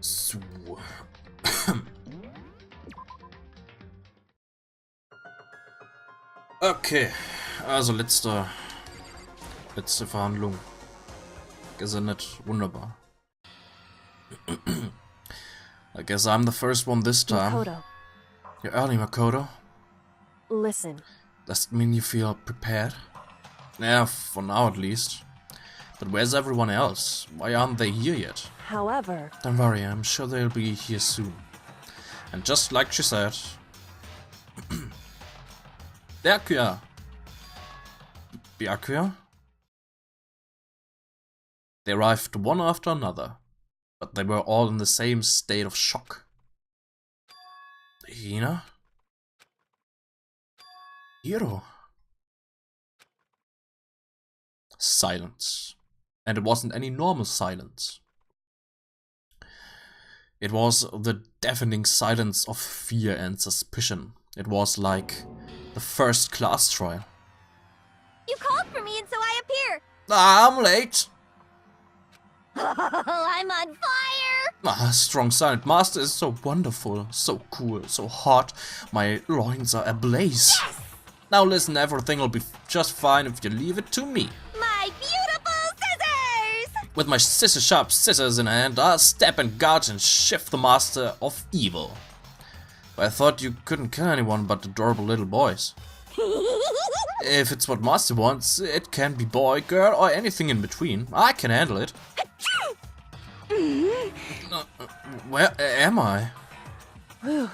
So. Okay, also letzte Verhandlung. Gesendet, wunderbar. I guess I'm the first one this time. Makoto. You're early, Makoto. Listen. Does it mean you feel prepared? Yeah, for now at least. But where's everyone else? Why aren't they here yet? However... Don't worry, I'm sure they'll be here soon. And just like she said... Byakuya! Byakuya? They arrived one after another, but they were all in the same state of shock. Hina? Hiro? Silence. And it wasn't any normal silence. It was the deafening silence of fear and suspicion. It was like the first class trial. You called for me and so I appear. I'm late! I'm on fire! Ah, strong silent master is so wonderful, so cool, so hot. My loins are ablaze. Yes! Now listen, everything will be just fine if you leave it to me. My beautiful scissors! With my scissor-sharp scissors in hand, I'll step and gouge and shift the master of evil. I thought you couldn't kill anyone but adorable little boys. If it's what master wants, it can be boy, girl, or anything in between. I can handle it. Where am I? Whew.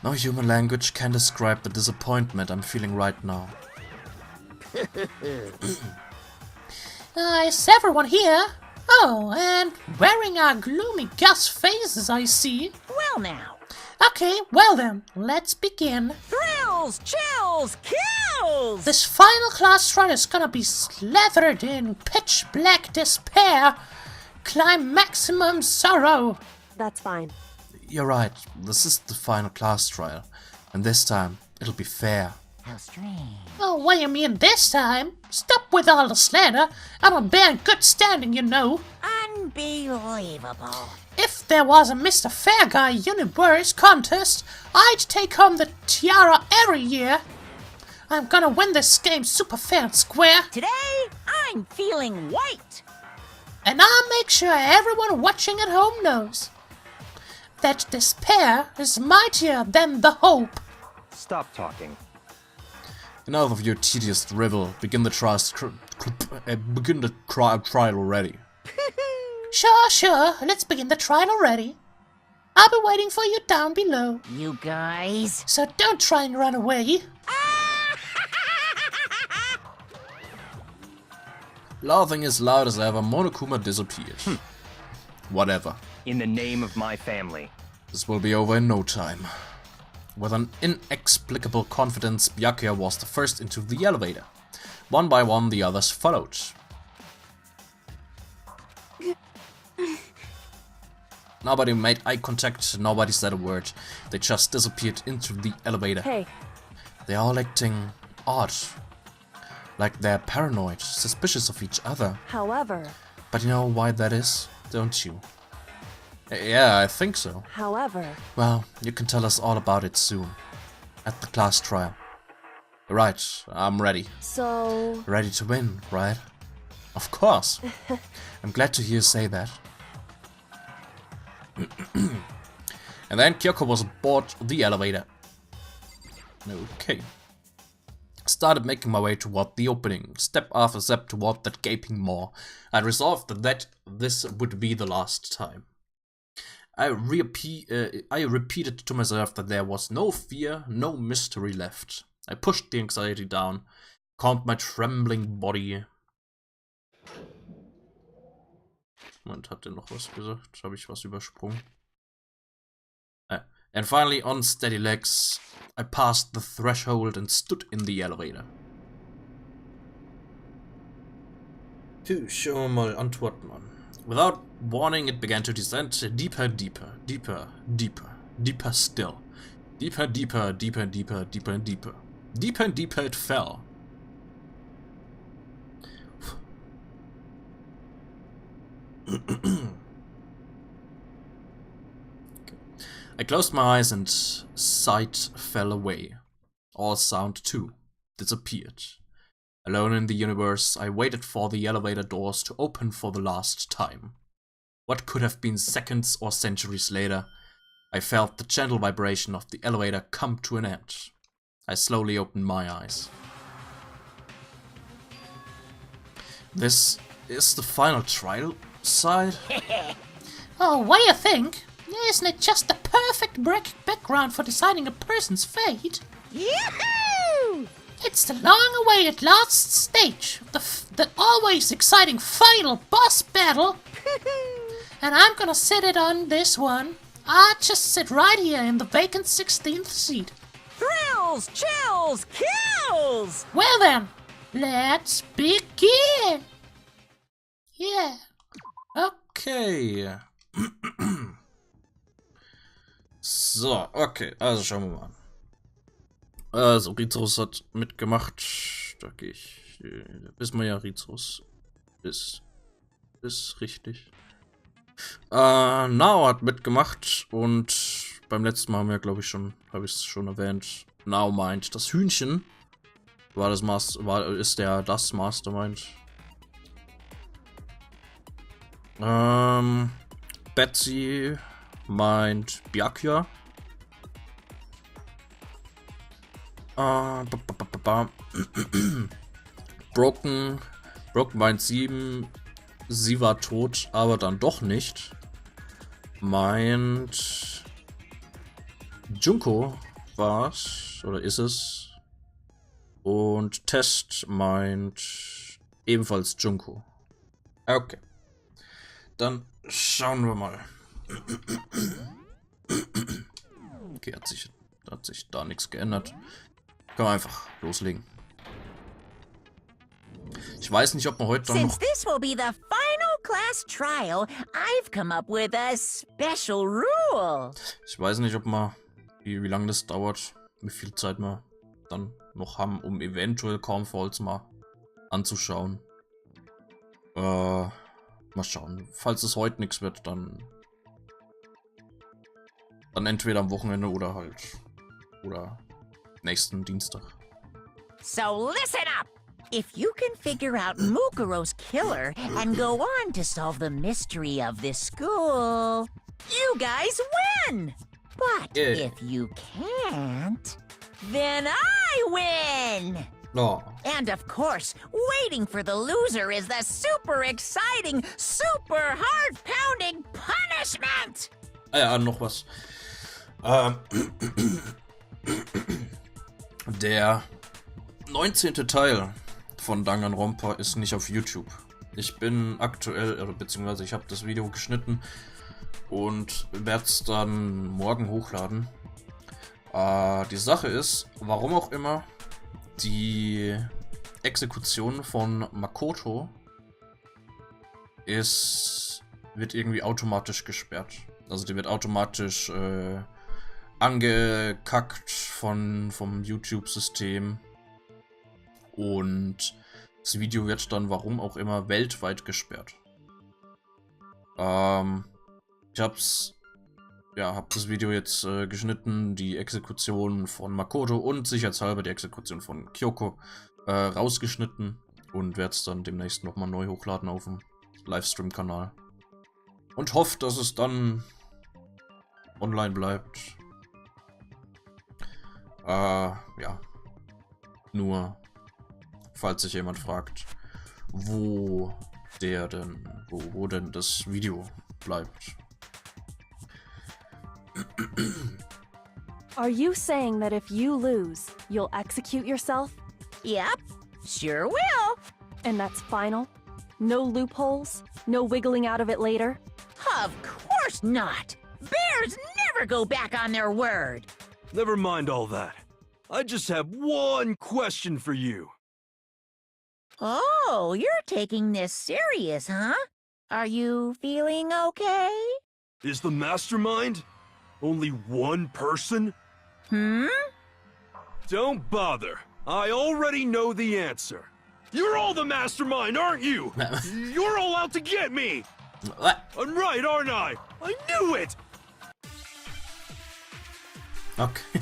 No human language can describe the disappointment I'm feeling right now. Is everyone here? Oh, and wearing our gloomy gas faces, I see. Well now. Okay, well then, let's begin. Thrills, chills, kills! This final class run is gonna be slathered in pitch black despair. Climb maximum sorrow. That's fine. You're right, this is the final class trial, and this time it'll be fair. How strange. Oh, what do you mean this time? Stop with all the slander. I'm a bear in good standing, you know. Unbelievable. If there was a Mr. Fair Guy Universe contest, I'd take home the tiara every year. I'm gonna win this game super fair and square. Today, I'm feeling white. And I'll make sure everyone watching at home knows that despair is mightier than the hope. Stop talking. Enough of your tedious drivel. Begin the trial already. Sure, let's begin the trial already. I'll be waiting for you down below. You guys. So don't try and run away. Laughing as loud as ever, Monokuma disappeared. Whatever. In the name of my family. This will be over in no time. With an inexplicable confidence, Byakuya was the first into the elevator. One by one, the others followed. Nobody made eye contact, nobody said a word. They just disappeared into the elevator. Hey. They're all acting odd. Like they're paranoid, suspicious of each other. However... But you know why that is, don't you? Yeah, I think so. However... Well, you can tell us all about it soon. At the class trial. Right, I'm ready. So... Ready to win, right? Of course. I'm glad to hear you say that. And then Kyoko was aboard the elevator. Okay. Started making my way toward the opening, step after step toward that gaping maw. I resolved that this would be the last time. I repeated to myself that there was no fear, no mystery left. I pushed the anxiety down, calmed my trembling body. Moment, hat der noch was gesagt? Habe ich was übersprungen? And finally, on steady legs, I passed the threshold and stood in the elevator. Schauen wir mal Antworten an. Without warning, it began to descend deeper, deeper, deeper, deeper, deeper still. Deeper, deeper, deeper, deeper, deeper and deeper. Deeper and deeper it fell. I closed my eyes and sight fell away. All sound too disappeared. Alone in the universe, I waited for the elevator doors to open for the last time. What could have been seconds or centuries later, I felt the gentle vibration of the elevator come to an end. I slowly opened my eyes. This is the final trial side? Oh, what do you think? Isn't it just the perfect background for deciding a person's fate? Yoo-hoo! It's the long-awaited last stage of the always exciting final boss battle. And I'm gonna sit it on this one. I'll just sit right here in the vacant 16th seat. Thrills, chills, kills! Well then, let's begin. Yeah. Okay. So, okay, also schauen wir mal an. Also, Rizos hat mitgemacht. Da gehe ich. Wissen wir ja, Rizos ist richtig. Now hat mitgemacht und beim letzten Mal haben wir, glaube ich, habe ich es schon erwähnt. Now meint das Hühnchen. Ist der das Mastermind? Betsy meint Byakuya. Broken meint 7. Sie war tot, aber dann doch nicht. Meint Junko war's oder ist es? Und Test meint ebenfalls Junko. Okay. Dann schauen wir mal. Okay, hat sich da nichts geändert. Können wir einfach loslegen. Ich weiß nicht, ob man heute dann noch... Since this will be the final class trial, I've come up with a special rule. Ich weiß nicht, ob man... Wie lange das dauert. Wie viel Zeit wir dann noch haben, um eventuell Cornfalls mal anzuschauen. Mal schauen. Falls es heute nichts wird, dann entweder am Wochenende oder nächsten Dienstag. So listen up! If you can figure out Mukuro's killer and go on to solve the mystery of this school, you guys win! But Yeah. if you can't, then I win! Oh. And of course, waiting for the loser is the super exciting, super heart-pounding punishment! Ja, noch was. Der 19. Teil von Danganronpa ist nicht auf YouTube. Ich bin aktuell, beziehungsweise ich habe das Video geschnitten und werde es dann morgen hochladen. Die Sache ist, warum auch immer, die Exekution von Makoto wird irgendwie automatisch gesperrt. Also die wird automatisch angekackt vom YouTube-System. Und das Video wird dann, warum auch immer, weltweit gesperrt. Ich hab das Video jetzt geschnitten, die Exekution von Makoto und sicherheitshalber die Exekution von Kyoko rausgeschnitten und werde es dann demnächst nochmal neu hochladen auf dem Livestream-Kanal. Und hoffe, dass es dann online bleibt. Ja. Nur, falls sich jemand fragt, wo denn das Video bleibt. Are you saying that if you lose, you'll execute yourself? Yep, sure will. And that's final? No loopholes? No wiggling out of it later? Of course not. Bears never go back on their word. Never mind all that. I just have one question for you. Oh, you're taking this serious, huh? Are you feeling okay? Is the mastermind only one person? Don't bother. I already know the answer. You're all the mastermind, aren't you? You're all out to get me! I'm right, aren't I? I knew it! Okay.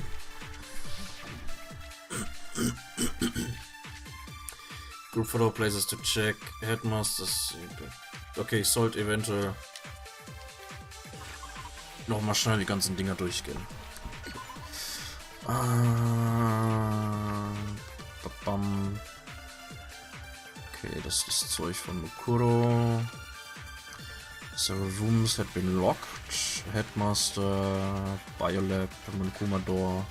Group Photo Places to check. Headmasters. Okay, ich sollte eventuell nochmal schnell die ganzen Dinger durchgehen. Okay, das ist das Zeug von Mukuro. Several rooms had been locked. Headmaster, Biolab, Monokuma door.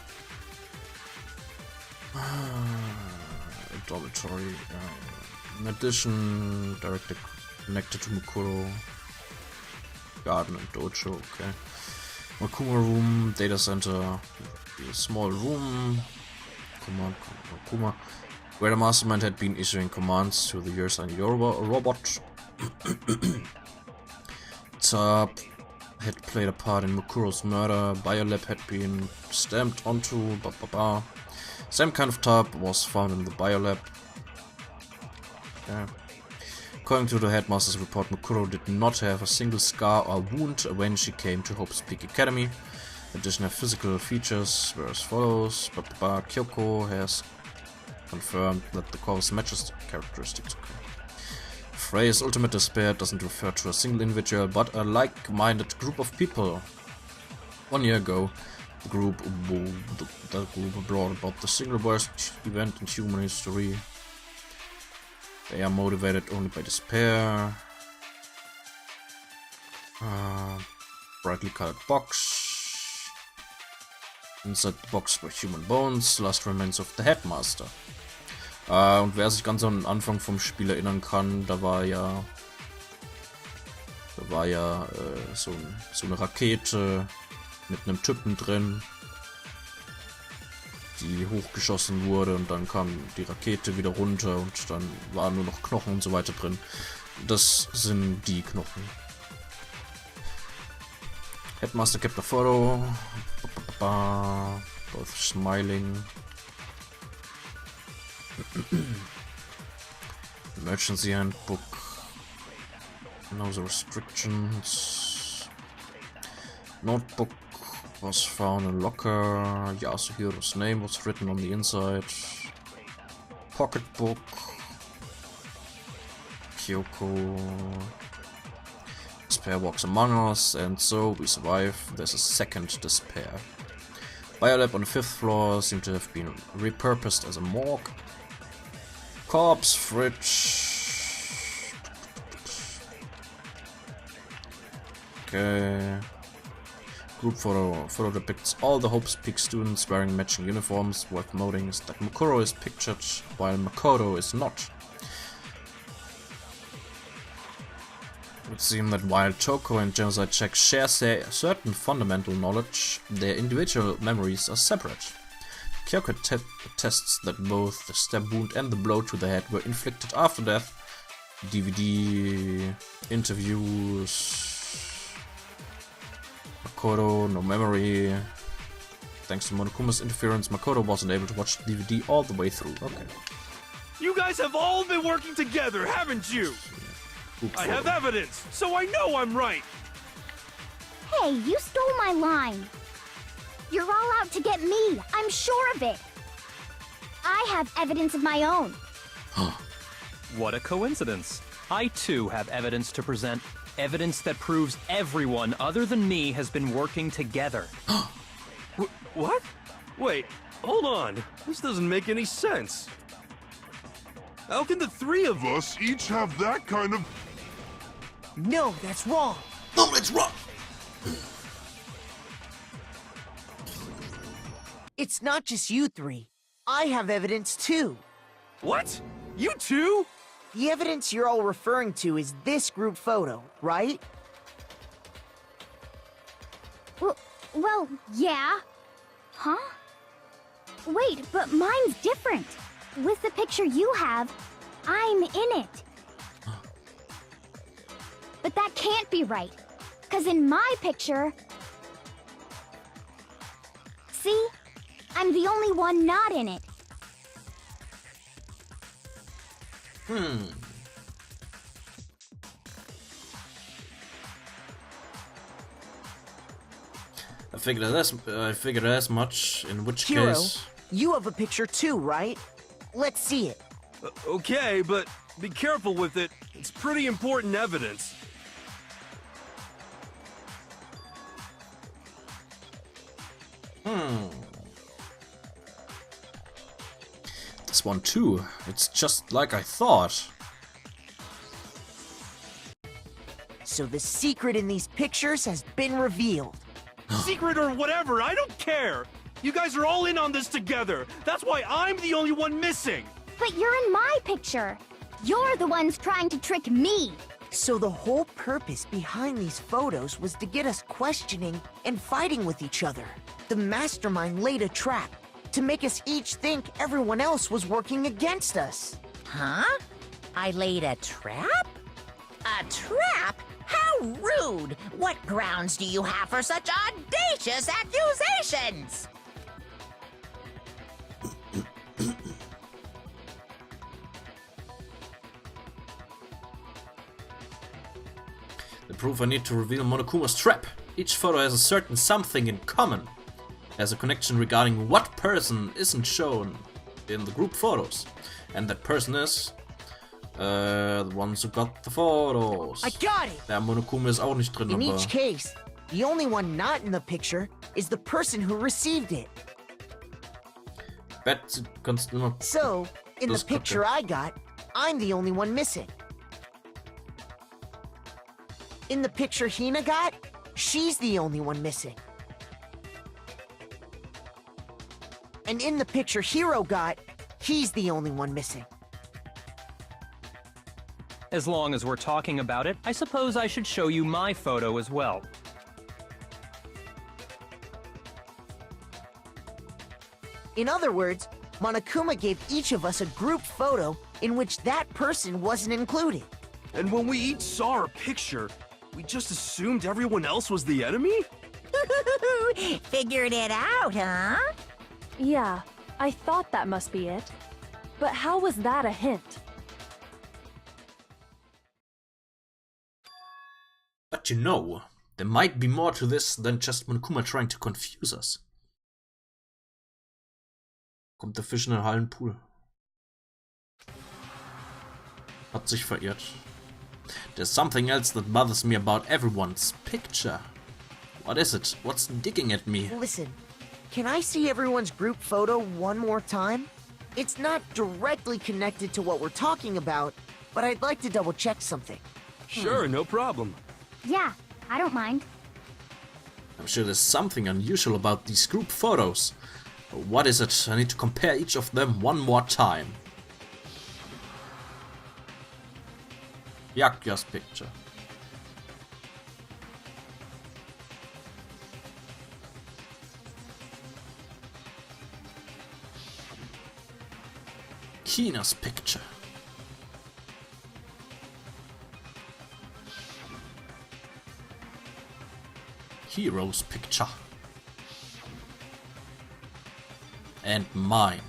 Dormitory. In addition, directly connected to Mukuro. Garden and dojo, okay. Monokuma room, data center, a small room. Command, Monokuma. Where the mastermind had been issuing commands to the years and robot. Tab had played a part in Mukuro's murder. Biolab had been stamped onto. Same kind of tab was found in the Biolab. Okay. According to the headmaster's report, Mukuro did not have a single scar or wound when she came to Hope's Peak Academy. Additional physical features were as follows. Kyoko has confirmed that the course matches the characteristics. Okay. The phrase ultimate despair doesn't refer to a single individual, but a like-minded group of people. 1 year ago, the group brought about the single worst event in human history. They are motivated only by despair. Brightly colored box. Inside the box were human bones, last remains of the headmaster. Und wer sich ganz am Anfang vom Spiel erinnern kann, da war ja so eine Rakete mit einem Typen drin, die hochgeschossen wurde und dann kam die Rakete wieder runter und dann waren nur noch Knochen und so weiter drin. Das sind die Knochen. Headmaster kept a photo. Both smiling. Emergency handbook. No restrictions. Notebook was found in locker. Yasuhiro's name was written on the inside. Pocketbook. Kyoko. Despair walks among us, and so we survive. There's a second despair. Biolab on the 5th floor seemed to have been repurposed as a morgue. Corpse fridge. Okay. Group photo depicts all the Hope's Peak students wearing matching uniforms. Worth noting is that Mukuro is pictured while Makoto is not. It would seem that while Toko and Genocide Check share certain fundamental knowledge, their individual memories are separate. Kyoko attests that both the stab wound and the blow to the head were inflicted after death. DVD interviews. Makoto, no memory. Thanks to Monokuma's interference, Makoto wasn't able to watch the DVD all the way through. Okay. You guys have all been working together, haven't you? I have evidence, so I know I'm right. Hey, you stole my line. You're all out to get me. I'm sure of it. I have evidence of my own. What a coincidence. I too have evidence to present. Evidence that proves everyone other than me has been working together. What? Wait, hold on. This doesn't make any sense. How can the three of us each have that kind of... No, that's wrong. No, that's wrong! It's not just you three. I have evidence too. What? You too? The evidence you're all referring to is this group photo, right? Well, yeah. Huh? Wait, but mine's different. With the picture you have, I'm in it. But that can't be right. 'Cause in my picture... See? I'm the only one not in it. I figured as much, in which Hero, case... you have a picture too, right? Let's see it. Okay, but be careful with it. It's pretty important evidence. This one too. It's just like I thought. So the secret in these pictures has been revealed. Secret or whatever, I don't care. You guys are all in on this together. That's why I'm the only one missing. But you're in my picture. You're the ones trying to trick me. So the whole purpose behind these photos was to get us questioning and fighting with each other. The mastermind laid a trap to make us each think everyone else was working against us. Huh? I laid a trap? A trap? How rude! What grounds do you have for such audacious accusations? The proof I need to reveal Monokuma's trap. Each photo has a certain something in common. Has a connection regarding what person isn't shown in the group photos. And that person is... the ones who got the photos. I got it! Der Monokuma ist auch nicht drin, In aber... each case, the only one not in the picture is the person who received it. Bet, du kannst immer... So, in the Das gucke. picture I got, I'm the only one missing. In the picture Hina got, she's the only one missing. And in the picture Hero got, he's the only one missing. As long as we're talking about it, I suppose I should show you my photo as well. In other words, Monokuma gave each of us a group photo in which that person wasn't included. And when we each saw our picture, we just assumed everyone else was the enemy? Figured it out, huh? Yeah, I thought that must be it. But how was that a hint? But you know, there might be more to this than just Monokuma trying to confuse us. Kommt der Fisch in den Hallenpool. Hat sich verirrt. There's something else that bothers me about everyone's picture. What is it? What's digging at me? Listen, can I see everyone's group photo one more time? It's not directly connected to what we're talking about, but I'd like to double check something. Sure, no problem. Yeah, I don't mind. I'm sure there's something unusual about these group photos. But what is it? I need to compare each of them one more time. Yakya's picture. Kina's picture. Hero's picture. And mine.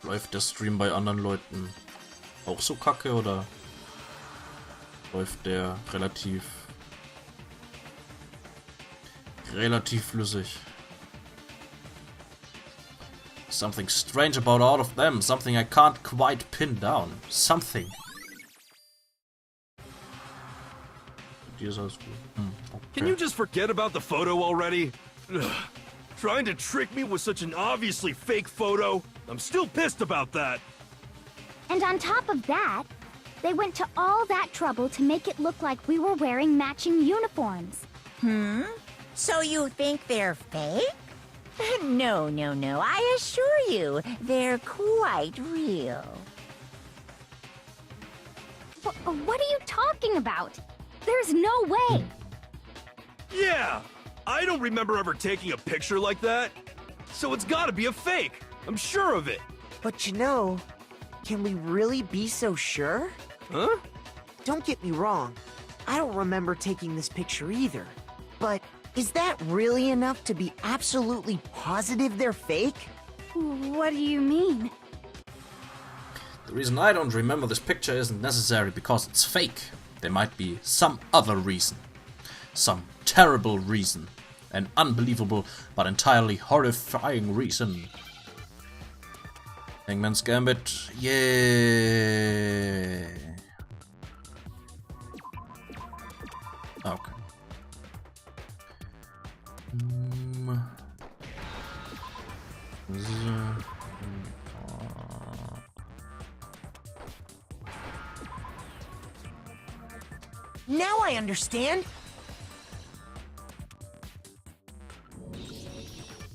Läuft der Stream bei anderen Leuten auch so kacke oder läuft der relativ flüssig? Something strange about all of them, something I can't quite pin down. Something. Okay. Can you just forget about the photo already? Ugh. Trying to trick me with such an obviously fake photo? I'm still pissed about that. And on top of that, they went to all that trouble to make it look like we were wearing matching uniforms. So you think they're fake? No, I assure you, they're quite real. What are you talking about? There's no way. Yeah! I don't remember ever taking a picture like that. So it's gotta be a fake. I'm sure of it. But you know, can we really be so sure? Huh? Don't get me wrong, I don't remember taking this picture either. But Is that really enough to be absolutely positive they're fake? What do you mean? The reason I don't remember this picture isn't necessarily because it's fake. There might be some other reason. Some terrible reason. An unbelievable but entirely horrifying reason. Hangman's Gambit. Yeah. Okay. Now I understand.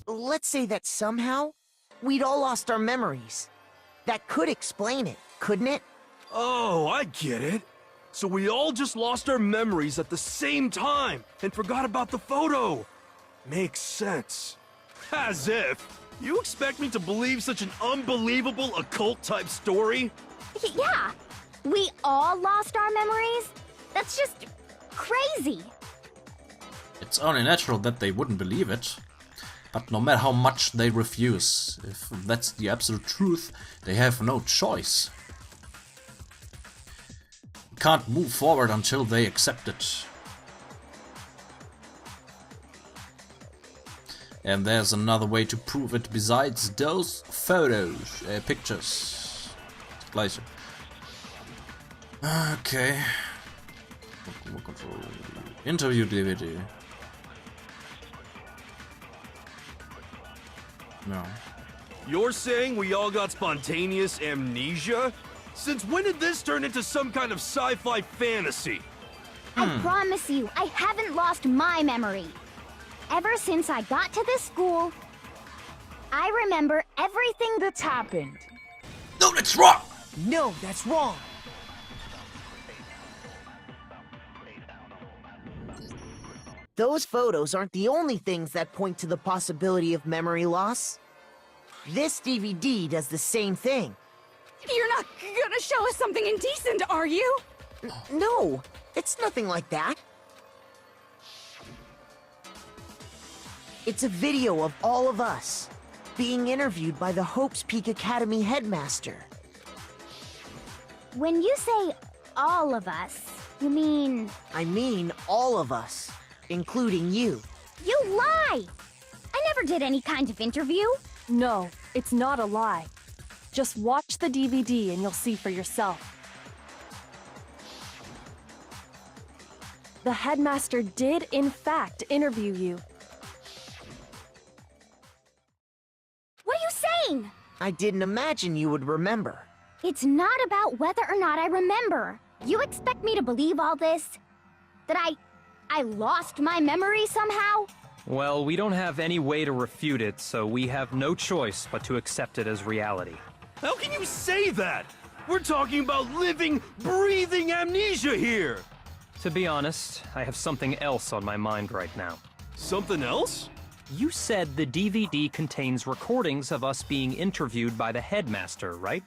Let's say that somehow we'd all lost our memories. That could explain it, couldn't it? Oh, I get it. So we all just lost our memories at the same time and forgot about the photo. Makes sense. As if. You expect me to believe such an unbelievable occult-type story? Yeah, we all lost our memories? That's just crazy. It's only natural that they wouldn't believe it. But no matter how much they refuse, if that's the absolute truth, they have no choice. Can't move forward until they accept it. And there's another way to prove it besides those photos, pictures. Gleich. Okay. Interview DVD. No. You're saying we all got spontaneous amnesia? Since when did this turn into some kind of sci-fi fantasy? I promise you, I haven't lost my memory. Ever since I got to this school, I remember everything that's happened. No, that's wrong! No, that's wrong. Those photos aren't the only things that point to the possibility of memory loss. This DVD does the same thing. You're not gonna show us something indecent, are you? No, it's nothing like that. It's a video of all of us being interviewed by the Hope's Peak Academy headmaster. When you say all of us, you mean... I mean all of us, including you. You lie! I never did any kind of interview. No, it's not a lie. Just watch the DVD and you'll see for yourself. The headmaster did, in fact, interview you. What are you saying? I didn't imagine you would remember. It's not about whether or not I remember. You expect me to believe all this? That I lost my memory somehow? Well, we don't have any way to refute it, so we have no choice but to accept it as reality. How can you say that? We're talking about living, breathing amnesia here! To be honest, I have something else on my mind right now. Something else? You said the DVD contains recordings of us being interviewed by the headmaster, right?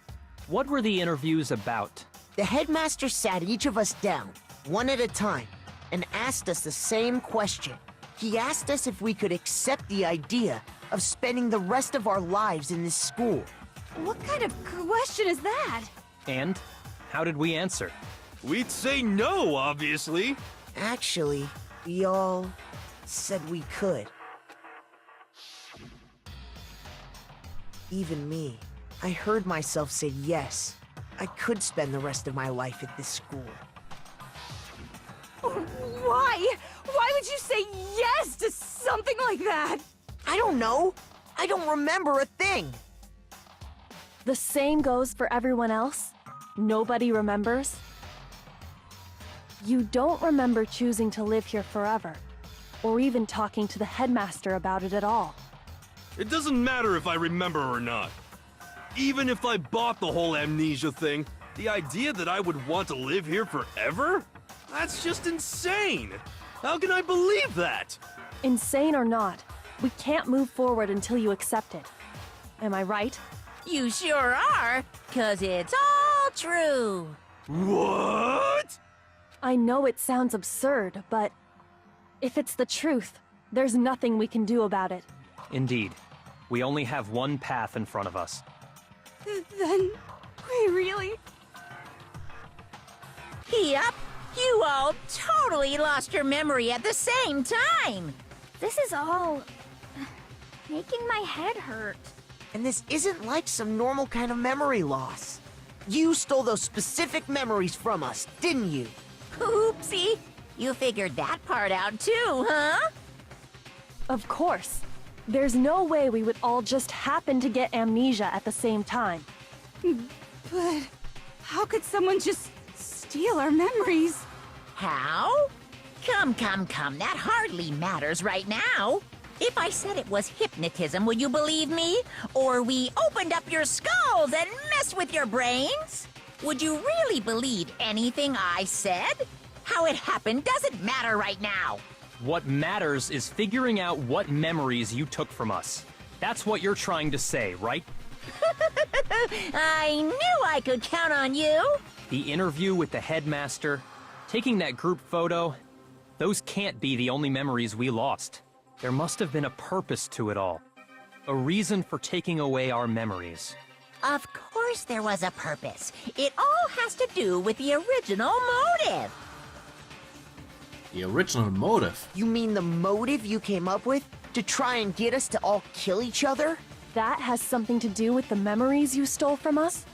What were the interviews about? The headmaster sat each of us down, one at a time, and asked us the same question. He asked us if we could accept the idea of spending the rest of our lives in this school. What kind of question is that? And how did we answer? We'd say no, obviously. Actually, we all said we could. Even me. I heard myself say yes. I could spend the rest of my life at this school. Why? Why would you say yes to something like that? I don't know. I don't remember a thing. The same goes for everyone else? Nobody remembers? You don't remember choosing to live here forever, or even talking to the headmaster about it at all. It doesn't matter if I remember or not. Even if I bought the whole amnesia thing, the idea that I would want to live here forever? That's just insane! How can I believe that? Insane or not, we can't move forward until you accept it. Am I right? You sure are, 'cause it's all true. What? I know it sounds absurd, but if it's the truth, There's nothing we can do about it. Indeed. We only have one path in front of us. Then we really... Yep, you all totally lost your memory at the same time. This is all making my head hurt. And this isn't like some normal kind of memory loss. You stole those specific memories from us, didn't you? Oopsie, you figured that part out too, huh? Of course. There's no way we would all just happen to get amnesia at the same time. But how could someone just steal our memories? How? Come, that hardly matters right now. If I said it was hypnotism, would you believe me? Or we opened up your skulls and messed with your brains? Would you really believe anything I said? How it happened doesn't matter right now. What matters is figuring out what memories you took from us. That's what you're trying to say, right? I knew I could count on you. The interview with the headmaster, taking that group photo, those can't be the only memories we lost. There must have been a purpose to it all. A reason for taking away our memories. Of course there was a purpose. It all has to do with the original motive. The original motive? You mean the motive you came up with to try and get us to all kill each other? That has something to do with the memories you stole from us?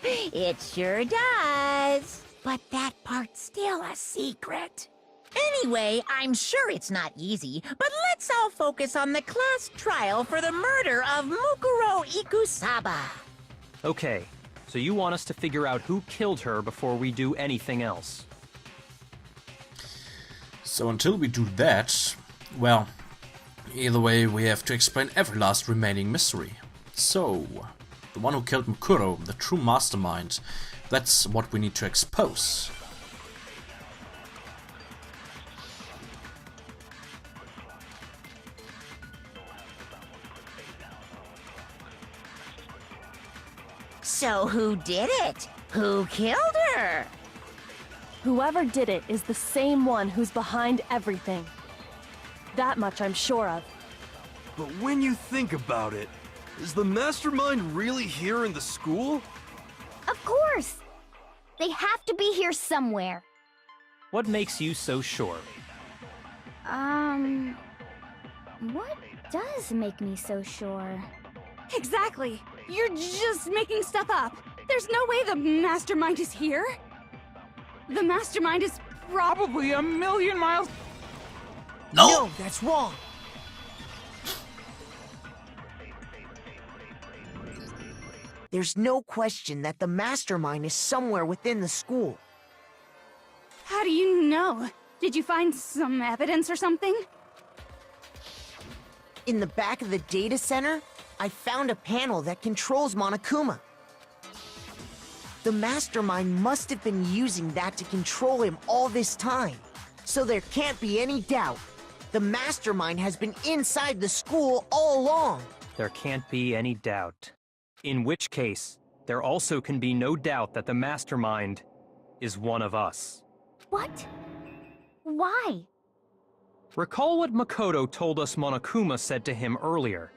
It sure does. But that part's still a secret. Anyway, I'm sure it's not easy, but let's all focus on the class trial for the murder of Mukuro Ikusaba. Okay, so you want us to figure out who killed her before we do anything else. So until we do that, well, either way we have to explain every last remaining mystery. So, the one who killed Mukuro, the true mastermind, that's what we need to expose. So who did it? Who killed her? Whoever did it is the same one who's behind everything. That much I'm sure of. But when you think about it, is the mastermind really here in the school? Of course! They have to be here somewhere. What makes you so sure? What does make me so sure? Exactly. You're just making stuff up. There's no way the mastermind is here. The mastermind is probably a million miles... No, that's wrong. There's no question that the mastermind is somewhere within the school. How do you know? Did you find some evidence or something? In the back of the data center, I found a panel that controls Monokuma. The mastermind must have been using that to control him all this time. So there can't be any doubt. The mastermind has been inside the school all along. There can't be any doubt. In which case, there also can be no doubt that the mastermind is one of us. What? Why? Recall what Makoto told us Monokuma said to him earlier.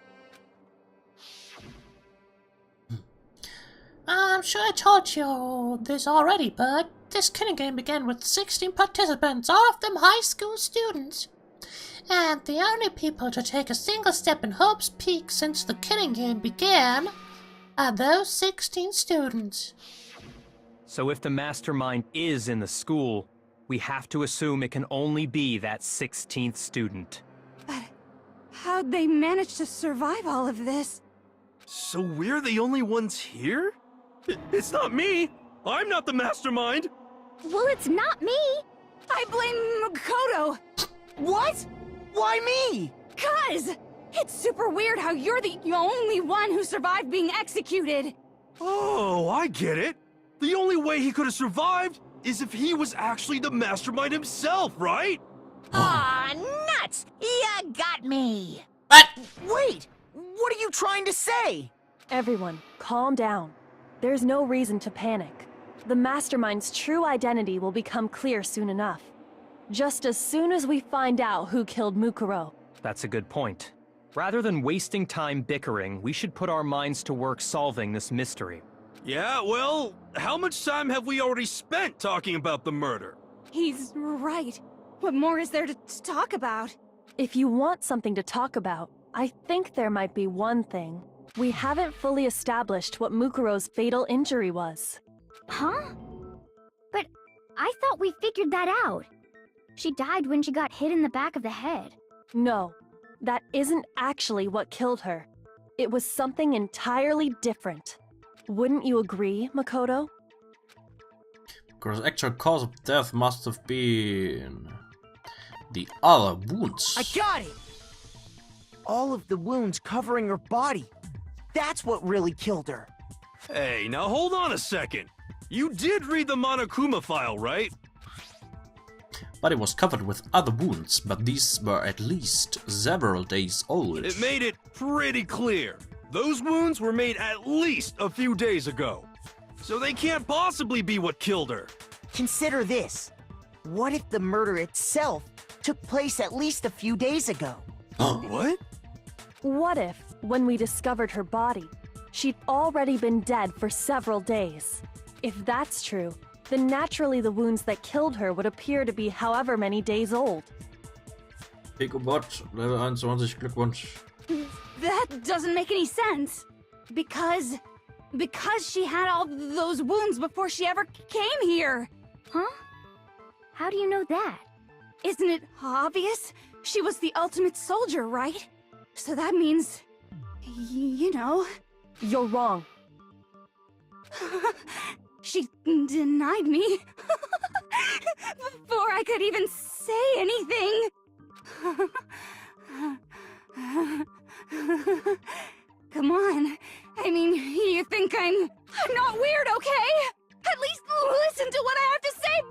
I'm sure I told you this already, but this killing game began with 16 participants, all of them high school students. And the only people to take a single step in Hope's Peak since the killing game began are those 16 students. So if the mastermind is in the school, we have to assume it can only be that 16th student. But how'd they manage to survive all of this? So we're the only ones here? It's not me! I'm not the mastermind! Well, it's not me! I blame Makoto! What? Why me? 'Cause it's super weird how you're the only one who survived being executed. Oh, I get it! The only way he could have survived is if he was actually the mastermind himself, right? Aw, nuts! You got me! Wait! What are you trying to say? Everyone, calm down. There's no reason to panic. The mastermind's true identity will become clear soon enough. just as soon as we find out who killed Mukuro. That's a good point. Rather than wasting time bickering, we should put our minds to work solving this mystery. Yeah, well, how much time have we already spent talking about the murder? He's right. What more is there to talk about? If you want something to talk about, I think there might be one thing. We haven't fully established what Mukuro's fatal injury was. Huh? But I thought we figured that out. She died when she got hit in the back of the head. No, that isn't actually what killed her. It was something entirely different. Wouldn't you agree, Makoto? Because the actual cause of death must have been the other wounds. I got it! All of the wounds covering her body. That's what really killed her. Hey, now hold on a second. You did read the Monokuma file, right? But it was covered with other wounds, but these were at least several days old. It made it pretty clear. Those wounds were made at least a few days ago. So they can't possibly be what killed her. Consider this. What if the murder itself took place at least a few days ago? What? What if, when we discovered her body, she'd already been dead for several days? If that's true, then naturally the wounds that killed her would appear to be however many days old. Picobot, Level 21, Glückwunsch. That doesn't make any sense. Because she had all those wounds before she ever came here. Huh? How do you know that? Isn't it obvious? She was the ultimate soldier, right? So that means, you know... You're wrong. She denied me before I could even say anything. Come on. I mean, you think I'm not weird, okay? At least listen to what I have to say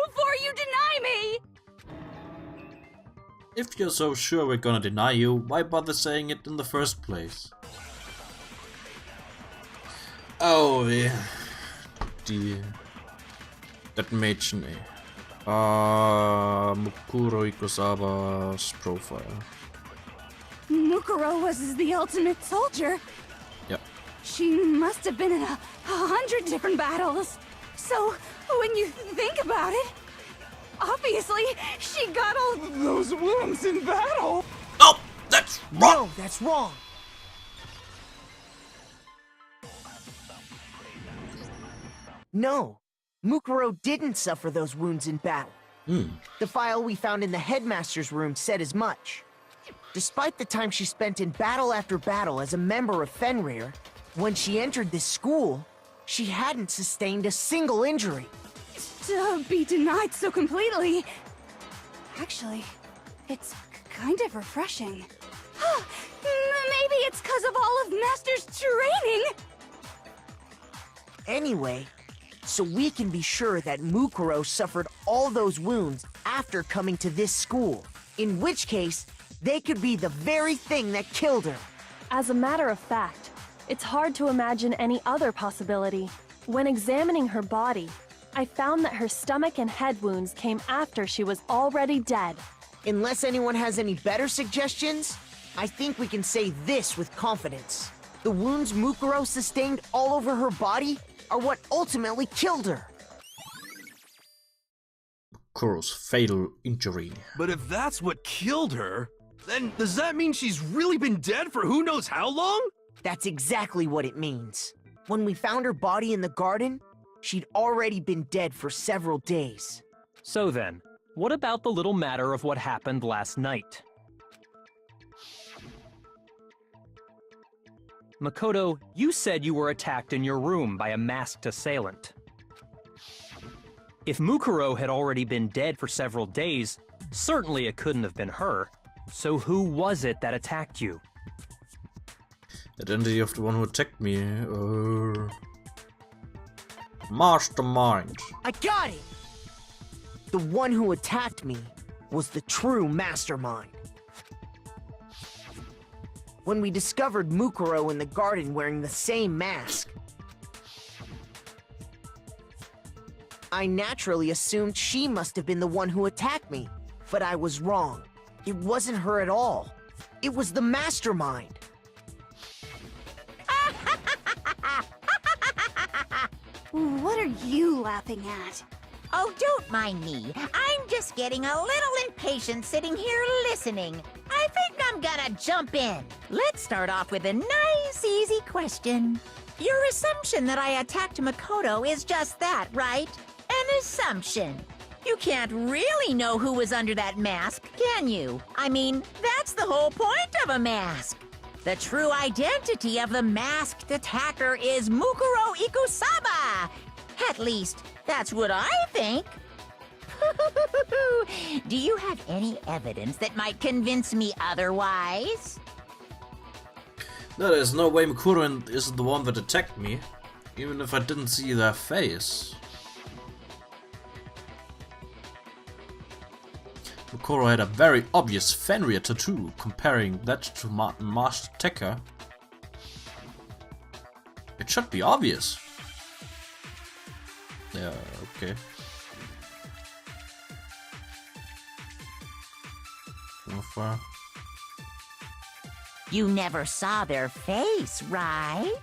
before you deny me. If you're so sure we're gonna deny you, why bother saying it in the first place? Oh, das Mädchen, ey. Mukuro Ikosawa's profile. Mukuro was the ultimate soldier. Yep. She must have been in 100 different battles. So, when you think about it, obviously, she got all those wounds in battle. Oh, that's wrong! No, that's wrong. No, Mukuro didn't suffer those wounds in battle. The file we found in the headmaster's room said as much. Despite the time she spent in battle after battle as a member of Fenrir, when she entered this school, she hadn't sustained a single injury. To be denied so completely. Actually, it's kind of refreshing. Maybe it's because of all of Master's training. Anyway, so we can be sure that Mukuro suffered all those wounds after coming to this school, in which case, they could be the very thing that killed her. As a matter of fact, it's hard to imagine any other possibility. When examining her body, I found that her stomach and head wounds came after she was already dead. Unless anyone has any better suggestions, I think we can say this with confidence. The wounds Mukuro sustained all over her body are what ultimately killed her. Mukuro's fatal injury. But if that's what killed her, then does that mean she's really been dead for who knows how long? That's exactly what it means. When we found her body in the garden, she'd already been dead for several days. So then, what about the little matter of what happened last night? Makoto, you said you were attacked in your room by a masked assailant. If Mukuro had already been dead for several days, certainly it couldn't have been her. So who was it that attacked you? Identity of the one who attacked me. Mastermind. I got it! The one who attacked me was the true mastermind. When we discovered Mukuro in the garden wearing the same mask, I naturally assumed she must have been the one who attacked me. But I was wrong. It wasn't her at all. It was the mastermind. What are you laughing at? Oh, don't mind me. I'm just getting a little impatient sitting here listening. I think I'm gonna jump in. Let's start off with a nice, easy question. Your assumption that I attacked Makoto is just that, right? An assumption. You can't really know who was under that mask, can you? I mean, that's the whole point of a mask. The true identity of the masked attacker is Mukuro Ikusaba. At least, that's what I think. Do you have any evidence that might convince me otherwise? No, there's no way Mukuro is the one that attacked me, even if I didn't see their face. Mukuro had a very obvious Fenrir tattoo. Comparing that to Master Attacker, it should be obvious. Yeah, okay. So far. You never saw their face, right?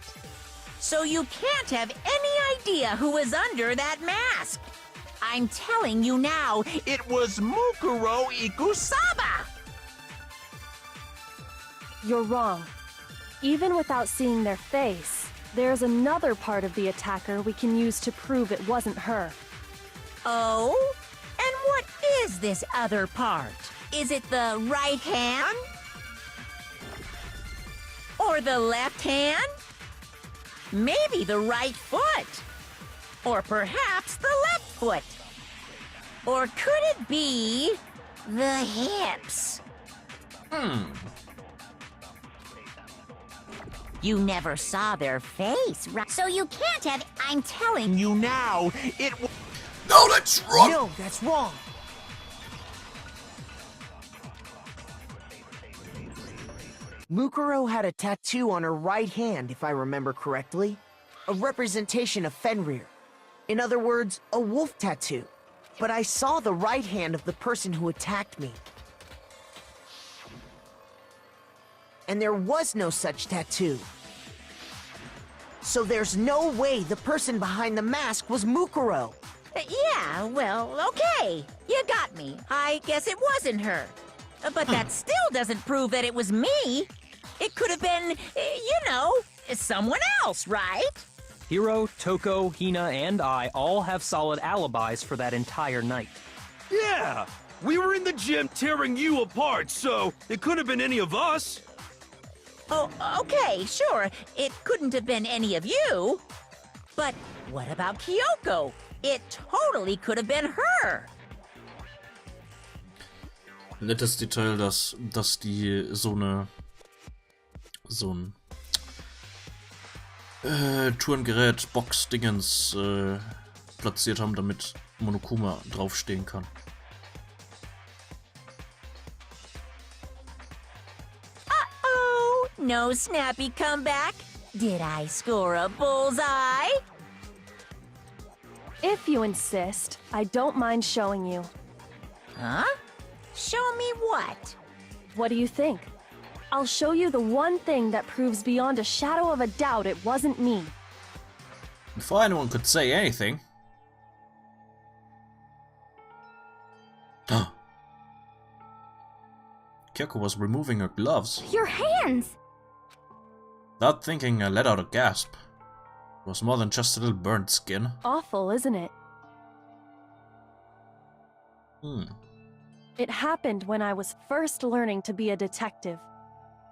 So you can't have any idea who was under that mask. I'm telling you now, it was Mukuro Ikusaba! You're wrong. Even without seeing their face, there's another part of the attacker we can use to prove it wasn't her. Oh? And what is this other part? Is it the right hand? Or the left hand? Maybe the right foot? Or perhaps the left foot? Or could it be the hips? You never saw their face, right? So you can't have... I'm telling you now, No, that's wrong! No, that's wrong. Mukuro had a tattoo on her right hand, if I remember correctly. A representation of Fenrir. In other words, a wolf tattoo. But I saw the right hand of the person who attacked me. And there was no such tattoo. So there's no way the person behind the mask was Mukuro. Yeah, well, okay. You got me. I guess it wasn't her. But that still doesn't prove that it was me. It could have been, you know, someone else, right? Hiro, Toko, Hina, and I all have solid alibis for that entire night. Yeah! We were in the gym tearing you apart, so it could have been any of us. Oh, okay, sure. It couldn't have been any of you. But what about Kyoko? It totally could have been her. Nettes Detail, dass die so ein Tourengerät, Box-Dingens platziert haben, damit Monokuma draufstehen kann. Uh-oh! No snappy comeback? Did I score a bullseye? If you insist, I don't mind showing you. Huh? Show me what? What do you think? I'll show you the one thing that proves beyond a shadow of a doubt it wasn't me. Before anyone could say anything... Kyoko was removing her gloves. Your hands! Without thinking, I let out a gasp. It was more than just a little burnt skin. Awful, isn't it? It happened when I was first learning to be a detective.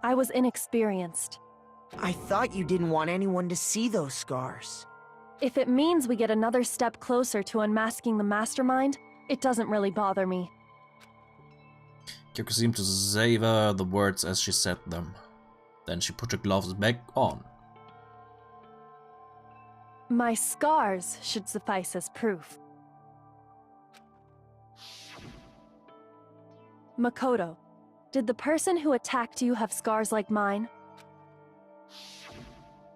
I was inexperienced. I thought you didn't want anyone to see those scars. If it means we get another step closer to unmasking the mastermind, it doesn't really bother me. Kyoko seemed to savor the words as she said them. Then she put her gloves back on. My scars should suffice as proof. Makoto, did the person who attacked you have scars like mine?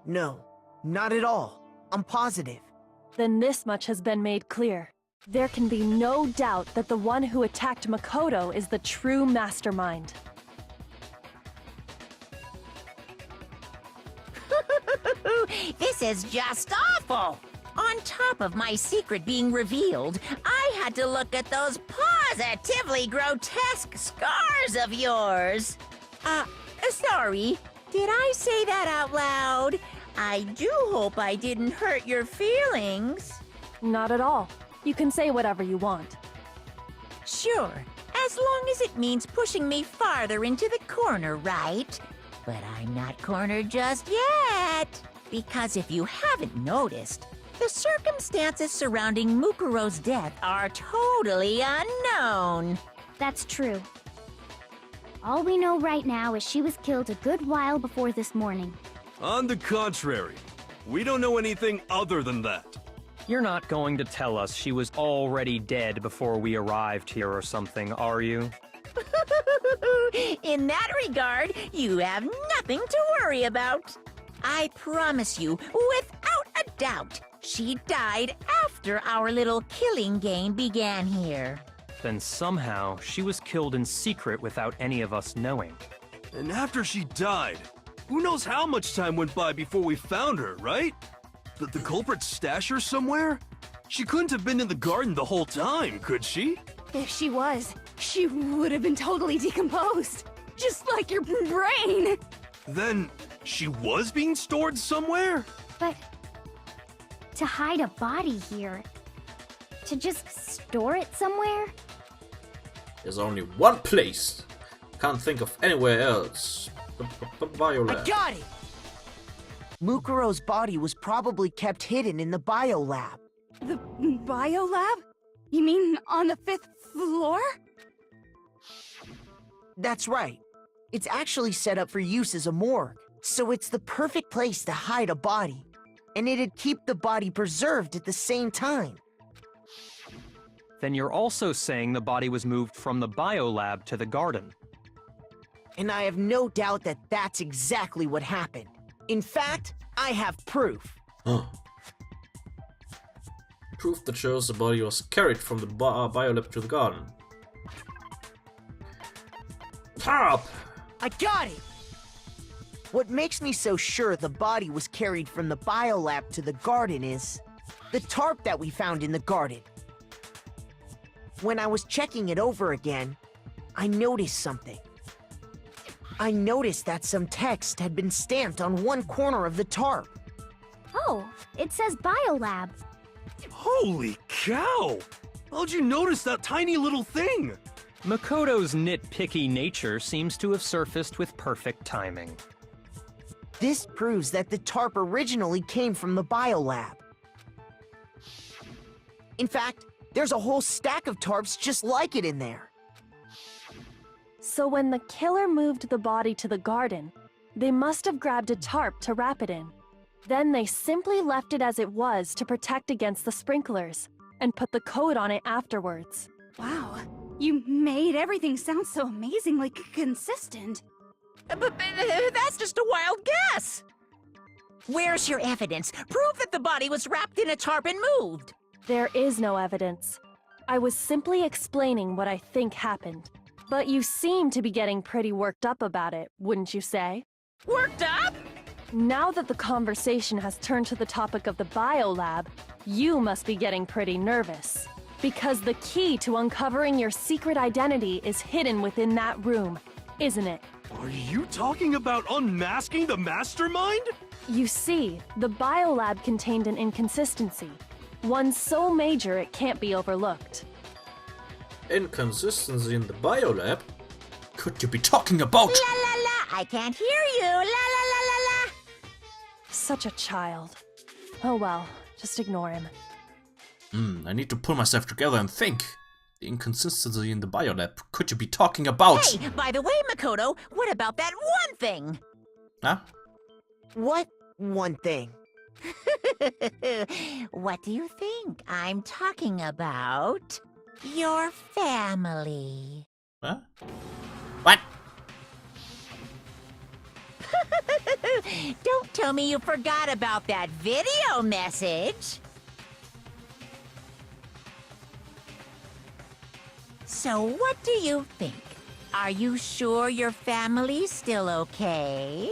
No, not at all. I'm positive. Then this much has been made clear. There can be no doubt that the one who attacked Makoto is the true mastermind. This is just awful! On top of my secret being revealed, I had to look at those positively grotesque scars of yours. Sorry, did I say that out loud? I do hope I didn't hurt your feelings. Not at all. You can say whatever you want. Sure, as long as it means pushing me farther into the corner, right? But I'm not cornered just yet. Because if you haven't noticed, the circumstances surrounding Mukuro's death are totally unknown. That's true. All we know right now is she was killed a good while before this morning. On the contrary, we don't know anything other than that. You're not going to tell us she was already dead before we arrived here or something, are you? In that regard, you have nothing to worry about. I promise you, without a doubt, she died after our little killing game began here. Then somehow she was killed in secret without any of us knowing. And after she died, who knows how much time went by before we found her, right? Did the culprit stash her somewhere? She couldn't have been in the garden the whole time, could she? If she was, she would have been totally decomposed. Just like your brain. Then, she was being stored somewhere? But to hide a body here, to just store it somewhere? There's only one place. Can't think of anywhere else. Biolab. I got it! Mukuro's body was probably kept hidden in the biolab. The biolab? You mean on the 5th floor? That's right. It's actually set up for use as a morgue, so it's the perfect place to hide a body. And it'd keep the body preserved at the same time. Then you're also saying the body was moved from the biolab to the garden. And I have no doubt that that's exactly what happened. In fact, I have proof. Proof that shows the body was carried from the biolab to the garden. Tarp! I got it! What makes me so sure the body was carried from the biolab to the garden is the tarp that we found in the garden. When I was checking it over again, I noticed something. I noticed that some text had been stamped on one corner of the tarp. Oh, it says biolab. Holy cow! How'd you notice that tiny little thing? Makoto's nitpicky nature seems to have surfaced with perfect timing. This proves that the tarp originally came from the biolab. In fact, there's a whole stack of tarps just like it in there. So when the killer moved the body to the garden, they must have grabbed a tarp to wrap it in. Then they simply left it as it was to protect against the sprinklers, and put the coat on it afterwards. Wow, you made everything sound so amazingly consistent. But that's just a wild guess. Where's your evidence? Prove that the body was wrapped in a tarp and moved. There is no evidence. I was simply explaining what I think happened. But you seem to be getting pretty worked up about it, wouldn't you say? Worked up? Now that the conversation has turned to the topic of the biolab, you must be getting pretty nervous. Because the key to uncovering your secret identity is hidden within that room, isn't it? Are you talking about unmasking the mastermind? You see, the biolab contained an inconsistency. One so major it can't be overlooked. Inconsistency in the biolab? Could you be talking about? La la la, I can't hear you. La la la la la. Such a child. Oh well, just ignore him. I need to pull myself together and think. The inconsistency in the biolab. Could you be talking about? Hey, by the way, Makoto, what about that one thing? Huh? What one thing? What do you think I'm talking about? Your family. Huh? What? Don't tell me you forgot about that video message. So what do you think? Are you sure your family's still okay?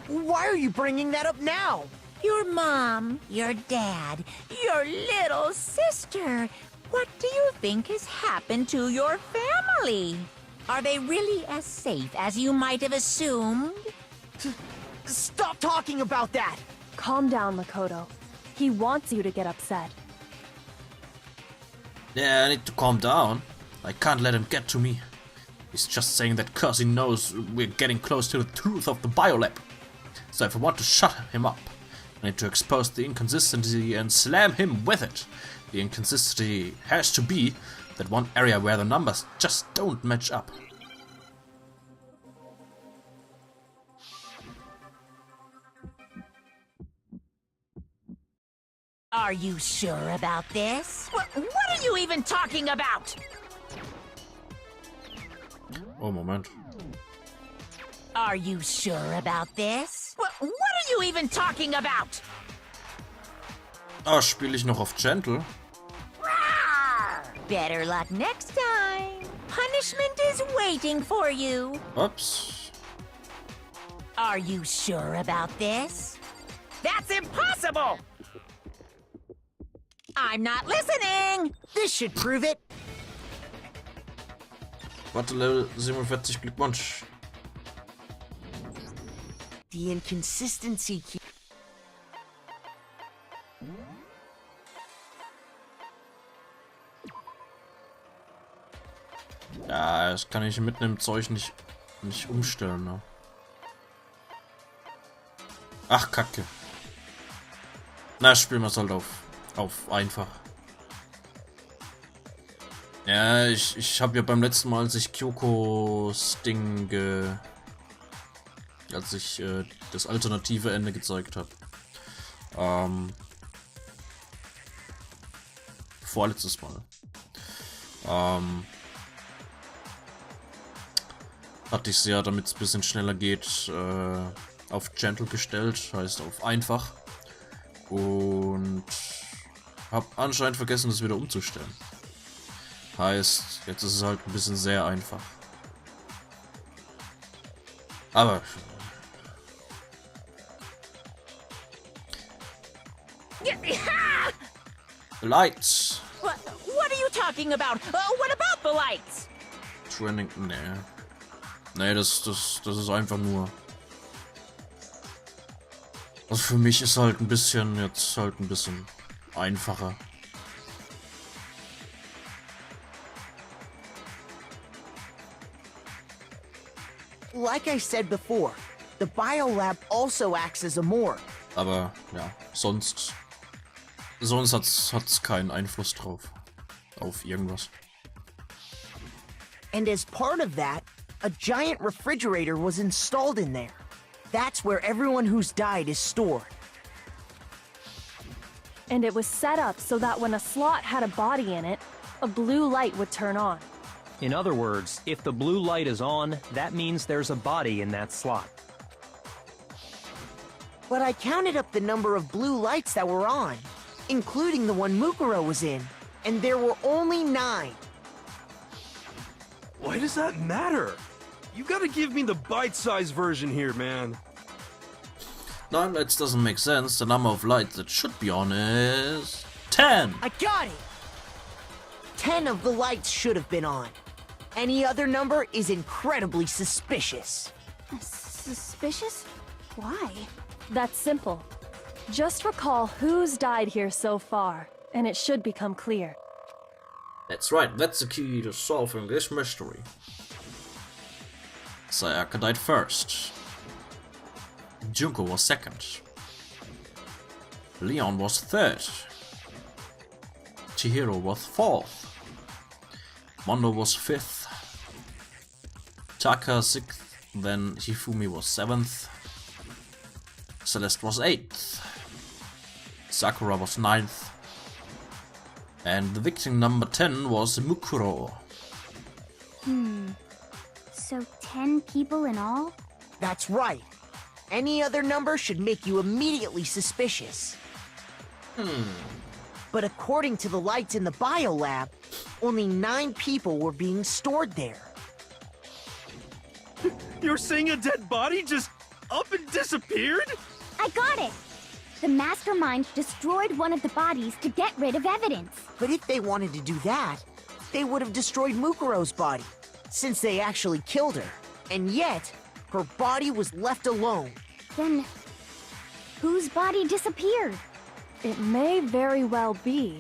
Why are you bringing that up now? Your mom, your dad, your little sister. What do you think has happened to your family? Are they really as safe as you might have assumed? Stop talking about that! Calm down, Makoto. He wants you to get upset. Yeah, I need to calm down. I can't let him get to me. He's just saying that cause he knows we're getting close to the truth of the biolab. So if I want to shut him up, I need to expose the inconsistency and slam him with it. The inconsistency has to be that one area where the numbers just don't match up. Are you sure about this? What are you even talking about? Oh, Moment. Are you sure about this? What are you even talking about? Ah, spiele ich noch auf Gentle? Rawr! Better luck next time. Punishment is waiting for you. Oops. Are you sure about this? That's impossible! I'm not listening! This should prove it. Warte, Level 47, Glückwunsch. The inconsistency key. Ja, das kann ich mit dem Zeug nicht umstellen, ne? Ach, Kacke. Na, spielen wir es halt auf einfach. Ja, ich habe ja beim letzten Mal, als ich Kyokos Ding als ich das alternative Ende gezeigt habe. Vorletztes Mal. Hatte ich es ja, damit es ein bisschen schneller geht, auf Gentle gestellt, heißt auf einfach. Und habe anscheinend vergessen, das wieder umzustellen. Heißt, jetzt ist es halt ein bisschen sehr einfach. Aber Lights. What are you talking about? What about the lights? Trending, nee, das ist einfach nur. Also für mich ist halt ein bisschen einfacher. Like I said before, the biolab also acts as a morgue. Aber ja, sonst hat's keinen Einfluss drauf. Auf irgendwas. And as part of that, a giant refrigerator was installed in there. That's where everyone who's died is stored. And it was set up so that when a slot had a body in it, a blue light would turn on. In other words, if the blue light is on, that means there's a body in that slot. But I counted up the number of blue lights that were on, including the one Mukuro was in, and there were only 9. Why does that matter? You gotta give me the bite-sized version here, man. 9 lights doesn't make sense. The number of lights that should be on is 10. I got it! 10 of the lights should have been on. Any other number is incredibly suspicious. Suspicious? Why? That's simple. Just recall who's died here so far, and it should become clear. That's right, that's the key to solving this mystery. Sayaka died first. Junko was second. Leon was third. Chihiro was fourth. Mondo was fifth. Taka sixth. Then Hifumi was seventh. Celeste was eighth. Sakura was ninth. And the victim number 10 was Mukuro. So 10 people in all? That's right. Any other number should make you immediately suspicious. But according to the lights in the biolab, only 9 people were being stored there. You're saying a dead body just up and disappeared? I got it! The mastermind destroyed one of the bodies to get rid of evidence. But if they wanted to do that, they would have destroyed Mukuro's body, since they actually killed her. And yet, her body was left alone. Then, whose body disappeared? It may very well be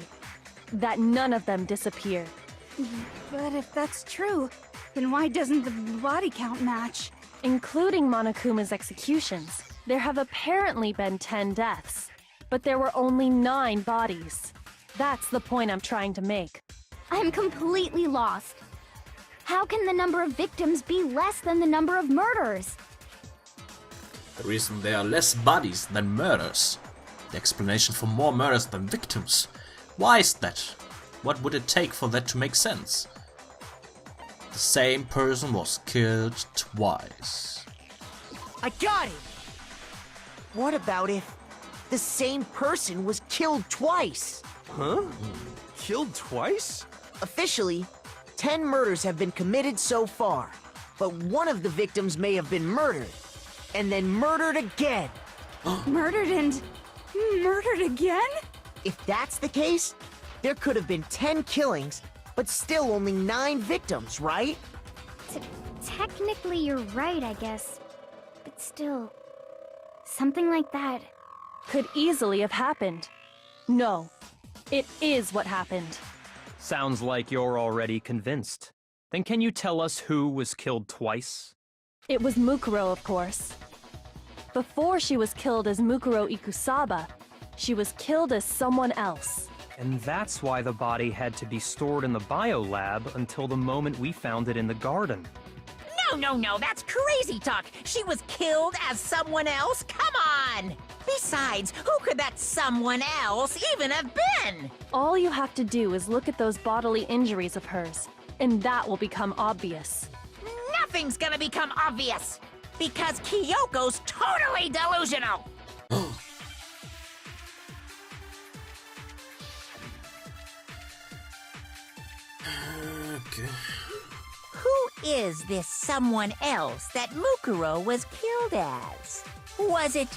that none of them disappeared. But if that's true, then why doesn't the body count match? Including Monokuma's executions, there have apparently been 10 deaths, but there were only 9 bodies. That's the point I'm trying to make. I'm completely lost. How can the number of victims be less than the number of murderers? The reason there are less bodies than murders. The explanation for more murders than victims. Why is that? What would it take for that to make sense? The same person was killed twice. I got it! What about if the same person was killed twice? Huh? Killed twice? Officially, 10 murders have been committed so far, but one of the victims may have been murdered, and then murdered again. Murdered and murdered again? If that's the case, there could have been 10 killings, but still only 9 victims, right? Technically, you're right, I guess. But still, something like that. Could easily have happened. No, it is what happened. Sounds like you're already convinced. Then can you tell us who was killed twice? It was Mukuro, of course. Before she was killed as Mukuro Ikusaba, she was killed as someone else. And that's why the body had to be stored in the biolab until the moment we found it in the garden. No, that's crazy talk. She was killed as someone else? Come on! Besides, who could that someone else even have been? All you have to do is look at those bodily injuries of hers, and that will become obvious. Nothing's gonna become obvious! Because Kyoko's totally delusional! Okay. Who is this someone else that Mukuro was killed as? Was it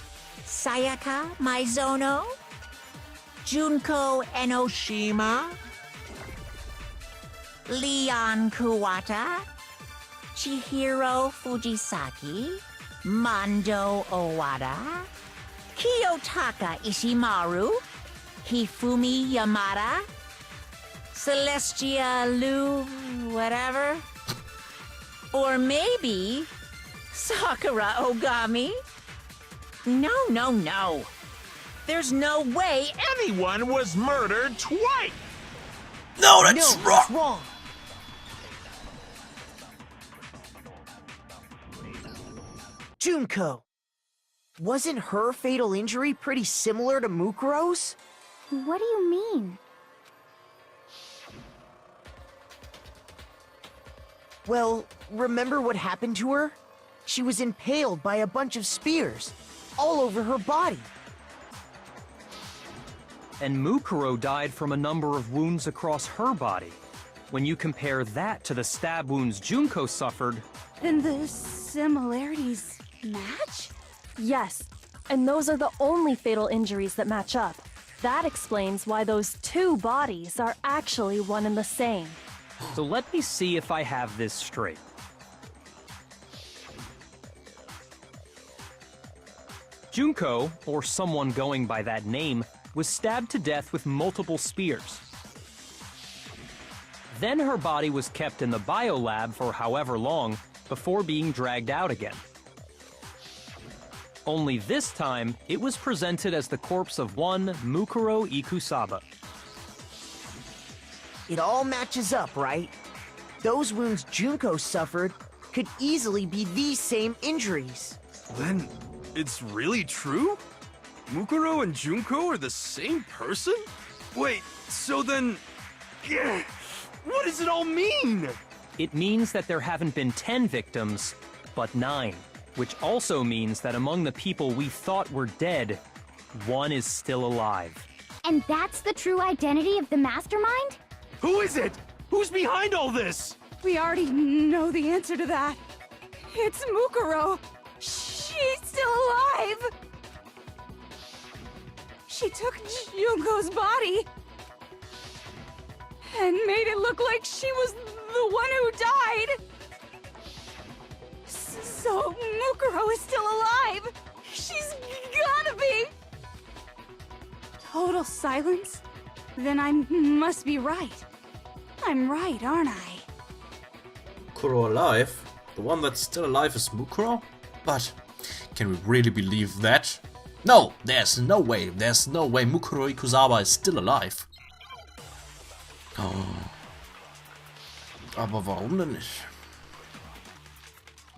Sayaka Maizono? Junko Enoshima? Leon Kuwata? Chihiro Fujisaki? Mando Owada? Kiyotaka Ishimaru? Hifumi Yamada? Celestia Lu... whatever? Or maybe... Sakura Ogami? No. There's no way anyone was murdered twice! No, that's wrong! That's wrong! Junko, wasn't her fatal injury pretty similar to Mukuro's? What do you mean? Well, remember what happened to her? She was impaled by a bunch of spears, all over her body. And Mukuro died from a number of wounds across her body. When you compare that to the stab wounds Junko suffered... Then the similarities match? Yes, and those are the only fatal injuries that match up. That explains why those 2 bodies are actually one and the same. So let me see if I have this straight. Junko, or someone going by that name, was stabbed to death with multiple spears. Then her body was kept in the biolab for however long before being dragged out again. Only this time, it was presented as the corpse of one Mukuro Ikusaba. It all matches up, right? Those wounds Junko suffered could easily be these same injuries. Then, it's really true? Mukuro and Junko are the same person? Wait, so then... Yeah, what does it all mean? It means that there haven't been 10 victims, but 9. Which also means that among the people we thought were dead, one is still alive. And that's the true identity of the mastermind? Who is it? Who's behind all this? We already know the answer to that. It's Mukuro. She's still alive. She took Junko's body and made it look like she was the one who died. So Mukuro is still alive. She's gotta be. Total silence? Then I must be right. I'm right, aren't I? Mukuro alive? The one that's still alive is Mukuro? But can we really believe that? No, there's no way Mukuro Ikuzawa is still alive. Oh. Aber warum denn nicht?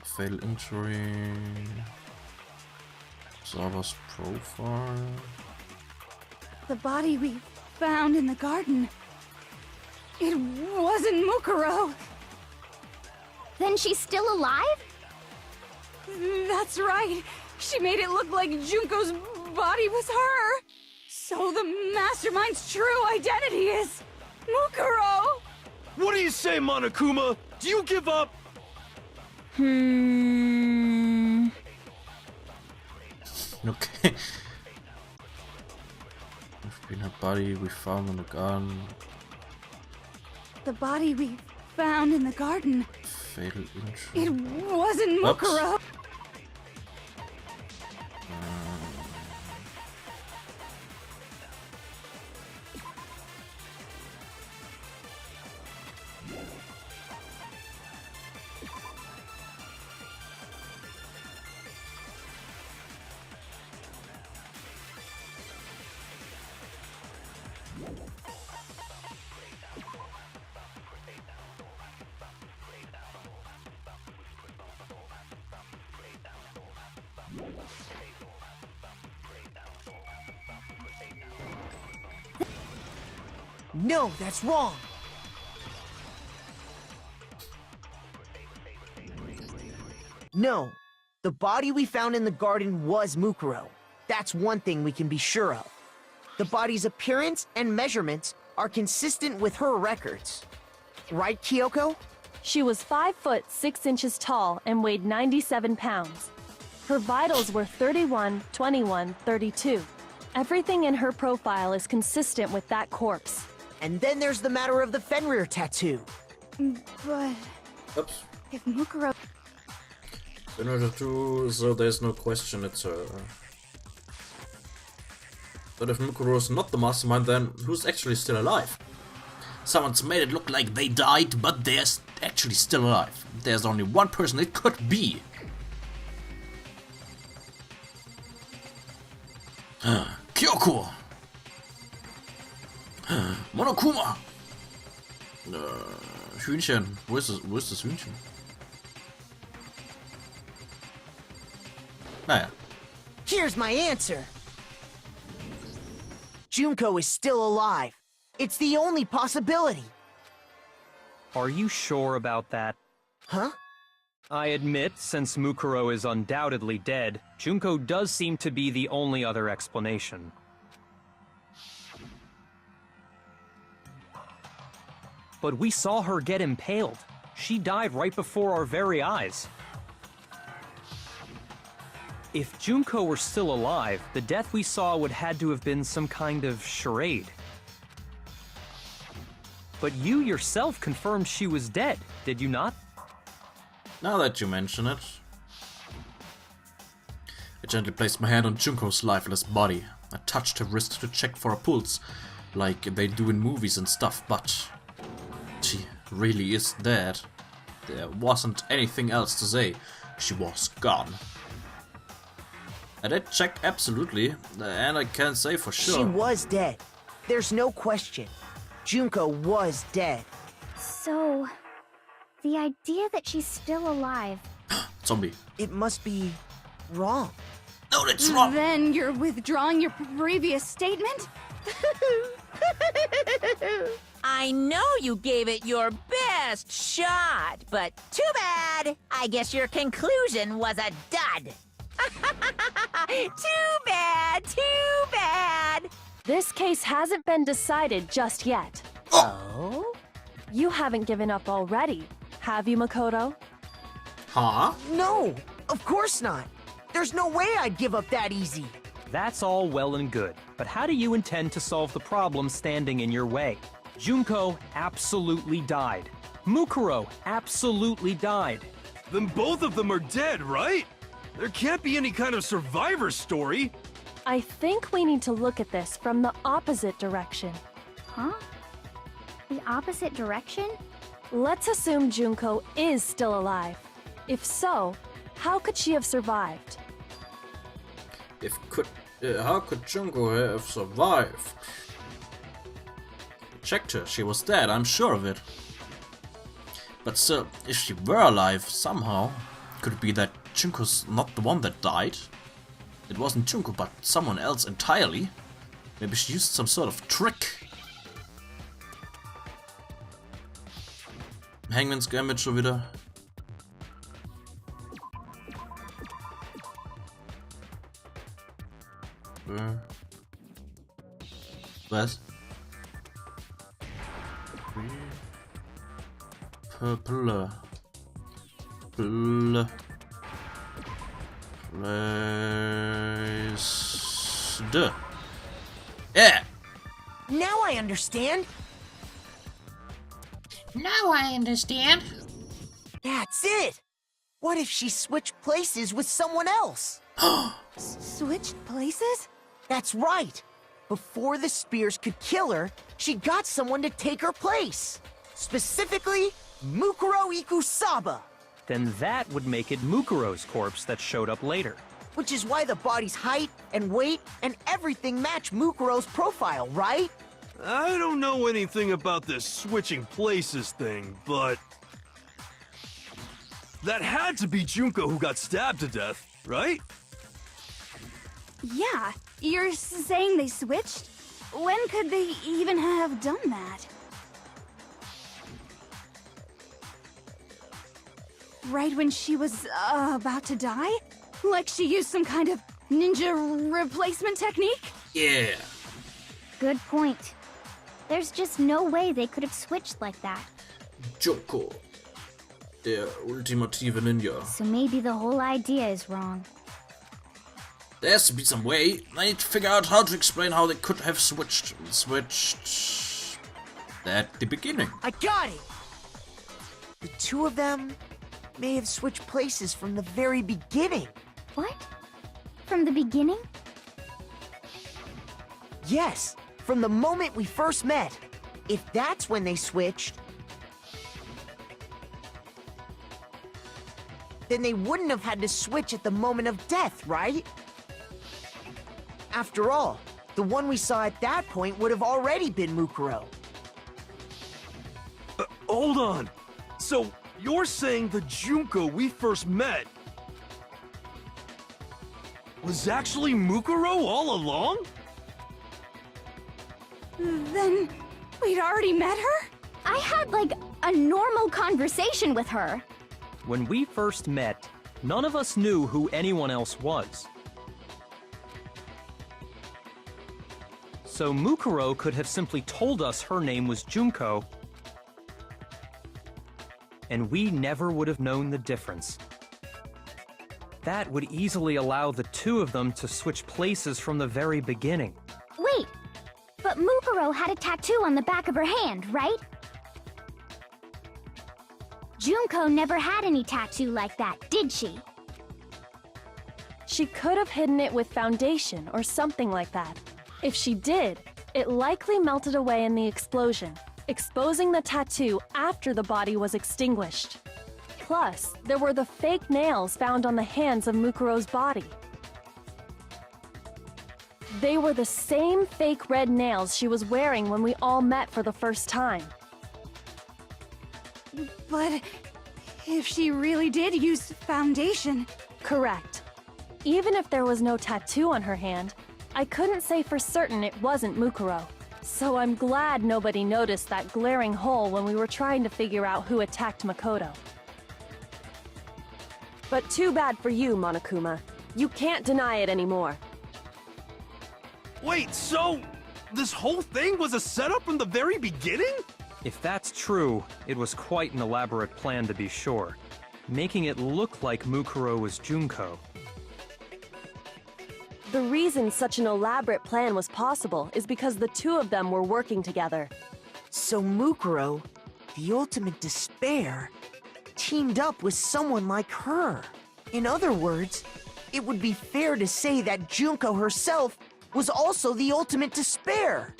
Fatal injury. Zawa's profile. The body we found in the garden. It wasn't Mukuro. Then she's still alive? That's right. She made it look like Junko's body was her. So the mastermind's true identity is Mukuro. What do you say, Monokuma? Do you give up? Okay. We've been her body we found in the garden. The body we found in the garden. Fatal injury. It wasn't Mukuro. No, that's wrong. No, the body we found in the garden was Mukuro. That's one thing we can be sure of. The body's appearance and measurements are consistent with her records. Right, Kyoko? She was 5 foot 6 inches tall and weighed 97 pounds. Her vitals were 31, 21, 32. Everything in her profile is consistent with that corpse. And then there's the matter of the Fenrir tattoo. But Oops. if Mukuro... In order to, so there's no question it's her. But if Mukuro is not the mastermind, then who's actually still alive? Someone's made it look like they died, but they're actually still alive. There's only one person it could be. Kyoko! Monokuma! Hühnchen. Wo ist das Hühnchen? Naja. Here's my answer. Junko is still alive. It's the only possibility. Are you sure about that? Huh? I admit, since Mukuro is undoubtedly dead, Junko does seem to be the only other explanation. But we saw her get impaled. She died right before our very eyes. If Junko were still alive, the death we saw would had to have been some kind of charade. But you yourself confirmed she was dead, did you not? Now that you mention it. I gently placed my hand on Junko's lifeless body. I touched her wrist to check for a pulse, like they do in movies and stuff, but she really is dead. There wasn't anything else to say. She was gone. I did check absolutely, and I can't say for sure. She was dead. There's no question. Junko was dead. So, the idea that she's still alive... Zombie. It must be wrong. No, that's wrong. Then you're withdrawing your previous statement? I know you gave it your best shot, but too bad. I guess your conclusion was a dud. Too bad, too bad. This case hasn't been decided just yet. Oh? You haven't given up already, have you, Makoto? Huh? No, of course not. There's no way I'd give up that easy. That's all well and good, but how do you intend to solve the problem standing in your way? Junko absolutely died. Mukuro absolutely died. Then both of them are dead, right? There can't be any kind of survivor story. I think we need to look at this from the opposite direction. Huh? The opposite direction? Let's assume Junko is still alive. If so, how could she have survived? How could Junko have survived? I checked her, she was dead, I'm sure of it. But still, if she were alive somehow, could it be that Junko's not the one that died? It wasn't Junko, but someone else entirely? Maybe she used some sort of trick. Hangman's Gambit schon wieder. Was? Purple. Place. Yeah! Now I understand. Now I understand. That's it. What if she switched places with someone else? Switched places? That's right. Before the spears could kill her, she got someone to take her place. Specifically, Mukuro Ikusaba. Then that would make it Mukuro's corpse that showed up later. Which is why the body's height and weight and everything match Mukuro's profile, right? I don't know anything about this switching places thing, but... that had to be Junko who got stabbed to death, right? Yeah, you're saying they switched? When could they even have done that? Right when she was about to die? Like she used some kind of ninja replacement technique? Yeah! Good point. There's just no way they could have switched like that. Junko. Der ultimative Ninja. So maybe the whole idea is wrong. There has to be some way. I need to figure out how to explain how they could have switched at the beginning. I got it! The two of them may have switched places from the very beginning. What? From the beginning? Yes, from the moment we first met. If that's when they switched, then they wouldn't have had to switch at the moment of death, right? After all, the one we saw at that point would have already been Mukuro. Hold on. So, you're saying the Junko we first met was actually Mukuro all along? Then we'd already met her? I had, like, a normal conversation with her. When we first met, none of us knew who anyone else was. So Mukuro could have simply told us her name was Junko, and we never would have known the difference. That would easily allow the two of them to switch places from the very beginning. Wait, but Mukuro had a tattoo on the back of her hand, right? Junko never had any tattoo like that, did she? She could have hidden it with foundation or something like that. If she did, it likely melted away in the explosion, exposing the tattoo after the body was extinguished. Plus, there were the fake nails found on the hands of Mukuro's body. They were the same fake red nails she was wearing when we all met for the first time. But if she really did use foundation... Correct. Even if there was no tattoo on her hand, I couldn't say for certain it wasn't Mukuro. So I'm glad nobody noticed that glaring hole when we were trying to figure out who attacked Makoto. But too bad for you, Monokuma. You can't deny it anymore. Wait, so this whole thing was a setup from the very beginning? If that's true, it was quite an elaborate plan to be sure, making it look like Mukuro was Junko. The reason such an elaborate plan was possible is because the two of them were working together. So Mukuro, the ultimate despair, teamed up with someone like her. In other words, it would be fair to say that Junko herself was also the ultimate despair.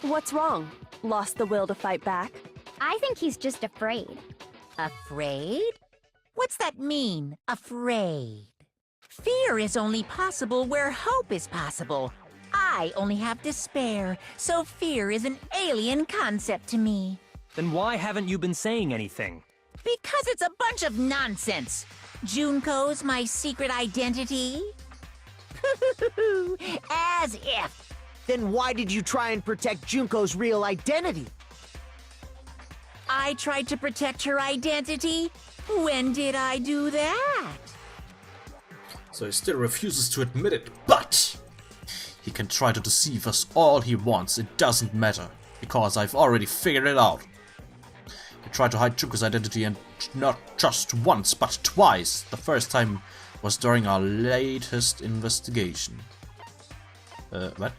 What's wrong? Lost the will to fight back? I think he's just afraid. Afraid? What's that mean, afraid? Fear is only possible where hope is possible. I only have despair, so fear is an alien concept to me. Then why haven't you been saying anything? Because it's a bunch of nonsense. Junko's my secret identity? As if. Then why did you try and protect Junko's real identity? I tried to protect her identity? When did I do that? So he still refuses to admit it, but he can try to deceive us all he wants, it doesn't matter, because I've already figured it out. He tried to hide Junko's identity, and not just once, but twice. The first time was during our latest investigation. What?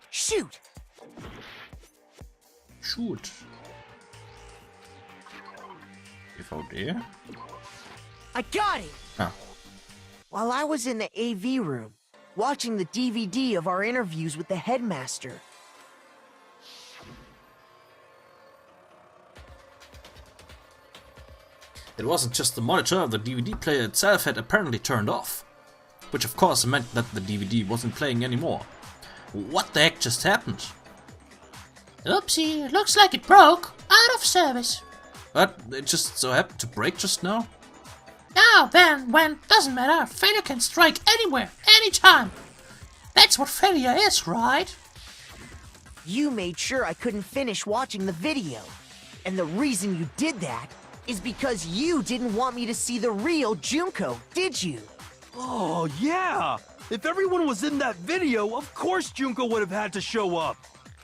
Shoot! Shoot. DVD? I got it! Ah. While I was in the AV room, watching the DVD of our interviews with the headmaster. It wasn't just the monitor, the DVD player itself had apparently turned off. Which of course meant that the DVD wasn't playing anymore. What the heck just happened? Oopsie, looks like it broke. Out of service. But it just so happened to break just now? Now, then, when, doesn't matter. Failure can strike anywhere, anytime. That's what failure is, right? You made sure I couldn't finish watching the video. And the reason you did that is because you didn't want me to see the real Junko, did you? Oh, yeah! If everyone was in that video, of course Junko would have had to show up.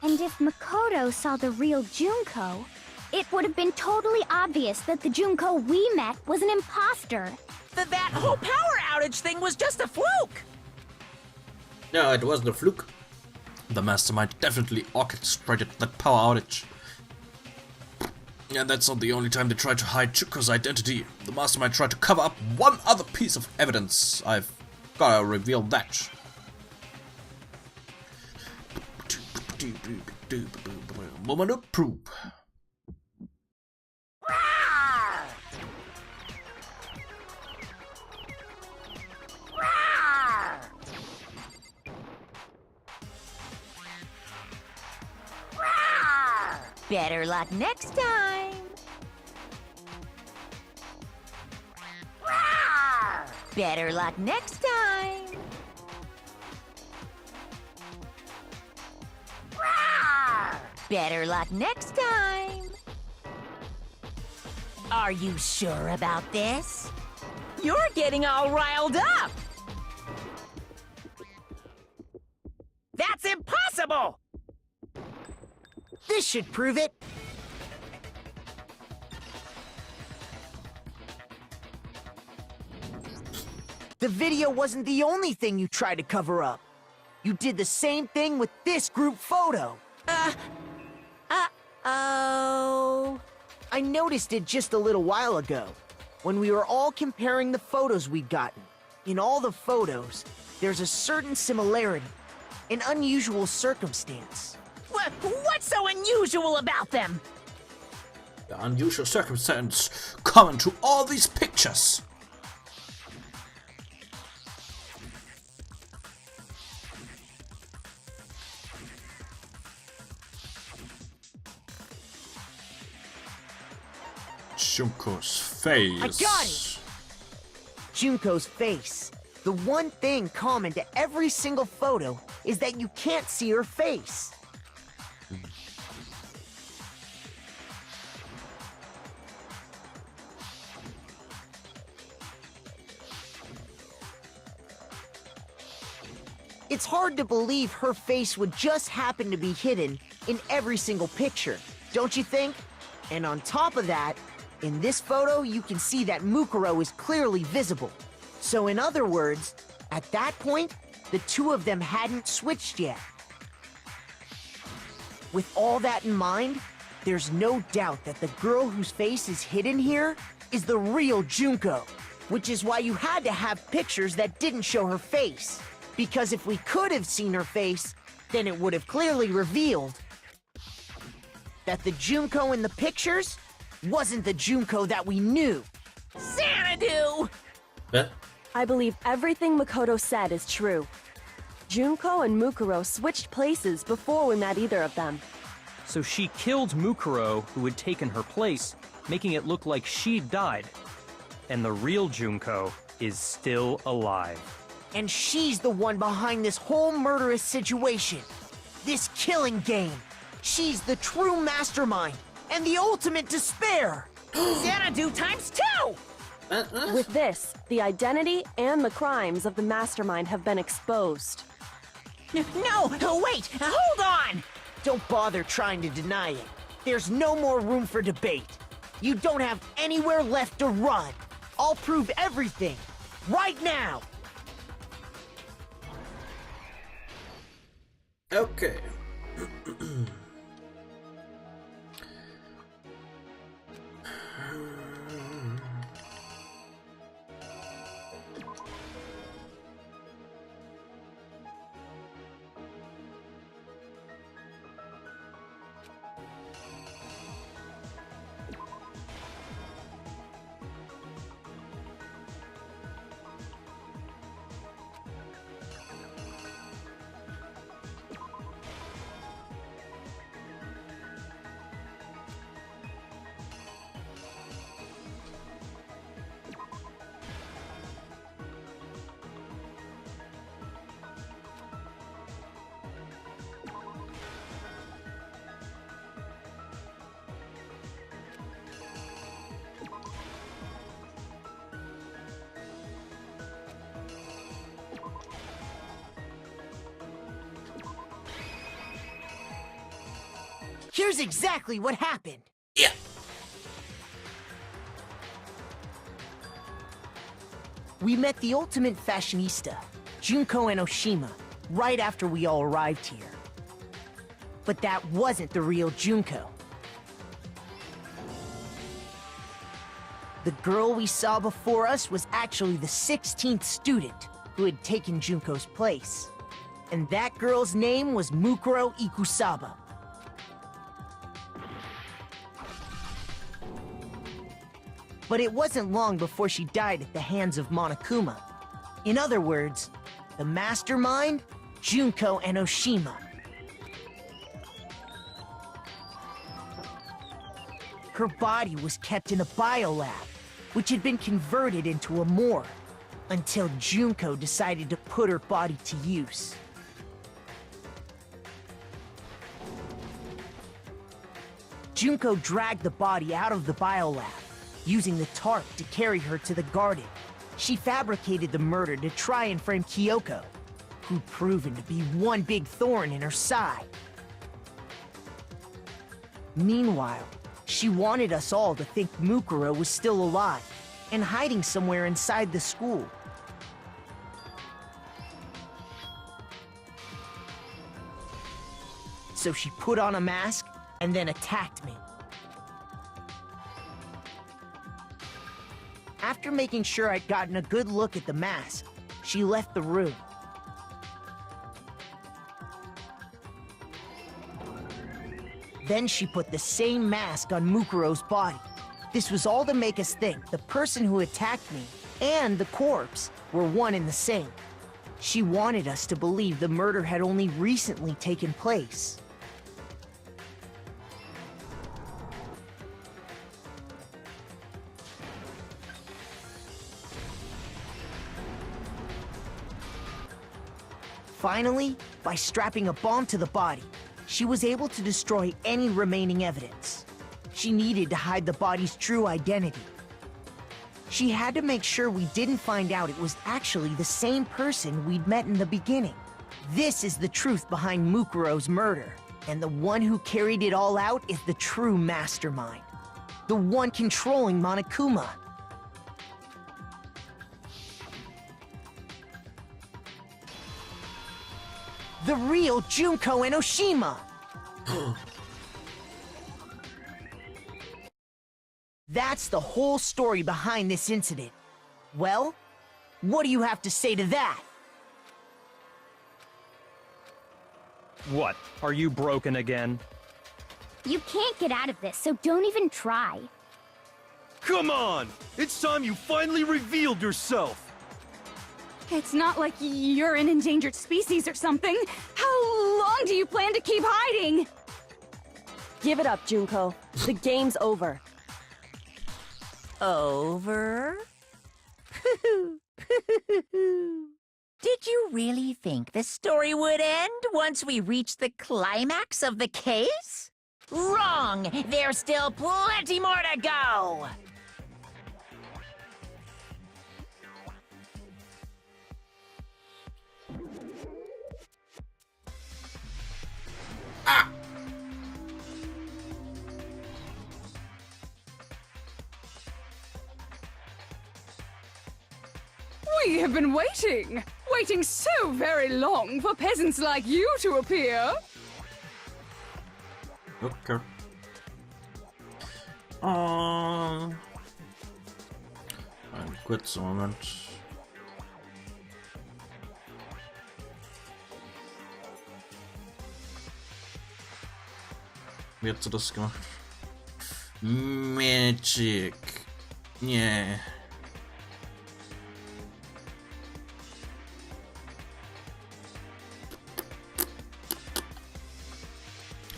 And if Makoto saw the real Junko, it would have been totally obvious that the Junko we met was an imposter. That whole power outage thing was just a fluke! No, it wasn't a fluke. The mastermind definitely orchestrated that power outage. And that's not the only time they tried to hide Junko's identity. The mastermind tried to cover up one other piece of evidence. I've gotta reveal that. Moment of proof. Better luck next time. Better luck next time. Better luck next time. Are you sure about this? You're getting all riled up. That's impossible! This should prove it. The video wasn't the only thing you tried to cover up. You did the same thing with this group photo. Uh-oh. I noticed it just a little while ago, when we were all comparing the photos we'd gotten. In all the photos, there's a certain similarity, an unusual circumstance. What's so unusual about them? The unusual circumstance common to all these pictures. Junko's face. I got it! Junko's face. The one thing common to every single photo is that you can't see her face. It's hard to believe her face would just happen to be hidden in every single picture, don't you think? And on top of that, in this photo, you can see that Mukuro is clearly visible. So in other words, at that point, the two of them hadn't switched yet. With all that in mind, there's no doubt that the girl whose face is hidden here is the real Junko, which is why you had to have pictures that didn't show her face. Because if we could have seen her face, then it would have clearly revealed that the Junko in the pictures wasn't the Junko that we knew. Xanadu! I believe everything Makoto said is true. Junko and Mukuro switched places before we met either of them. So she killed Mukuro, who had taken her place, making it look like she'd died. And the real Junko is still alive. And she's the one behind this whole murderous situation. This killing game. She's the true mastermind and the ultimate despair. Xanadu times 2! With this, the identity and the crimes of the mastermind have been exposed. No, wait, hold on! Don't bother trying to deny it. There's no more room for debate. You don't have anywhere left to run. I'll prove everything. Right now! Okay. Here's exactly what happened. Yeah. We met the ultimate fashionista, Junko and Oshima, right after we all arrived here. But that wasn't the real Junko. The girl we saw before us was actually the 16th student who had taken Junko's place. And that girl's name was Mukuro Ikusaba. But it wasn't long before she died at the hands of Monokuma. In other words, the mastermind, Junko and Oshima. Her body was kept in a biolab, which had been converted into a morgue, until Junko decided to put her body to use. Junko dragged the body out of the biolab, using the tarp to carry her to the garden. She fabricated the murder to try and frame Kyoko, who'd proven to be one big thorn in her side. Meanwhile, she wanted us all to think Mukuro was still alive and hiding somewhere inside the school. So she put on a mask and then attacked me. After making sure I'd gotten a good look at the mask, she left the room. Then she put the same mask on Mukuro's body. This was all to make us think the person who attacked me and the corpse were one and the same. She wanted us to believe the murder had only recently taken place. Finally, by strapping a bomb to the body, she was able to destroy any remaining evidence. She needed to hide the body's true identity. She had to make sure we didn't find out it was actually the same person we'd met in the beginning. This is the truth behind Mukuro's murder, and the one who carried it all out is the true mastermind. The one controlling Monokuma. The real Junko Enoshima! That's the whole story behind this incident. Well, what do you have to say to that? What? Are you broken again? You can't get out of this, so don't even try. Come on! It's time you finally revealed yourself! It's not like you're an endangered species or something. How long do you plan to keep hiding? Give it up, Junko. The game's over. Over? Did you really think the story would end once we reached the climax of the case? Wrong! There's still plenty more to go! We have been waiting so very long for peasants like you to appear. Okay. Einen kurzen Moment. Wie hat sie das gemacht? Magic. Yeah.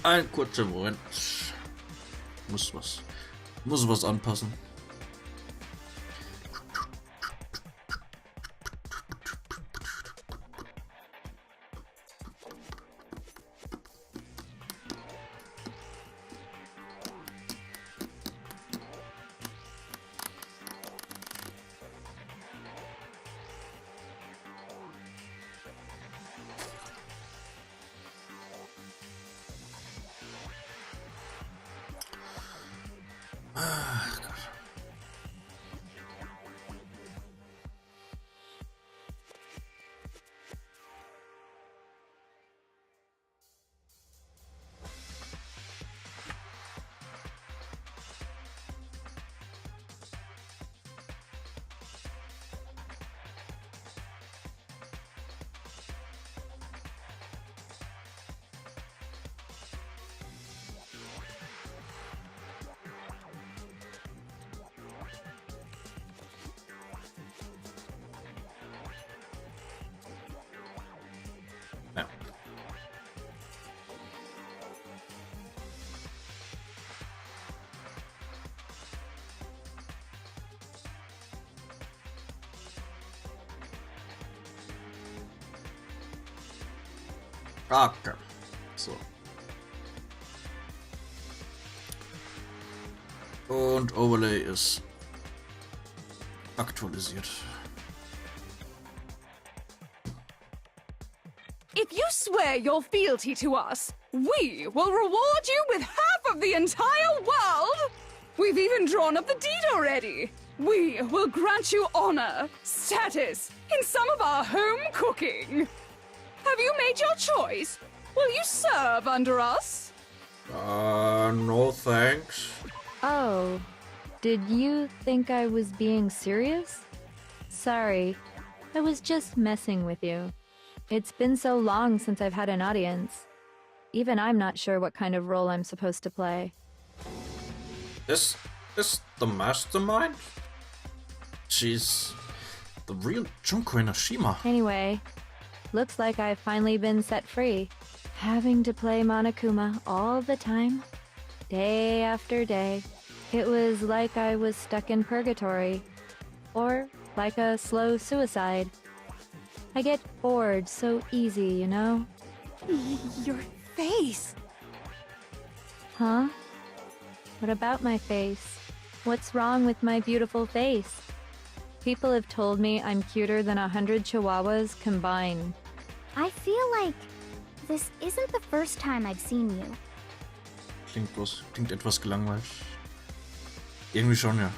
Ein kurzer Moment. Muss was anpassen. Ja. Okay. So. Und Overlay ist aktualisiert. If you swear your fealty to us, we will reward you with half of the entire world! We've even drawn up the deed already! We will grant you honor, status, in some of our home cooking! Have you made your choice? Will you serve under us? No thanks. Oh, did you think I was being serious? Sorry, I was just messing with you. It's been so long since I've had an audience. Even I'm not sure what kind of role I'm supposed to play. Is the mastermind? She's the real Junko Enoshima. Anyway, looks like I've finally been set free. Having to play Monokuma all the time, day after day. It was like I was stuck in purgatory. Or like a slow suicide. I get bored so easy, you know? Your face. Huh? What about my face? What's wrong with my beautiful face? People have told me I'm cuter than 100 chihuahuas combined. I feel like this isn't the first time I've seen you. Klingt etwas gelangweilt. Irgendwie schon, ja.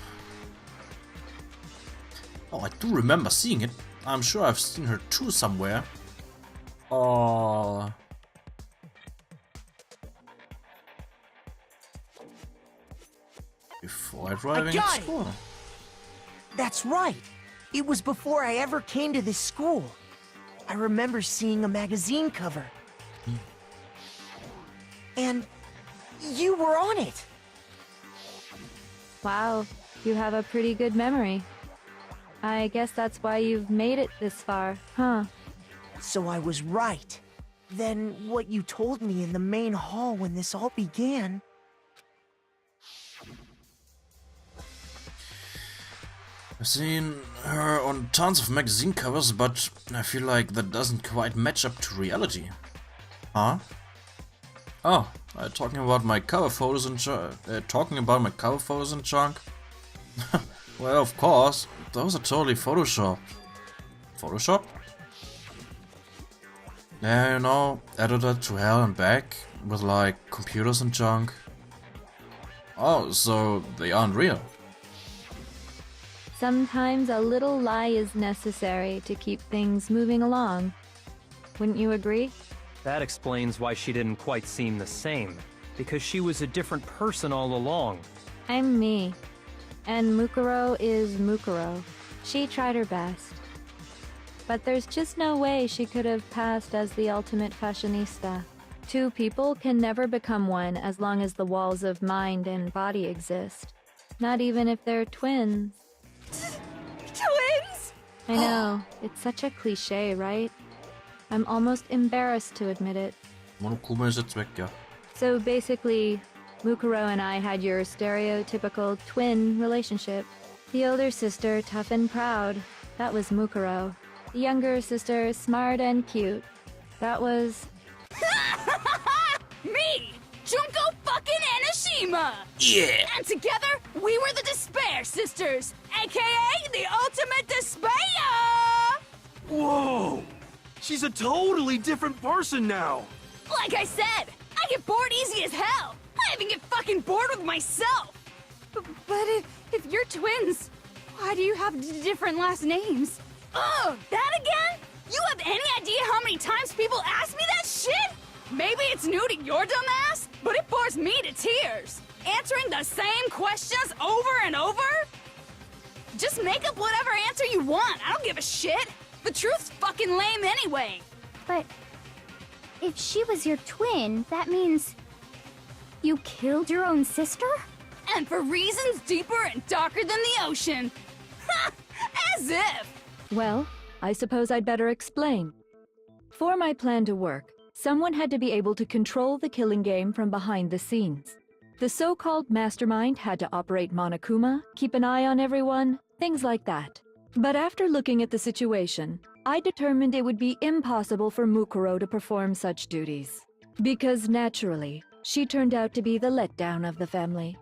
Oh, I do remember seeing it. I'm sure I've seen her too somewhere. Oh. Before arriving at school. That's right. It was before I ever came to this school. I remember seeing a magazine cover. And you were on it. Wow, you have a pretty good memory. I guess that's why you've made it this far, huh? So I was right. Then what you told me in the main hall when this all began... I've seen her on tons of magazine covers, but I feel like that doesn't quite match up to reality. Huh? Oh, talking about my cover photos and junk. Well, of course, those are totally photoshopped. Photoshop? Yeah, you know, edited to hell and back with like computers and junk. Oh, so they aren't real. Sometimes a little lie is necessary to keep things moving along. Wouldn't you agree? That explains why she didn't quite seem the same. Because she was a different person all along. I'm me. And Mukuro is Mukuro. She tried her best. But there's just no way she could have passed as the ultimate fashionista. Two people can never become one as long as the walls of mind and body exist. Not even if they're twins. Twins? I know, it's such a cliche, right? I'm almost embarrassed to admit it. Monokuma ist jetzt weg, ja. So basically, Mukuro and I had your stereotypical twin relationship. The older sister, tough and proud. That was Mukuro. The younger sister, smart and cute. That was... Me! Junko fucking Enoshima! Yeah! And together, we were the Despair Sisters, aka the Ultimate Despair! Whoa! She's a totally different person now! Like I said, I get bored easy as hell! I even get fucking bored with myself! But if you're twins, why do you have different last names? Ugh, that again? You have any idea how many times people ask me that shit? Maybe it's new to your dumb ass, but it bores me to tears. Answering the same questions over and over? Just make up whatever answer you want, I don't give a shit. The truth's fucking lame anyway. But if she was your twin, that means you killed your own sister? And for reasons deeper and darker than the ocean. Ha! As if! Well, I suppose I'd better explain. For my plan to work, someone had to be able to control the killing game from behind the scenes. The so-called mastermind had to operate Monokuma, keep an eye on everyone, things like that. But after looking at the situation, I determined it would be impossible for Mukuro to perform such duties. Because naturally, she turned out to be the letdown of the family,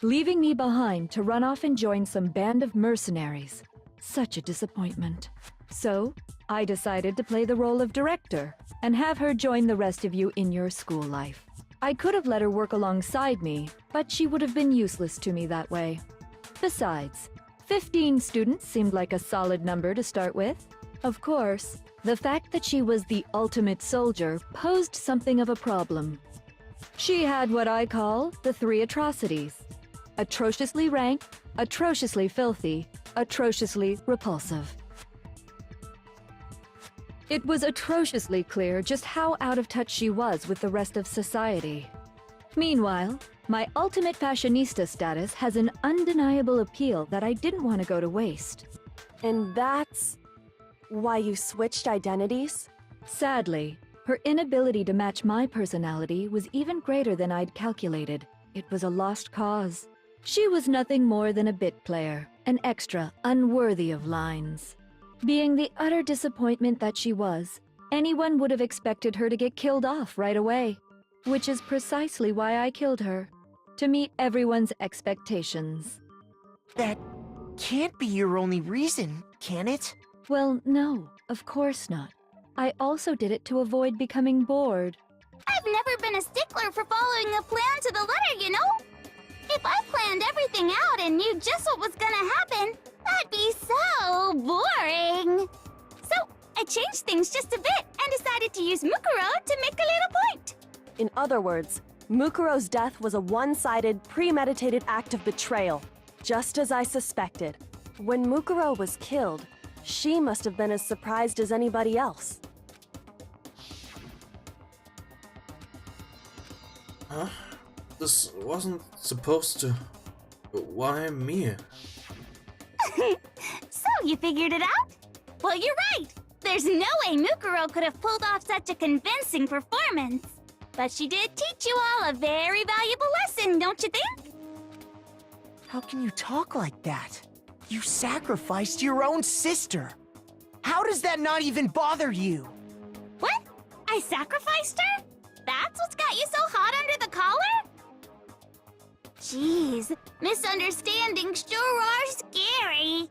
leaving me behind to run off and join some band of mercenaries. Such a disappointment. So, I decided to play the role of director and have her join the rest of you in your school life. I could have let her work alongside me, but she would have been useless to me that way. Besides, 15 students seemed like a solid number to start with. Of course, the fact that she was the ultimate soldier posed something of a problem. She had what I call the three atrocities: atrociously rank, atrociously filthy, atrociously repulsive. It was atrociously clear just how out of touch she was with the rest of society. Meanwhile, my ultimate fashionista status has an undeniable appeal that I didn't want to go to waste. And that's why you switched identities? Sadly, her inability to match my personality was even greater than I'd calculated. It was a lost cause. She was nothing more than a bit player, an extra unworthy of lines. Being the utter disappointment that she was, anyone would have expected her to get killed off right away. Which is precisely why I killed her. To meet everyone's expectations. That can't be your only reason, can it? Well, no, of course not. I also did it to avoid becoming bored. I've never been a stickler for following a plan to the letter, you know? If I planned everything out and knew just what was gonna happen, that'd be so boring. So, I changed things just a bit and decided to use Mukuro to make a little point. In other words, Mukuro's death was a one-sided, premeditated act of betrayal, just as I suspected. When Mukuro was killed, she must have been as surprised as anybody else. Huh? This wasn't supposed to... Why me? So, you figured it out? Well, you're right! There's no way Mukuro could have pulled off such a convincing performance. But she did teach you all a very valuable lesson, don't you think? How can you talk like that? You sacrificed your own sister. How does that not even bother you? What? I sacrificed her? That's what's got you so hot under the collar? Jeez, misunderstandings sure are scary.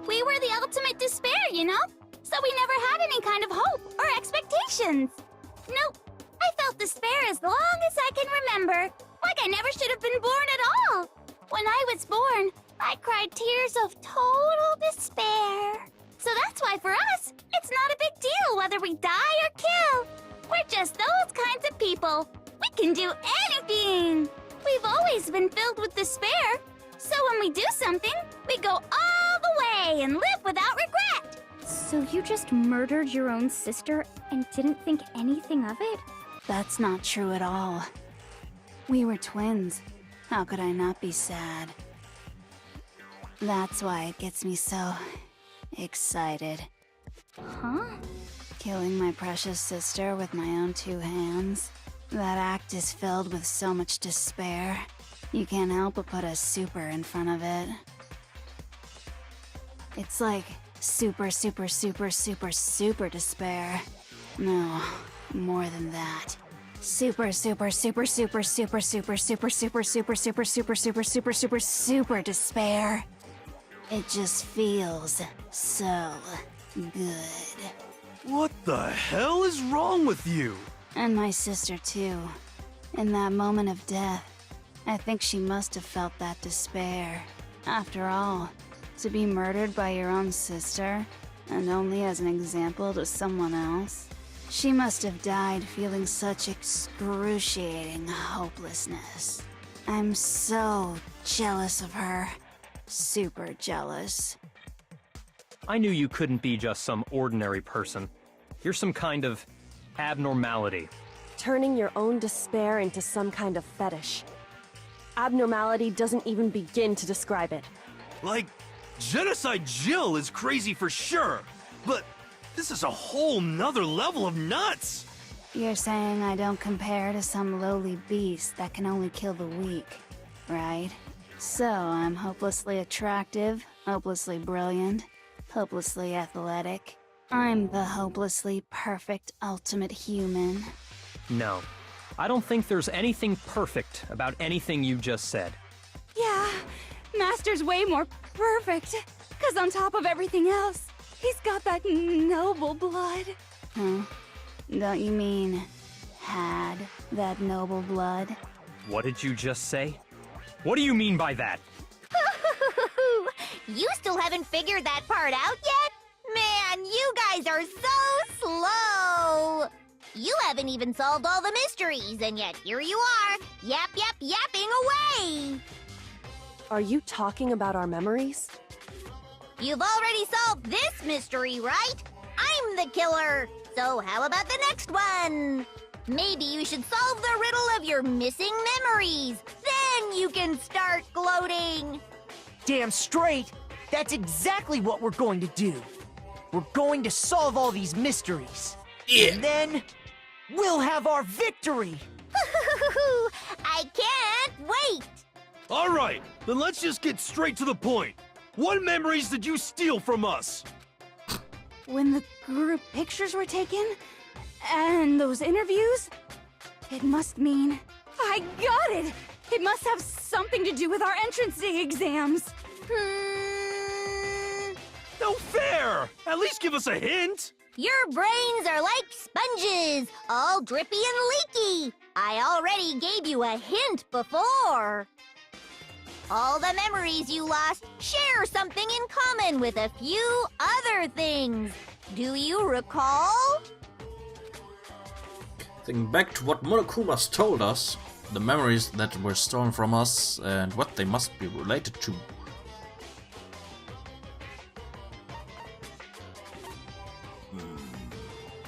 We were the ultimate despair, you know? So we never had any kind of hope or expectations. Nope, I felt despair as long as I can remember. Like I never should have been born at all. When I was born, I cried tears of total despair. So that's why for us, it's not a big deal whether we die or kill. We're just those kinds of people. We can do anything. We've always been filled with despair. So when we do something, we go all the way and live without regret. So you just murdered your own sister and didn't think anything of it? That's not true at all. We were twins. How could I not be sad? That's why it gets me so excited. Huh? Killing my precious sister with my own two hands. That act is filled with so much despair. You can't help but put a super in front of it. It's like super, super, super, super, super despair. No, more than that. Super, super, super, super, super, super, super, super, super, super, super, super, super, super, super despair. It just feels so good. What the hell is wrong with you? And my sister too. In that moment of death, I think she must have felt that despair. After all, to be murdered by your own sister, and only as an example to someone else, she must have died feeling such excruciating hopelessness. I'm so jealous of her. Super jealous. I knew you couldn't be just some ordinary person. You're some kind of abnormality. Turning your own despair into some kind of fetish. Abnormality doesn't even begin to describe it. Like, Genocide Jill is crazy for sure, but this is a whole nother level of nuts! You're saying I don't compare to some lowly beast that can only kill the weak, right? So I'm hopelessly attractive, hopelessly brilliant, hopelessly athletic. I'm the hopelessly perfect ultimate human. No, I don't think there's anything perfect about anything you just said. Yeah, Master's way more perfect. Cause on top of everything else, he's got that noble blood. Huh? Don't you mean had that noble blood? What did you just say? What do you mean by that? You still haven't figured that part out yet? Man, you guys are so slow! You haven't even solved all the mysteries, and yet here you are, yapping away! Are you talking about our memories? You've already solved this mystery, right? I'm the killer! So how about the next one? Maybe you should solve the riddle of your missing memories. Then you can start gloating. Damn straight! That's exactly what we're going to do. We're going to solve all these mysteries. Yeah. And then, we'll have our victory! I can't wait! Alright, then let's just get straight to the point. What memories did you steal from us? When the group pictures were taken, and those interviews, it must mean... I got it! It must have something to do with our entrance exams. No fair! At least give us a hint! Your brains are like sponges, all drippy and leaky. I already gave you a hint before. All the memories you lost share something in common with a few other things. Do you recall? Thinking back to what Monokuma's told us, the memories that were stolen from us and what they must be related to.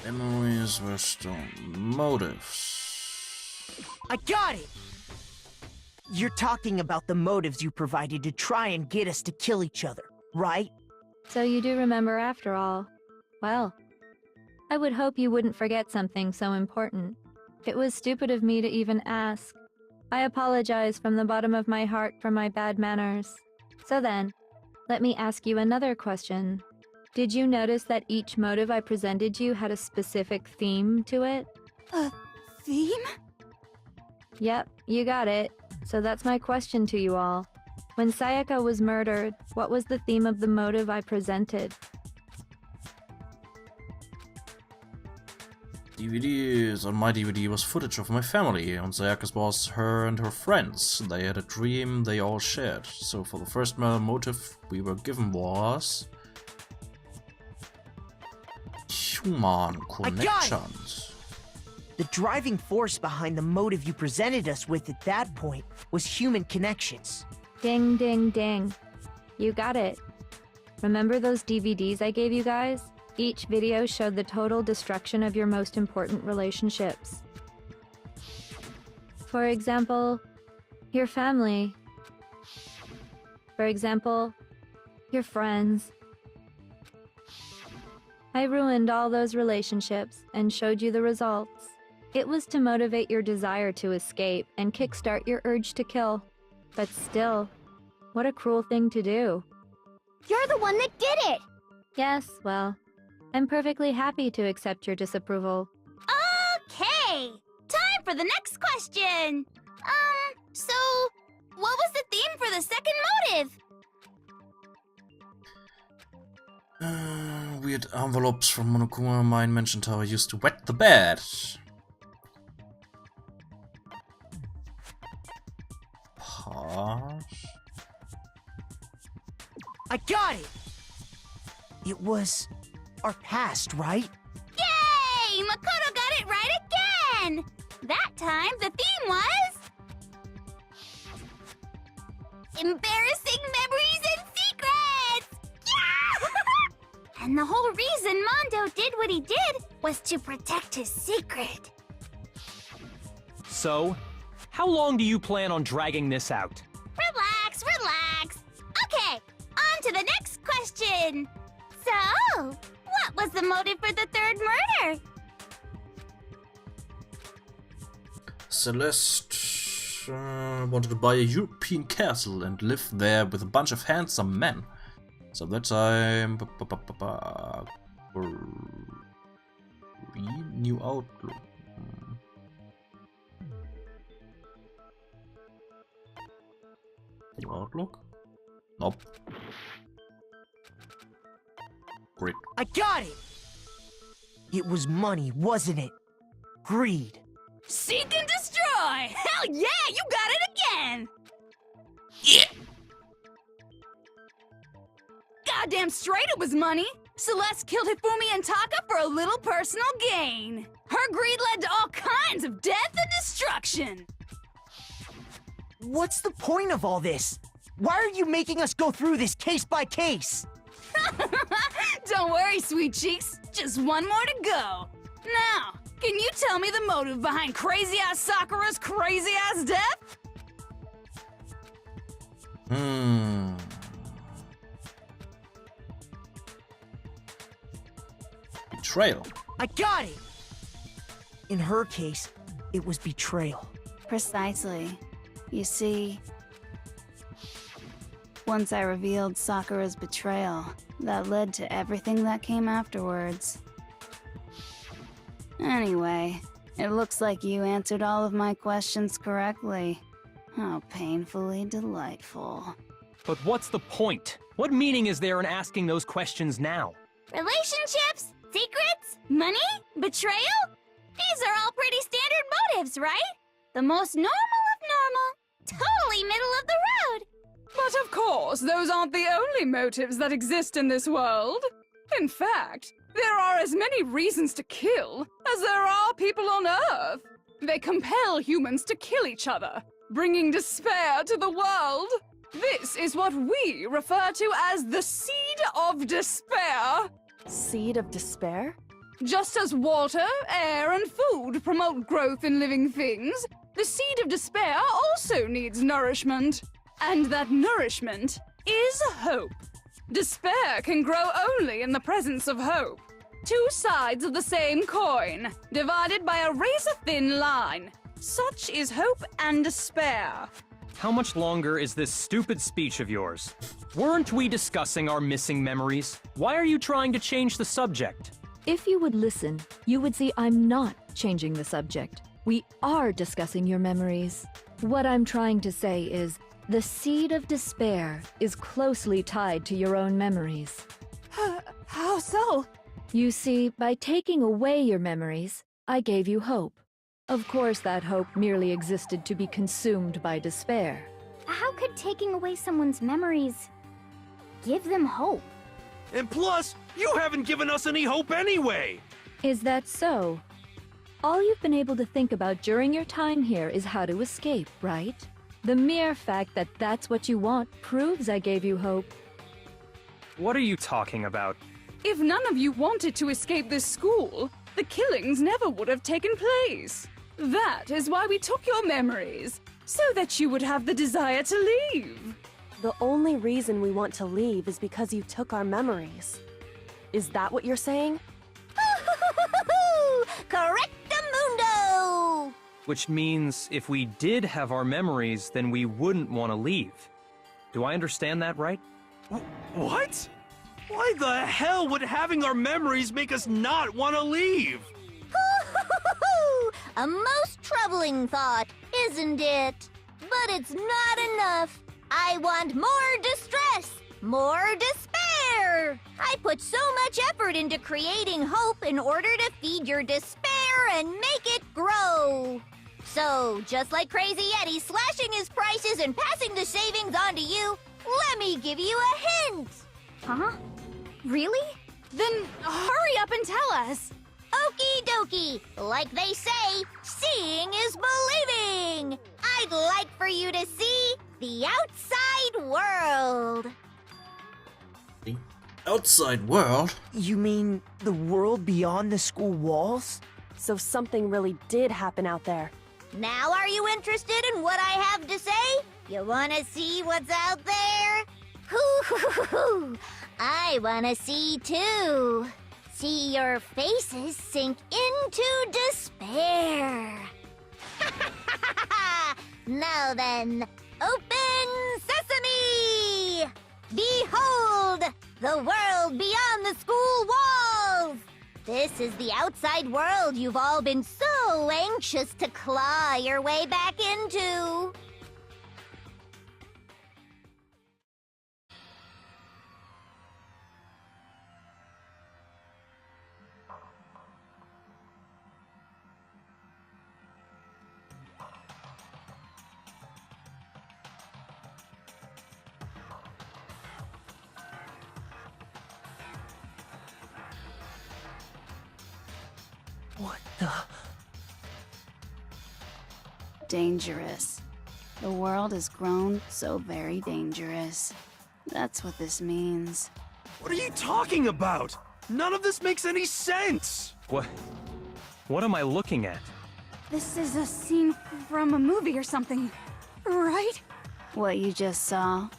Memories were stolen. Motives. I got it! You're talking about the motives you provided to try and get us to kill each other, right? So you do remember after all. Well, I would hope you wouldn't forget something so important. It was stupid of me to even ask. I apologize from the bottom of my heart for my bad manners. So then, let me ask you another question. Did you notice that each motive I presented you had a specific theme to it? A theme? Yep, you got it. So that's my question to you all. When Sayaka was murdered, what was the theme of the motive I presented? DVDs. On my DVD was footage of my family. On Sayaka's was her and her friends. They had a dream they all shared. So for the first motive we were given was... human connections. The driving force behind the motive you presented us with at that point was human connections. Ding, ding, ding. You got it. Remember those DVDs I gave you guys? Each video showed the total destruction of your most important relationships. For example, your family. For example, your friends. I ruined all those relationships and showed you the results. It was to motivate your desire to escape and kickstart your urge to kill. But still, what a cruel thing to do. You're the one that did it! Yes, well, I'm perfectly happy to accept your disapproval. Okay! Time for the next question! So, what was the theme for the second motive? Weird envelopes from Monokuma. Mine mentioned how I used to wet the bed. Harsh. I got it! It was our past, right? Yay! Makoto got it right again! That time, the theme was... embarrassing memories and secrets! Yeah! And the whole reason Mondo did what he did was to protect his secret. So, how long do you plan on dragging this out? Relax, relax. Okay, on to the next question. So, what was the motive for the third murder? Celeste wanted to buy a European castle and live there with a bunch of handsome men. So that time... New outlook. New outlook? Nope. Great. I got it! It was money, wasn't it? Greed. Seek and destroy! Hell yeah, you got it again! Yeah! Goddamn straight it was money! Celeste killed Hifumi and Taka for a little personal gain. Her greed led to all kinds of death and destruction. What's the point of all this? Why are you making us go through this case by case? Don't worry, sweet cheeks. Just one more to go. Now, can you tell me the motive behind crazy-ass Sakura's crazy-ass death? Betrayal. I got it! In her case, it was betrayal. Precisely. You see... Once I revealed Sakura's betrayal, that led to everything that came afterwards. Anyway, it looks like you answered all of my questions correctly. How painfully delightful. But what's the point? What meaning is there in asking those questions now? Relationships? Secrets? Money? Betrayal? These are all pretty standard motives, right? The most normal of normal. Totally middle of the road. But of course, those aren't the only motives that exist in this world. In fact, there are as many reasons to kill as there are people on Earth. They compel humans to kill each other, bringing despair to the world. This is what we refer to as the seed of despair. Seed of despair? Just as water, air, and food promote growth in living things, the seed of despair also needs nourishment. And that nourishment is hope. Despair can grow only in the presence of hope. Two sides of the same coin, divided by a razor-thin line. Such is hope and despair. How much longer is this stupid speech of yours? Weren't we discussing our missing memories? Why are you trying to change the subject? If you would listen, you would see I'm not changing the subject. We are discussing your memories. What I'm trying to say is, the seed of despair is closely tied to your own memories. How so? You see, by taking away your memories, I gave you hope. Of course, that hope merely existed to be consumed by despair. How could taking away someone's memories give them hope? And plus, you haven't given us any hope anyway! Is that so? All you've been able to think about during your time here is how to escape, right? The mere fact that that's what you want proves I gave you hope. What are you talking about? If none of you wanted to escape this school, the killings never would have taken place. That is why we took your memories, so that you would have the desire to leave. The only reason we want to leave is because you took our memories. Is that what you're saying? Correctamundo! Which means if we did have our memories, then we wouldn't want to leave. Do I understand that right? What? Why the hell would having our memories make us not want to leave? A most troubling thought, isn't it? But it's not enough. I want more distress, more despair. I put so much effort into creating hope in order to feed your despair and make it grow. So, just like Crazy Eddie slashing his prices and passing the savings on to you, let me give you a hint. Huh? Really? Then hurry up and tell us. Okie dokie. Like they say, seeing is believing. I'd like for you to see the outside world. The outside world? You mean the world beyond the school walls? So something really did happen out there. Now are you interested in what I have to say? You wanna see what's out there? Hoo-hoo-hoo-hoo! I wanna see too. See your faces sink into despair. Now then, open sesame! Behold, the world beyond the school walls! This is the outside world you've all been so anxious to claw your way back into. What the? Dangerous. The world has grown so very dangerous. That's what this means. What are you talking about? None of this makes any sense! What am I looking at? This is a scene from a movie or something, right? What you just saw,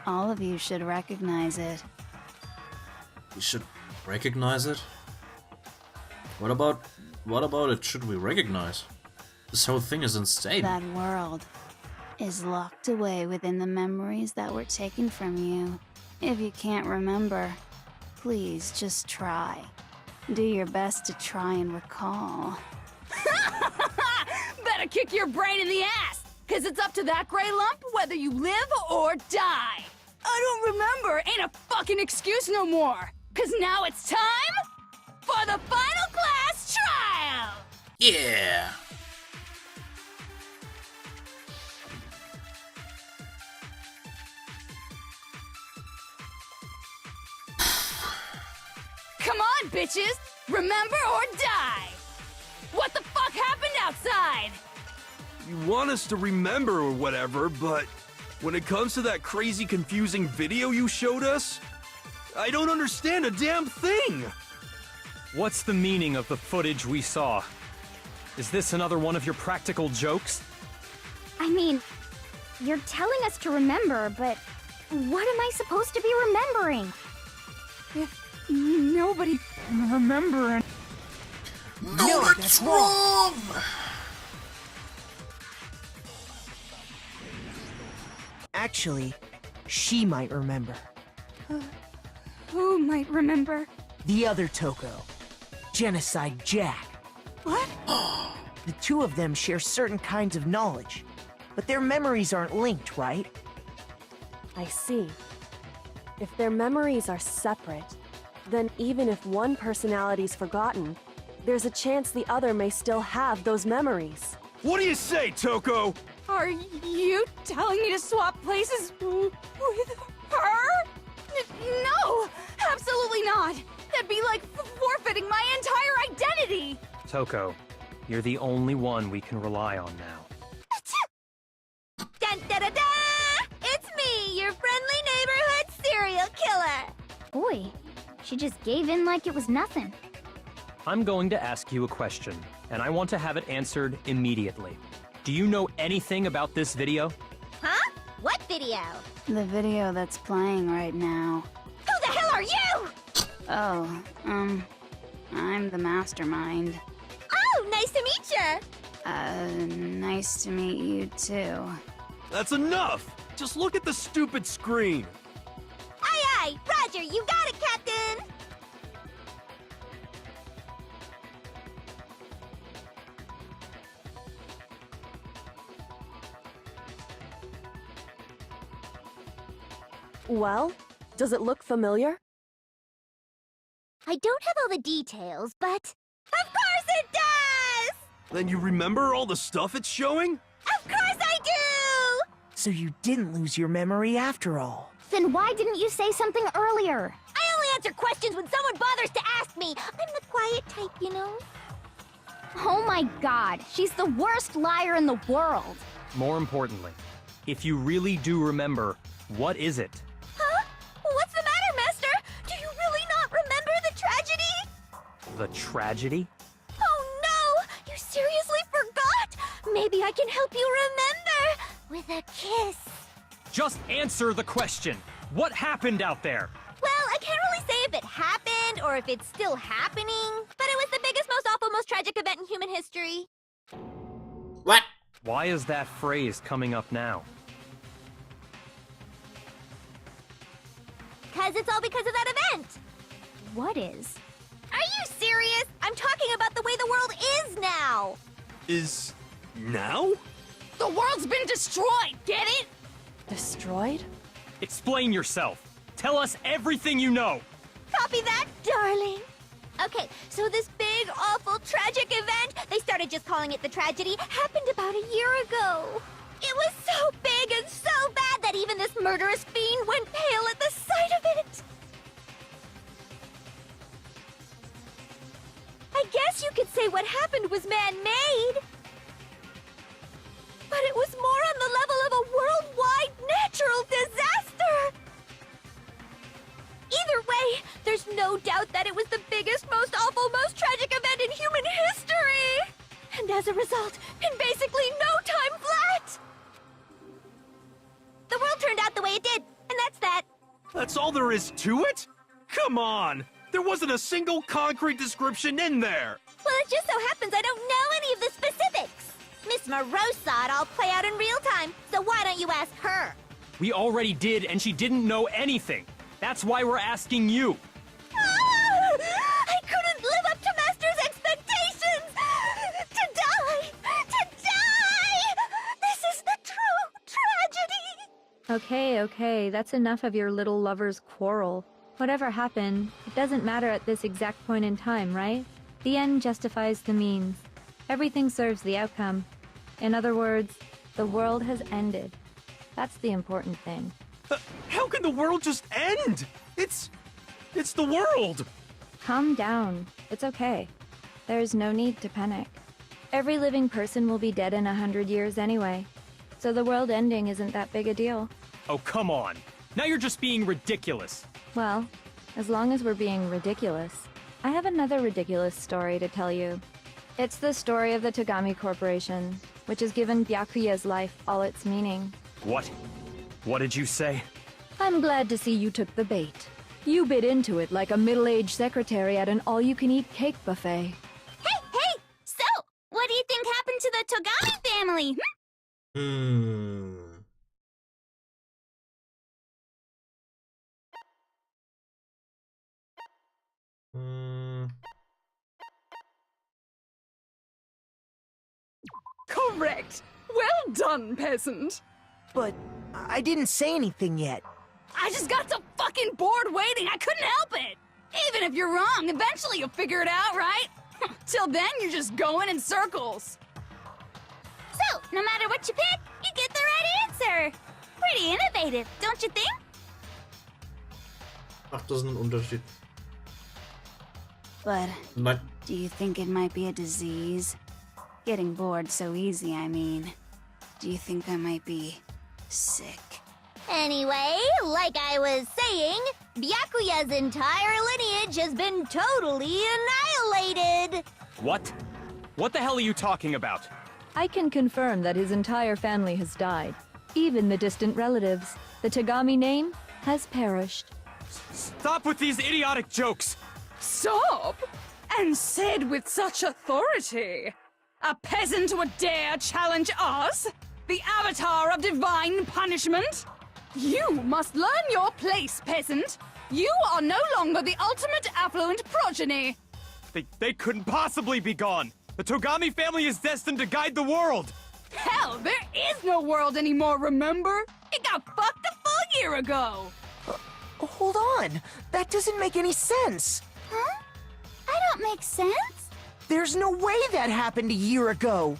all of you should recognize it. We should recognize it? What about it should we recognize? This whole thing is insane. That world. is locked away within the memories that were taken from you. If you can't remember, please just try. Do your best to try and recall. Better kick your brain in the ass, cause it's up to that gray lump whether you live or die. I don't remember ain't a fucking excuse no more, cause now it's time for the final class trial! Yeah! Come on, bitches! Remember or die! What the fuck happened outside? You want us to remember or whatever, but when it comes to that crazy confusing video you showed us, I don't understand a damn thing! What's the meaning of the footage we saw? Is this another one of your practical jokes? I mean, you're telling us to remember, but what am I supposed to be remembering? If nobody can remember... No, that's wrong! Actually, she might remember. Who might remember? The other Toko. Genocide Jack. What? The two of them share certain kinds of knowledge, but their memories aren't linked, right? I see. If their memories are separate, then even if one personality's forgotten, there's a chance the other may still have those memories. What do you say, Toko? Are you telling me to swap places with her? No! Absolutely not! That'd be like forfeiting my entire identity! Toko, you're the only one we can rely on now. Dun da da da! It's me, your friendly neighborhood serial killer! Boy, she just gave in like it was nothing. I'm going to ask you a question, and I want to have it answered immediately. Do you know anything about this video? Huh? What video? The video that's playing right now. Who the hell are you? Oh, I'm the mastermind. Oh, nice to meet ya! Nice to meet you too. That's enough! Just look at the stupid screen! Aye aye! Roger, you got it, Captain! Well, does it look familiar? I don't have all the details, but... Of course it does! Then you remember all the stuff it's showing? Of course I do! So you didn't lose your memory after all. Then why didn't you say something earlier? I only answer questions when someone bothers to ask me. I'm the quiet type, you know? Oh my god, she's the worst liar in the world. More importantly, if you really do remember, what is it? Huh? What's the matter, Master? Do you really not remember the tragedy? The tragedy? Oh no! You seriously forgot? Maybe I can help you remember with a kiss. Just answer the question. What happened out there? Well, I can't really say if it happened or if it's still happening, but it was the biggest, most awful, most tragic event in human history. What? Why is that phrase coming up now? It's all because of that event. What is? Are you serious? I'm talking about the way the world is now. Is... now? The world's been destroyed, get it? Destroyed? Explain yourself. Tell us everything you know. Copy that, darling. Okay, so this big, awful, tragic event, they started just calling it the tragedy, happened about a year ago. It was so big and so bad that even this murderous fiend went pale at the sight of it. I guess you could say what happened was man-made. But it was more on the level of a worldwide natural disaster. Either way, there's no doubt that it was the biggest, most awful, most tragic event in human history. And as a result, in basically no time flat, the world turned out the way it did, and that's that. That's all there is to it? Come on! There wasn't a single concrete description in there! Well, it just so happens I don't know any of the specifics. Miss Miss Morose saw it all play out in real time, so why don't you ask her? We already did, and she didn't know anything. That's why we're asking you. I couldn't live up to Master's expectations! To die! To die! This is the true tragedy! Okay, that's enough of your little lover's quarrel. Whatever happened, it doesn't matter at this exact point in time, right? The end justifies the means. Everything serves the outcome. In other words, the world has ended. That's the important thing. How can the world just end? It's the world! Calm down. It's okay. There's no need to panic. Every living person will be dead in 100 years anyway. So the world ending isn't that big a deal. Oh, come on. Now you're just being ridiculous. Well, as long as we're being ridiculous, I have another ridiculous story to tell you. It's the story of the Togami Corporation, which has given Byakuya's life all its meaning. What? What did you say? I'm glad to see you took the bait. You bit into it like a middle-aged secretary at an all-you-can-eat cake buffet. Hey! So, what do you think happened to the Togami family? Correct! Well done, peasant! But I didn't say anything yet. I just got so fucking bored waiting, I couldn't help it! Even if you're wrong, eventually you'll figure it out, right? Till then, you're just going in circles. So, no matter what you pick, you get the right answer. Pretty innovative, don't you think? Ach, das ist ein Unterschied. But Nein. do you think it might be a disease? Getting bored so easy, I mean. Do you think I might be sick? Anyway, like I was saying, Byakuya's entire lineage has been totally annihilated. What? What the hell are you talking about? I can confirm that his entire family has died. Even the distant relatives. The Togami name has perished. Stop with these idiotic jokes! Stop! And said with such authority. A peasant would dare challenge us? The avatar of divine punishment? You must learn your place, peasant. You are no longer the ultimate affluent progeny. They couldn't possibly be gone! The Togami family is destined to guide the world! Hell, there is no world anymore, remember? It got fucked a full year ago. Hold on. That doesn't make any sense. Huh? I don't make sense. There's no way that happened a year ago.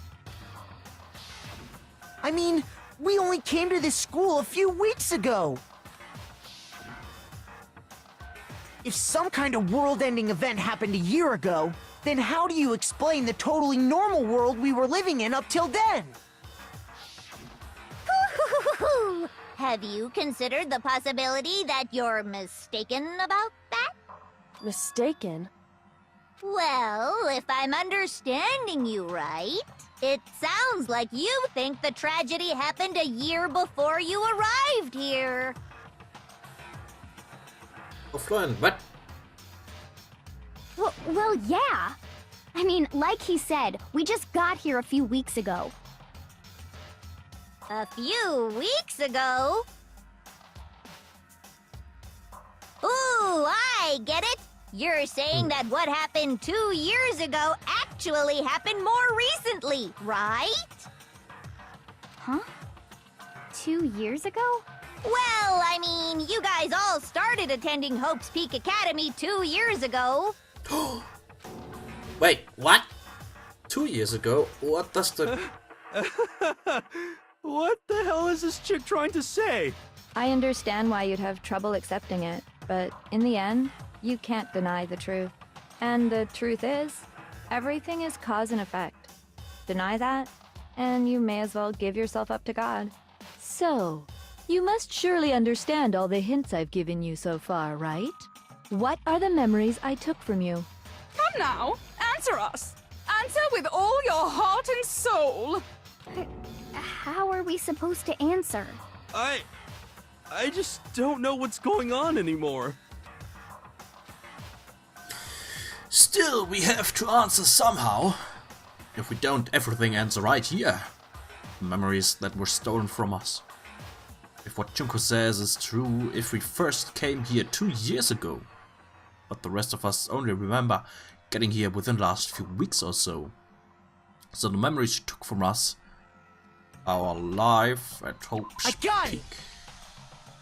I mean, we only came to this school a few weeks ago. If some kind of world-ending event happened a year ago, then how do you explain the totally normal world we were living in up till then? Have you considered the possibility that you're mistaken about that? Mistaken? Well, if I'm understanding you right, it sounds like you think the tragedy happened a year before you arrived here. Offline, what? Well, yeah. I mean, like he said, we just got here a few weeks ago. A few weeks ago? Ooh, I get it. You're saying that what happened 2 years ago actually happened more recently, right? Huh? 2 years ago? Well, I mean, you guys all started attending Hope's Peak Academy 2 years ago. Wait, what? 2 years ago? What does the... What the hell is this chick trying to say? I understand why you'd have trouble accepting it, but in the end, you can't deny the truth. And the truth is, everything is cause and effect. Deny that, and you may as well give yourself up to God. So, you must surely understand all the hints I've given you so far, right? What are the memories I took from you? Come now, answer us. Answer with all your heart and soul. How are we supposed to answer? I just don't know what's going on anymore. Still, we have to answer somehow. If we don't, everything ends right here. memories that were stolen from us. If what Junko says is true, if we first came here 2 years ago, but the rest of us only remember getting here within the last few weeks or so. So the memories she took from us, our life at Hope's I got Peak.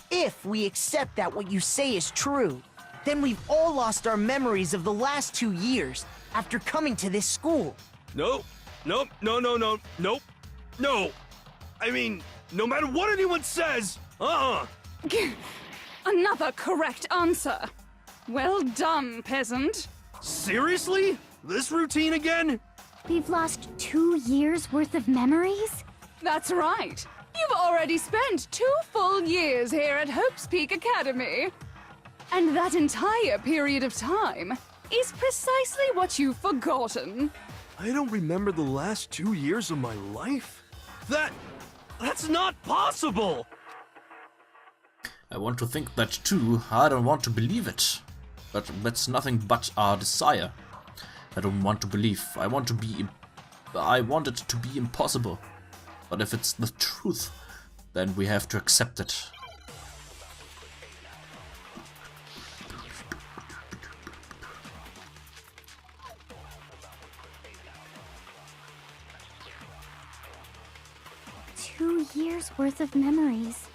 it! If we accept that what you say is true, then we've all lost our memories of the last 2 years after coming to this school. Nope. Nope. No. Nope. No. I mean, no matter what anyone says, Another correct answer. Well done, peasant. Seriously? This routine again? We've lost 2 years worth of memories? That's right. You've already spent 2 full years here at Hope's Peak Academy. And that entire period of time is precisely what you've forgotten. I don't remember the last 2 years of my life? That's not possible! I want to think that too, I don't want to believe it. But that's nothing but our desire. I don't want to believe, I want it to be impossible. But if it's the truth, then we have to accept it. Two years worth of memories.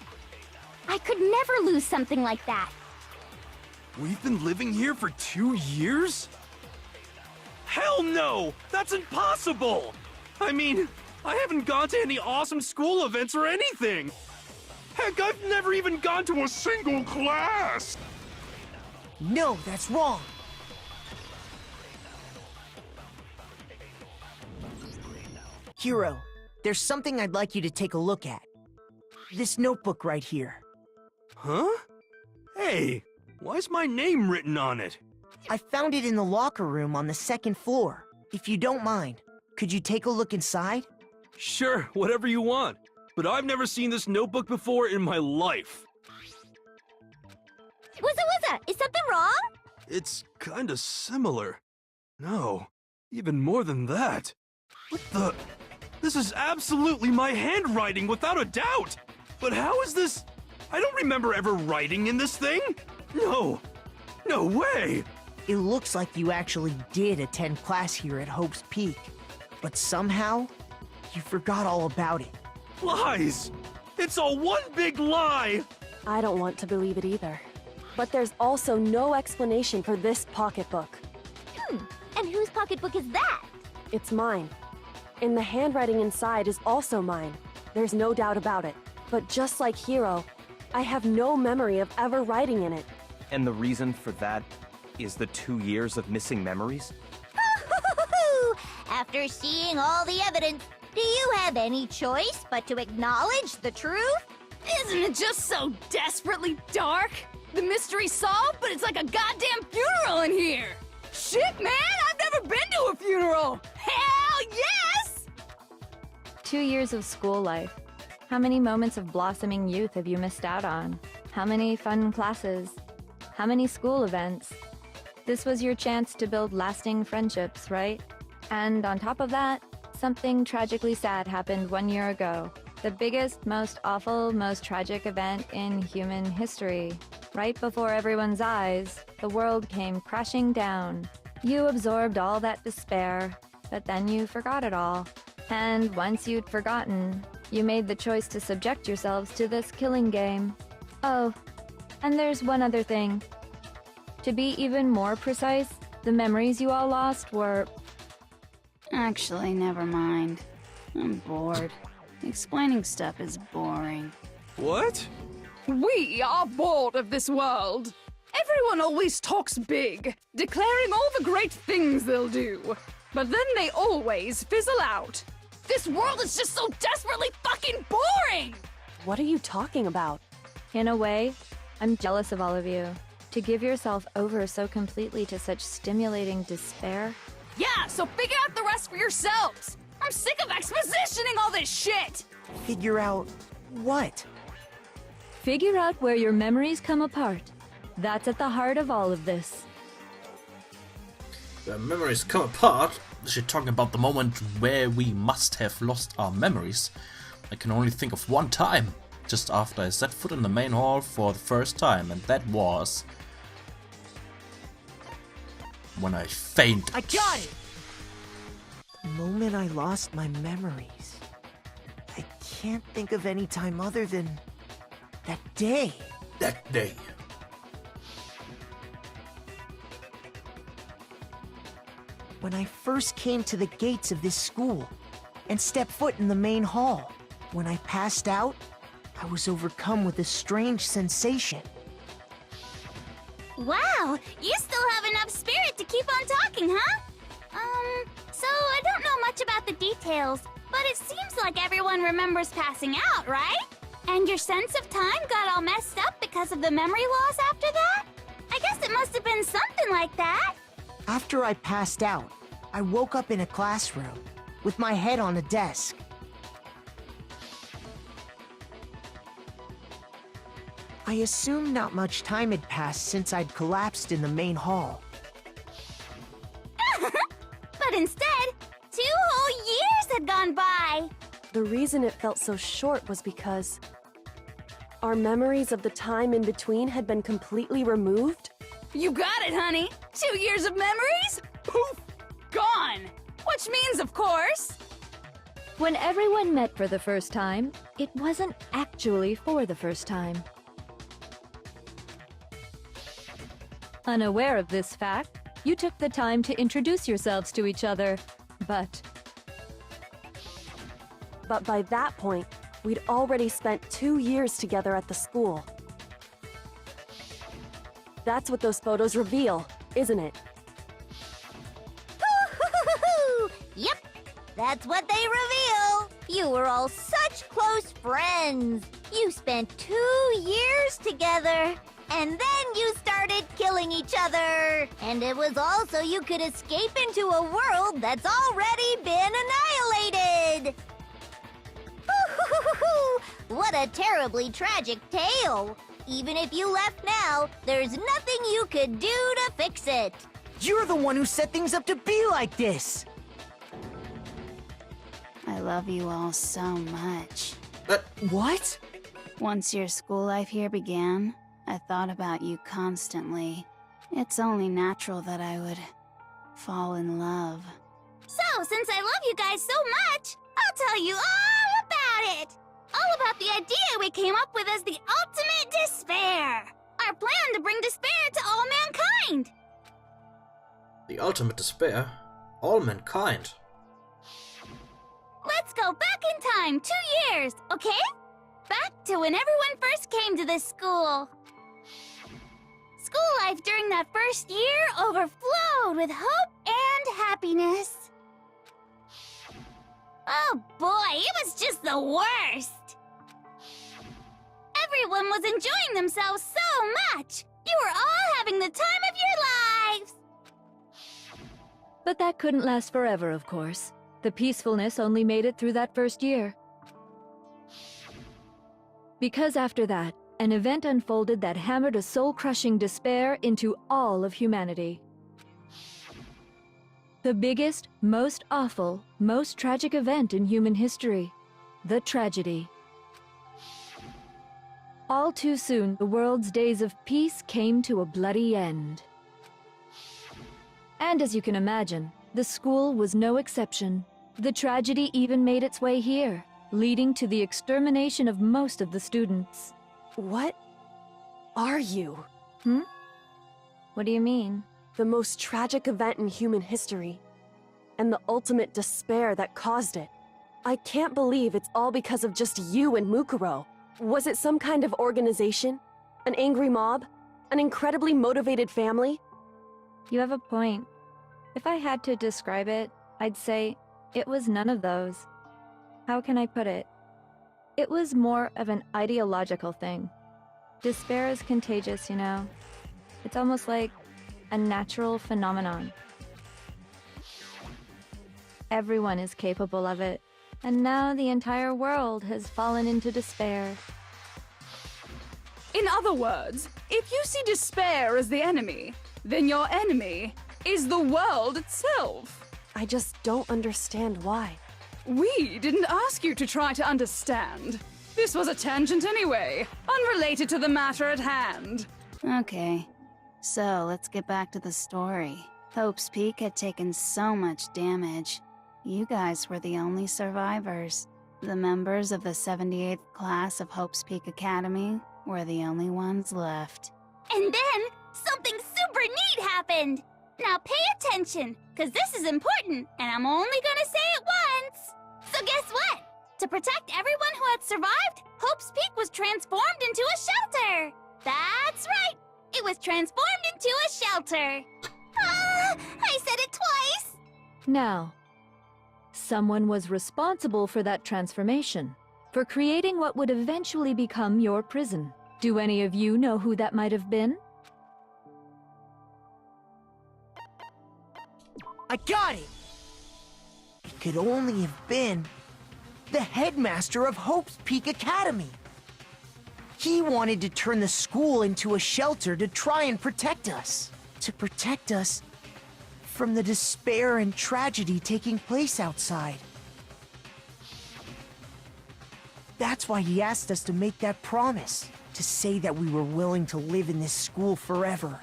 I could never lose something like that. We've been living here for 2 years? Hell no! That's impossible! I mean, I haven't gone to any awesome school events or anything! Heck, I've never even gone to a single class! No, that's wrong. Hero, there's something I'd like you to take a look at. This notebook right here. Huh? Hey, why's my name written on it? I found it in the locker room on the 2nd floor. If you don't mind, could you take a look inside? Sure, whatever you want. But I've never seen this notebook before in my life. Wuzza, is something wrong? It's kinda similar. No, even more than that. What the? This is absolutely my handwriting without a doubt! But how is this? I don't remember ever writing in this thing! No! No way! It looks like you actually did attend class here at Hope's Peak. But somehow, you forgot all about it. Lies! It's all one big lie! I don't want to believe it either. But there's also no explanation for this pocketbook. And whose pocketbook is that? It's mine. And the handwriting inside is also mine. There's no doubt about it. But just like Hero, I have no memory of ever writing in it. And the reason for that is the 2 years of missing memories? After seeing all the evidence, do you have any choice but to acknowledge the truth? Isn't it just so desperately dark? The mystery's solved, but it's like a goddamn funeral in here! Shit, man! I've never been to a funeral! Hell yes! 2 years of school life. How many moments of blossoming youth have you missed out on? How many fun classes? How many school events? This was your chance to build lasting friendships, right? And on top of that, something tragically sad happened 1 year ago. The biggest, most awful, most tragic event in human history. Right before everyone's eyes, the world came crashing down. You absorbed all that despair, but then you forgot it all. And once you'd forgotten, you made the choice to subject yourselves to this killing game. Oh, and there's one other thing. To be even more precise, the memories you all lost were... Actually, never mind. I'm bored. Explaining stuff is boring. What? We are bored of this world. Everyone always talks big, declaring all the great things they'll do. But then they always fizzle out. This world is just so desperately fucking boring! What are you talking about? In a way, I'm jealous of all of you. To give yourself over so completely to such stimulating despair. Yeah, so figure out the rest for yourselves! I'm sick of expositioning all this shit! Figure out what? Figure out where your memories come apart. That's at the heart of all of this. The memories come apart. She's talking about the moment where we must have lost our memories. I can only think of one time, just after I set foot in the main hall for the first time, and that was when I fainted. I got it! The moment I lost my memories. I can't think of any time other than that day. That day. When I first came to the gates of this school and stepped foot in the main hall. When I passed out, I was overcome with a strange sensation. Wow, you still have enough spirit to keep on talking, huh? So I don't know much about the details, but it seems like everyone remembers passing out, right? And your sense of time got all messed up because of the memory loss after that? I guess it must have been something like that. After I passed out, I woke up in a classroom with my head on a desk. I assumed not much time had passed since I'd collapsed in the main hall. But instead, 2 whole years had gone by. The reason it felt so short was because our memories of the time in between had been completely removed. You got it, honey. 2 years of memories? Poof! Gone! Which means, of course... When everyone met for the first time, it wasn't actually for the first time. Unaware of this fact, you took the time to introduce yourselves to each other, but by that point, we'd already spent 2 years together at the school. That's what those photos reveal, isn't it? Yep, that's what they reveal. You were all such close friends. You spent 2 years together. And then you started killing each other. And it was all so you could escape into a world that's already been annihilated. What a terribly tragic tale. Even if you left now, there's nothing you could do to fix it. You're the one who set things up to be like this. I love you all so much. What? Once your school life here began, I thought about you constantly. It's only natural that I would fall in love. So, since I love you guys so much, I'll tell you all about it. All about the idea we came up with as the ultimate despair. Our plan to bring despair to all mankind. The ultimate despair? All mankind? Let's go back in time 2 years, okay? Back to when everyone first came to this school. School life during that first year overflowed with hope and happiness. Oh boy, it was just the worst. Everyone was enjoying themselves so much. You were all having the time of your lives. but that couldn't last forever, of course. The peacefulness only made it through that first year. Because after that, an event unfolded that hammered a soul-crushing despair into all of humanity. The biggest, most awful, most tragic event in human history. The tragedy. All too soon, the world's days of peace came to a bloody end. And as you can imagine, the school was no exception. The tragedy even made its way here, leading to the extermination of most of the students. What are you? What do you mean? The most tragic event in human history, and the ultimate despair that caused it. I can't believe it's all because of just you and Mukuro. Was it some kind of organization? An angry mob? An incredibly motivated family? You have a point. If I had to describe it, I'd say it was none of those. How can I put it? It was more of an ideological thing. Despair is contagious, you know. It's almost like a natural phenomenon. Everyone is capable of it, and now the entire world has fallen into despair. In other words, if you see despair as the enemy, then your enemy is the world itself. I just don't understand why. We didn't ask you to try to understand. This was a tangent anyway, unrelated to the matter at hand. Okay, so let's get back to the story. Hope's Peak had taken so much damage. You guys were the only survivors. The members of the 78th class of Hope's Peak Academy were the only ones left. And then, something super neat happened! Now pay attention, because this is important, and I'm only gonna say it once! So guess what? To protect everyone who had survived, Hope's Peak was transformed into a shelter! That's right! It was transformed into a shelter! Ah! I said it twice! Now, someone was responsible for that transformation, for creating what would eventually become your prison. Do any of you know who that might have been? I got it! It could only have been the headmaster of Hope's Peak Academy. He wanted to turn the school into a shelter to try and protect us. To protect us from the despair and tragedy taking place outside. That's why he asked us to make that promise. To say that we were willing to live in this school forever.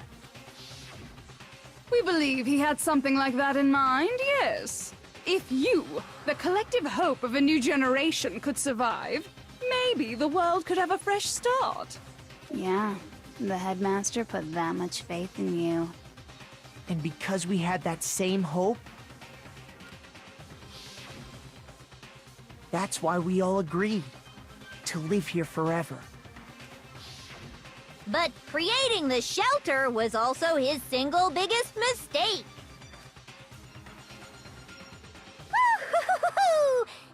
We believe he had something like that in mind, yes. If you, the collective hope of a new generation, could survive, maybe the world could have a fresh start. Yeah, the headmaster put that much faith in you. And because we had that same hope, that's why we all agreed to live here forever. But creating the shelter was also his single biggest mistake.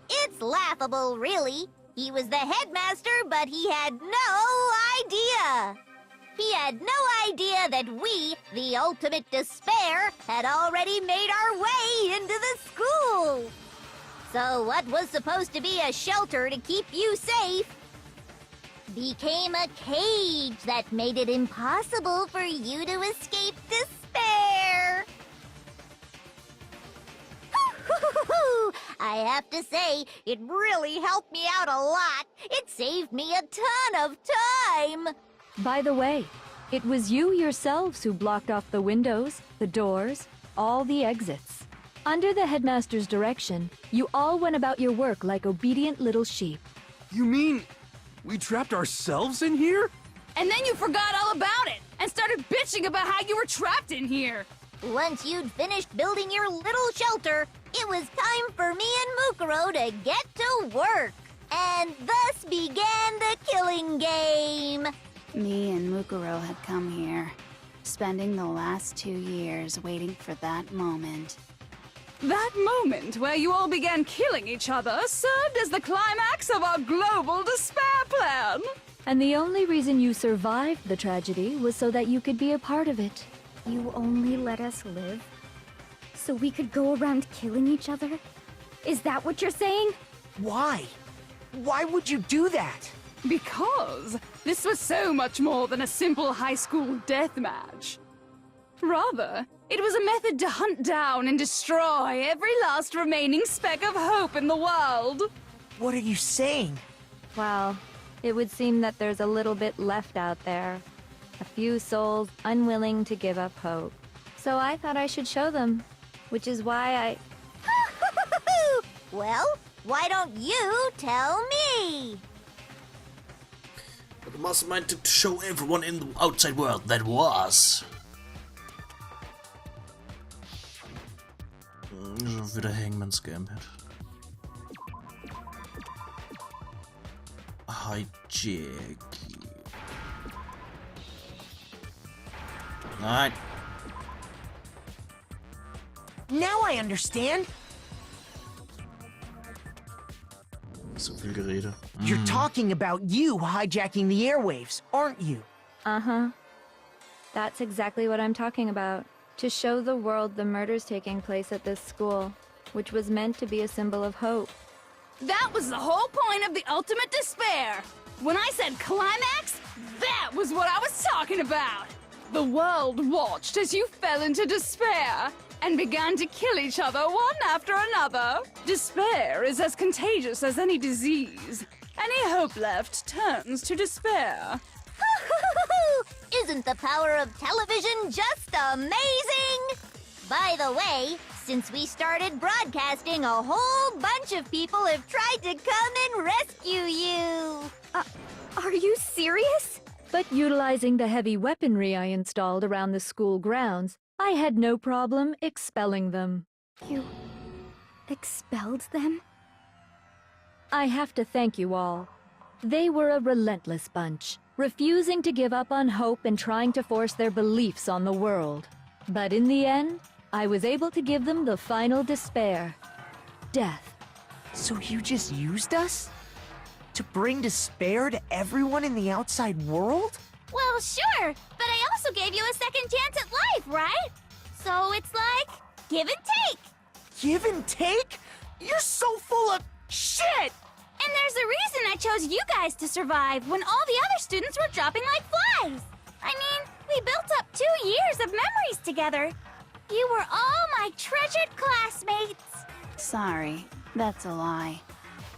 It's laughable, really. He was the headmaster, but he had no idea. He had no idea that we, the ultimate despair, had already made our way into the school. So what was supposed to be a shelter to keep you safe became a cage that made it impossible for you to escape despair. I have to say, it really helped me out a lot. It saved me a ton of time. By the way, it was you yourselves who blocked off the windows, the doors, all the exits. Under the headmaster's direction, you all went about your work like obedient little sheep. You mean we trapped ourselves in here? And then you forgot all about it and started bitching about how you were trapped in here. Once you'd finished building your little shelter, it was time for me and Mukuro to get to work. And thus began the killing game. Me and Mukuro had come here, spending the last 2 years waiting for that moment. That moment where you all began killing each other served as the climax of our global despair plan. And the only reason you survived the tragedy was so that you could be a part of it. You only let us live so we could go around killing each other? Is that what you're saying? Why? Why would you do that? Because this was so much more than a simple high school death match. Rather, it was a method to hunt down and destroy every last remaining speck of hope in the world. What are you saying? Well, it would seem that there's a little bit left out there. A few souls unwilling to give up hope. So I thought I should show them, which is why I... Well, why don't you tell me? But the mastermind took to show everyone in the outside world that was. Schon wieder Hangman's Gambit. Hijack. Nein. Now I understand. So viel Gerede. You're talking about you hijacking the airwaves, aren't you? Uh-huh. That's exactly what I'm talking about. To show the world the murders taking place at this school, which was meant to be a symbol of hope. That was the whole point of the ultimate despair. When I said climax, that was what I was talking about. The world watched as you fell into despair, and began to kill each other one after another. Despair is as contagious as any disease. Any hope left turns to despair. Isn't the power of television just amazing? By the way, since we started broadcasting, a whole bunch of people have tried to come and rescue you. Are you serious? But utilizing the heavy weaponry I installed around the school grounds, I had no problem expelling them. You expelled them? I have to thank you all. They were a relentless bunch, refusing to give up on hope and trying to force their beliefs on the world. But in the end, I was able to give them the final despair. Death. So you just used us? To bring despair to everyone in the outside world? Well, sure, but I also gave you a second chance at life, right? So it's like, give and take. Give and take? You're so full of shit! And there's a reason I chose you guys to survive when all the other students were dropping like flies. I mean, we built up 2 years of memories together. You were all my treasured classmates. Sorry, that's a lie.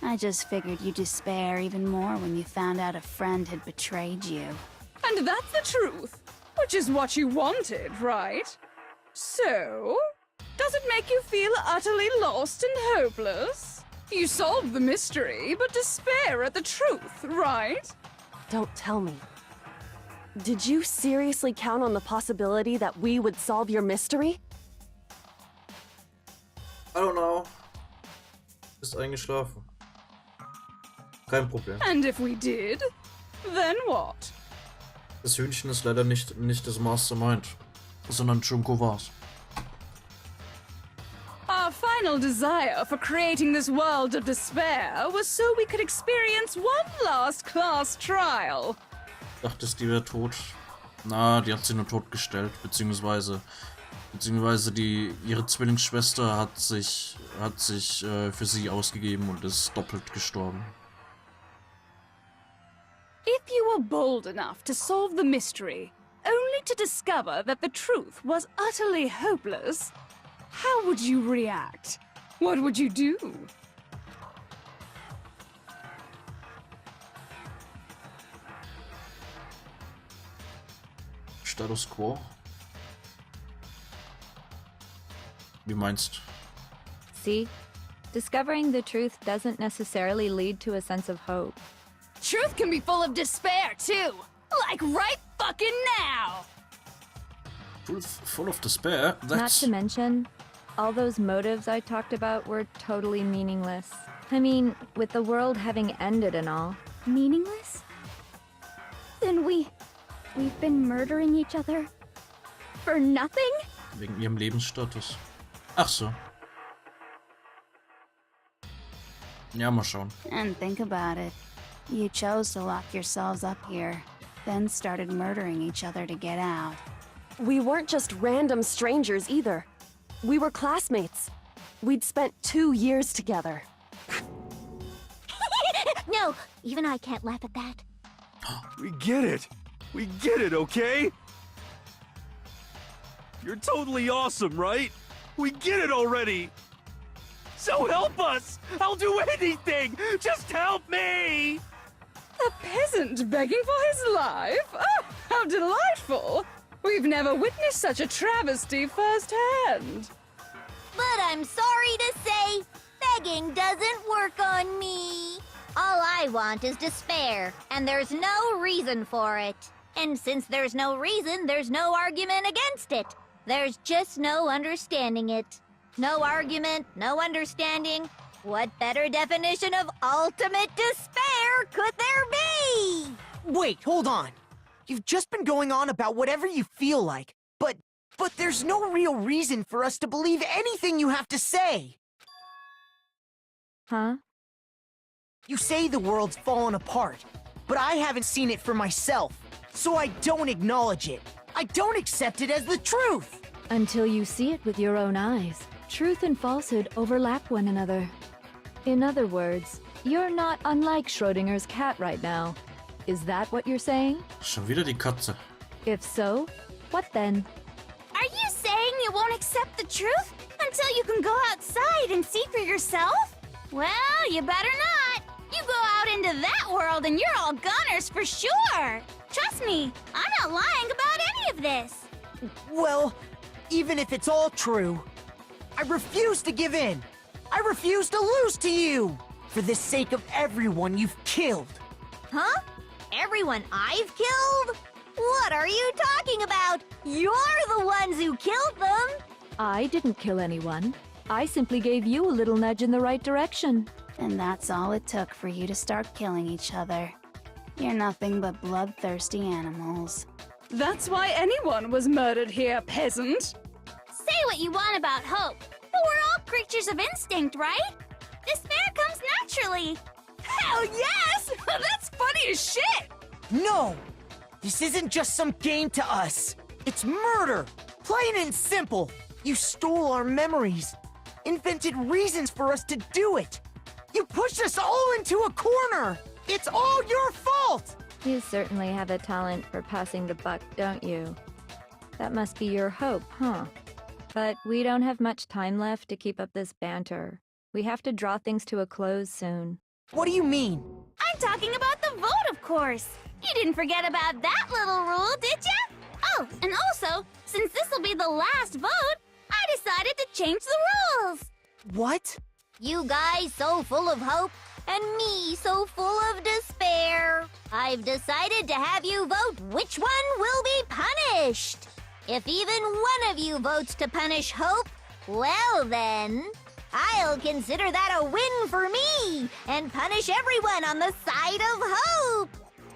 I just figured you'd despair even more when you found out a friend had betrayed you. And that's the truth, which is what you wanted, right? So, does it make you feel utterly lost and hopeless? You solved the mystery, but despair at the truth, right? Don't tell me. Did you seriously count on the possibility that we would solve your mystery? I don't know. Ist eingeschlafen. Kein Problem. And if we did, then what? Das Hühnchen ist leider nicht das Mastermind, sondern Junko war's. Our final desire for creating this world of despair was so we could experience one last class trial. Dachtest, die wäre tot. Na, die hat sie nur totgestellt, beziehungsweise ihre Zwillingsschwester hat sich für sie ausgegeben und ist doppelt gestorben. If you were bold enough to solve the mystery, only to discover that the truth was utterly hopeless, how would you react? What would you do? Status quo? Wie meinst? See? Discovering the truth doesn't necessarily lead to a sense of hope. Truth can be full of despair, too! Like right fucking now! Full of despair? That's... Not to mention, all those motives I talked about were totally meaningless. I mean, with the world having ended and all. Meaningless? Then we've been murdering each other? For nothing? Wegen ihrem Lebensstatus. Ach so. Ja, mal schauen. And think about it. You chose to lock yourselves up here, then started murdering each other to get out. We weren't just random strangers either. We were classmates. We'd spent 2 years together. No, even I can't laugh at that. We get it! We get it, okay? You're totally awesome, right? We get it already! So help us! I'll do anything! Just help me! A peasant begging for his life? Oh, how delightful! We've never witnessed such a travesty firsthand. But I'm sorry to say, begging doesn't work on me. All I want is despair, and there's no reason for it. And since there's no reason, there's no argument against it. There's just no understanding it. No argument, no understanding. What better definition of ultimate despair could there be? Wait, hold on. You've just been going on about whatever you feel like, but there's no real reason for us to believe anything you have to say. Huh? You say the world's fallen apart, but I haven't seen it for myself, so I don't acknowledge it. I don't accept it as the truth. Until you see it with your own eyes. Truth and falsehood overlap one another. In other words, you're not unlike Schrödinger's cat right now. Is that what you're saying? Schon wieder die Katze. If so, what then? Are you saying you won't accept the truth until you can go outside and see for yourself? Well, you better not. You go out into that world and you're all goners for sure. Trust me, I'm not lying about any of this. Well, even if it's all true, I refuse to give in. I refuse to lose to you. For the sake of everyone you've killed. Huh? Everyone I've killed? What are you talking about? You're the ones who killed them! I didn't kill anyone. I simply gave you a little nudge in the right direction. And that's all it took for you to start killing each other. You're nothing but bloodthirsty animals. That's why anyone was murdered here, peasant. Say what you want about hope, but we're all creatures of instinct, right? Despair comes naturally. Hell yes! That's funny as shit! No! This isn't just some game to us. It's murder! Plain and simple. You stole our memories. Invented reasons for us to do it. You pushed us all into a corner! It's all your fault! You certainly have a talent for passing the buck, don't you? That must be your hope, huh? But we don't have much time left to keep up this banter. We have to draw things to a close soon. What do you mean? I'm talking about the vote, of course. You didn't forget about that little rule, did ya? Oh, and also, since this'll be the last vote, I decided to change the rules. What? You guys so full of hope, and me so full of despair. I've decided to have you vote which one will be punished. If even one of you votes to punish Hope, well then, I'll consider that a win for me and punish everyone on the side of Hope.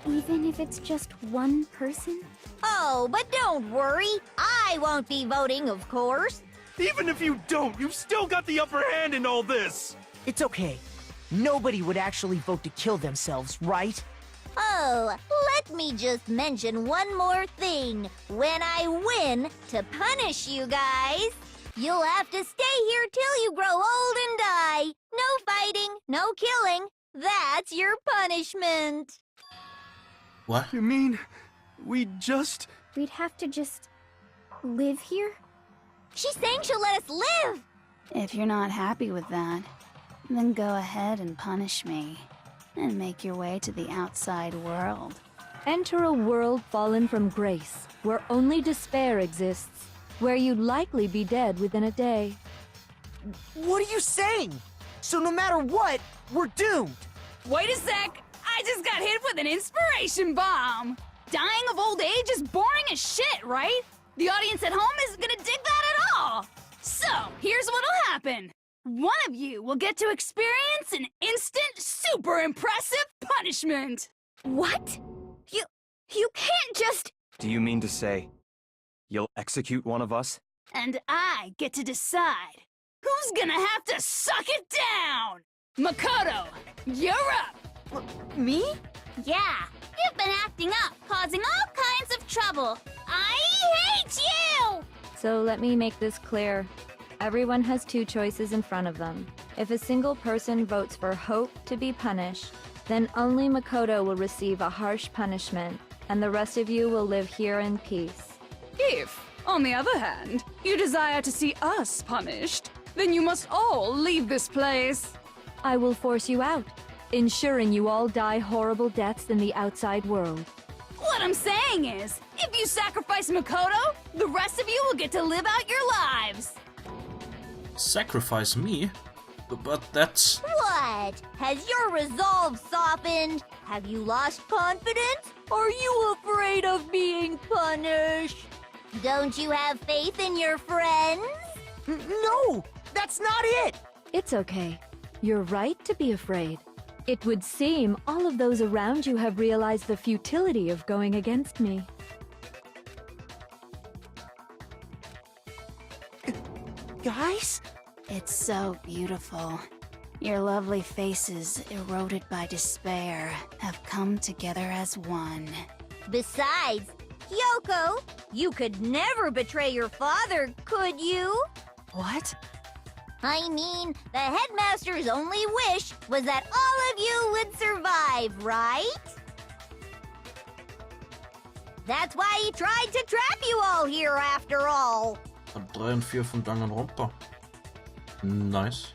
Even if it's just one person? Oh, but don't worry. I won't be voting, of course. Even if you don't, you've still got the upper hand in all this! It's okay. Nobody would actually vote to kill themselves, right? Oh, let me just mention one more thing. When I win to punish you guys, you'll have to stay here till you grow old and die. No fighting, no killing. That's your punishment. What? You mean, we'd have to just live here? She's saying she'll let us live! If you're not happy with that, then go ahead and punish me. And make your way to the outside world. Enter a world fallen from grace, where only despair exists, where you'd likely be dead within a day. What are you saying? So no matter what, we're doomed. Wait a sec! I just got hit with an inspiration bomb! Dying of old age is boring as shit, right? The audience at home isn't gonna dig that at all! So, here's what'll happen. One of you will get to experience an instant, super impressive punishment! What? You can't just... Do you mean to say you'll execute one of us? And I get to decide who's gonna have to suck it down! Makoto, you're up! Me? Yeah, you've been acting up, causing all kinds of trouble. I hate you! So let me make this clear. Everyone has two choices in front of them. If a single person votes for Hope to be punished, then only Makoto will receive a harsh punishment, and the rest of you will live here in peace. If, on the other hand, you desire to see us punished, then you must all leave this place. I will force you out, ensuring you all die horrible deaths in the outside world. What I'm saying is, if you sacrifice Makoto, the rest of you will get to live out your lives. Sacrifice me? But that's... What? Has your resolve softened? Have you lost confidence? Are you afraid of being punished? Don't you have faith in your friends? No! That's not it! It's okay. You're right to be afraid. It would seem all of those around you have realized the futility of going against me. Guys? It's so beautiful. Your lovely faces, eroded by despair, have come together as one. Besides, Kyoko, you could never betray your father, could you? What? I mean, the headmaster's only wish was that all of you would survive, right? That's why he tried to trap you all here after all. Von 3 und 4 von Danganronpa. Nice.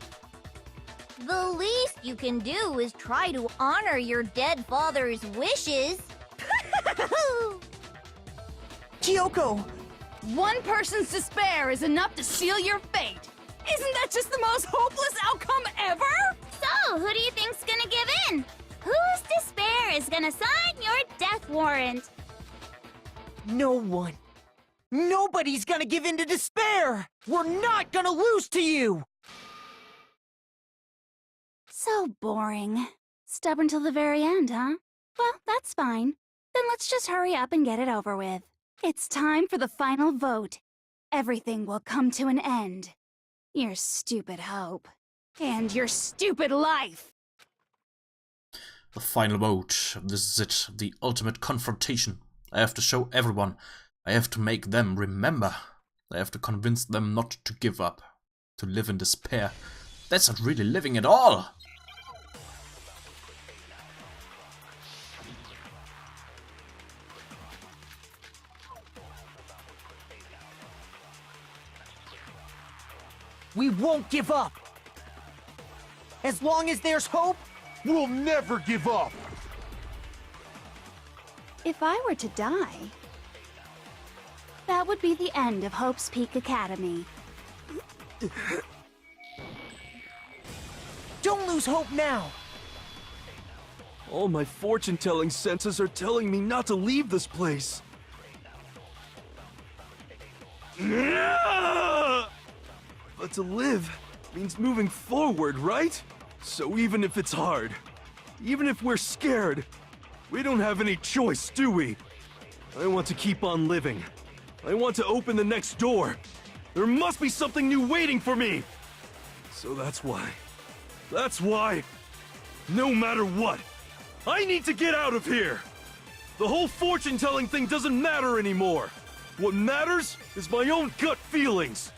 The least you can do is try to honor your dead father's wishes. Kyoko! One person's despair is enough to seal your fate. Isn't that just the most hopeless outcome ever? So, who do you think's gonna give in? Whose despair is gonna sign your death warrant? No one. Nobody's gonna give in to despair! We're not gonna lose to you! So boring. Stubborn till the very end, huh? Well, that's fine. Then let's just hurry up and get it over with. It's time for the final vote. Everything will come to an end. Your stupid hope. And your stupid life! The final vote. This is it. The ultimate confrontation. I have to show everyone. I have to make them remember. I have to convince them not to give up. To live in despair. That's not really living at all! We won't give up! As long as there's hope, we'll never give up! If I were to die, that would be the end of Hope's Peak Academy. Don't lose hope now! All my fortune-telling senses are telling me not to leave this place. But to live means moving forward, right? So even if it's hard, even if we're scared, we don't have any choice, do we? I want to keep on living. I want to open the next door. There must be something new waiting for me. So that's why, no matter what, I need to get out of here. The whole fortune-telling thing doesn't matter anymore. What matters is my own gut feelings.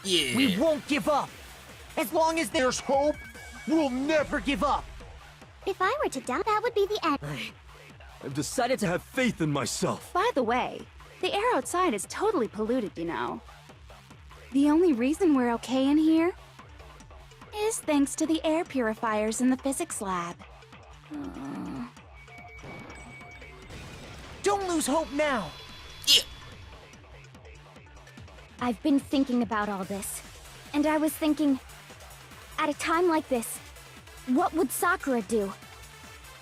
Yeah. We won't give up! As long as there's hope, we'll never give up! If I were to die, that would be the end. I've decided to have faith in myself. By the way, the air outside is totally polluted, you know. The only reason we're okay in here is thanks to the air purifiers in the physics lab. Don't lose hope now! I've been thinking about all this, and I was thinking, at a time like this, what would Sakura do?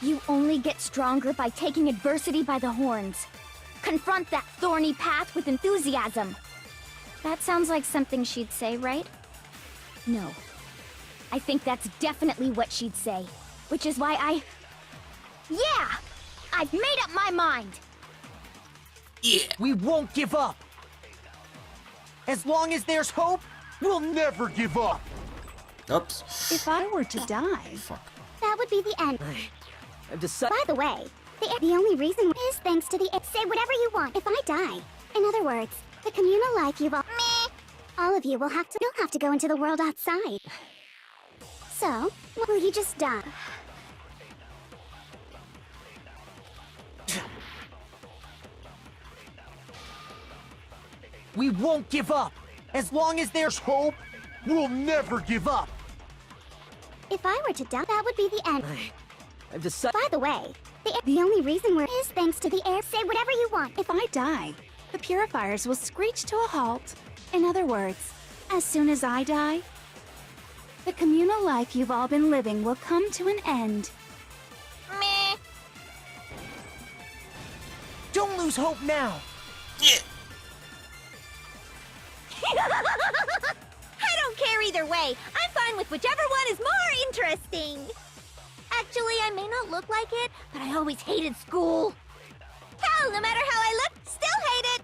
You only get stronger by taking adversity by the horns. Confront that thorny path with enthusiasm. That sounds like something she'd say, right? No. I think that's definitely what she'd say, which is why Yeah! I've made up my mind! Yeah. We won't give up! As long as there's hope, we'll never give up! Oops. If I were to die... Fuck. That would be the end. I've decided. By the way, the only reason is thanks to the say whatever you want if I die. In other words, the communal life you've all of you will have to go into the world outside. So, will you just die? We won't give up! As long as there's hope, we'll never give up! If I were to die, that would be the end. I've decided. By the way, the only reason we're is thanks to the air. Say whatever you want. If I die, the purifiers will screech to a halt. In other words, as soon as I die, the communal life you've all been living will come to an end. Meh. Don't lose hope now! Yeah. I don't care either way. I'm fine with whichever one is more interesting. Actually, I may not look like it, but I always hated school. Hell, no matter how I look, still hate it.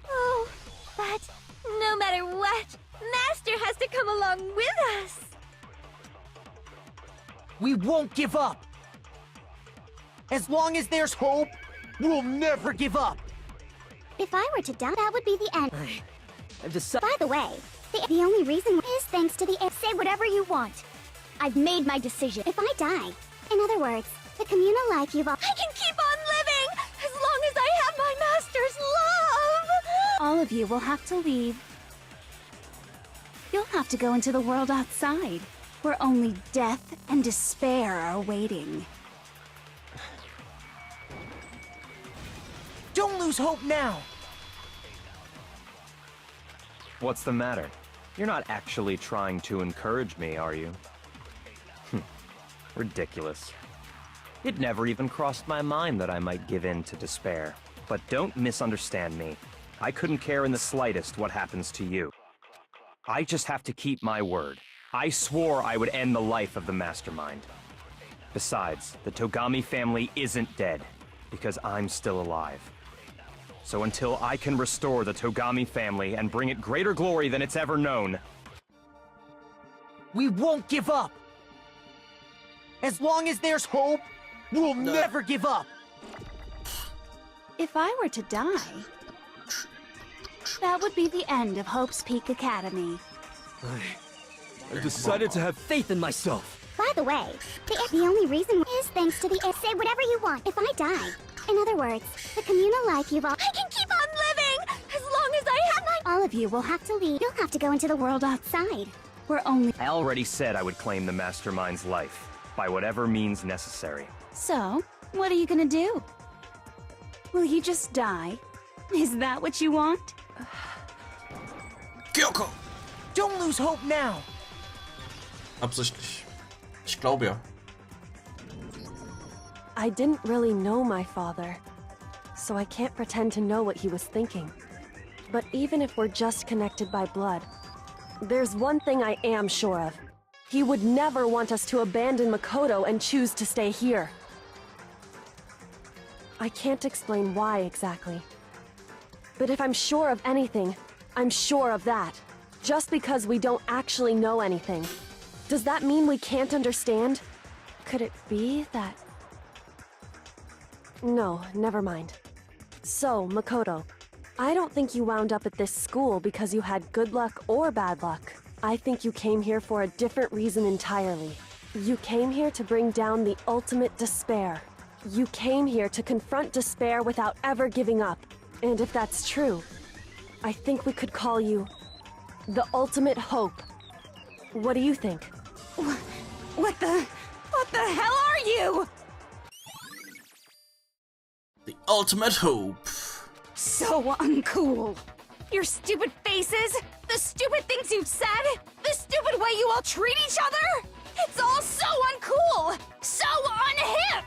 Oh, but no matter what, Master has to come along with us. We won't give up! As long as there's hope, we'll never give up! If I were to die, that would be the end. I've decided. By the way, the only reason is thanks to the air. Say whatever you want. I've made my decision. If I die, in other words, the communal life you've all. I can keep on living as long as I have my master's love. All of you will have to leave. You'll have to go into the world outside, where only death and despair are waiting. Don't lose hope now! What's the matter? You're not actually trying to encourage me, are you? Ridiculous. It never even crossed my mind that I might give in to despair. But don't misunderstand me. I couldn't care in the slightest what happens to you. I just have to keep my word. I swore I would end the life of the Mastermind. Besides, the Togami family isn't dead, because I'm still alive. So until I can restore the Togami family and bring it greater glory than it's ever known... We won't give up! As long as there's hope, we'll never give up! If I were to die, that would be the end of Hope's Peak Academy. I decided to have faith in myself. By the way, the only reason is thanks to the say whatever you want if I die. In other words, the communal life you've all— I can keep on living! As long as I have my— All of you will have to leave. You'll have to go into the world outside. We're only— I already said I would claim the Mastermind's life, by whatever means necessary. So, what are you gonna do? Will you just die? Is that what you want? Kyoko! Don't lose hope now! Absichtlich. Ich glaube ja. I didn't really know my father, so I can't pretend to know what he was thinking. But even if we're just connected by blood, there's one thing I am sure of. He would never want us to abandon Makoto and choose to stay here. I can't explain why exactly. But if I'm sure of anything, I'm sure of that. Just because we don't actually know anything, does that mean we can't understand? Could it be that... No, never mind. So, Makoto, I don't think you wound up at this school because you had good luck or bad luck. I think you came here for a different reason entirely. You came here to bring down the ultimate despair. You came here to confront despair without ever giving up. And if that's true, I think we could call you the ultimate hope. What do you think? What the hell are you? The ultimate hope. So uncool. Your stupid faces, the stupid things you've said, the stupid way you all treat each other. It's all so uncool, so unhip.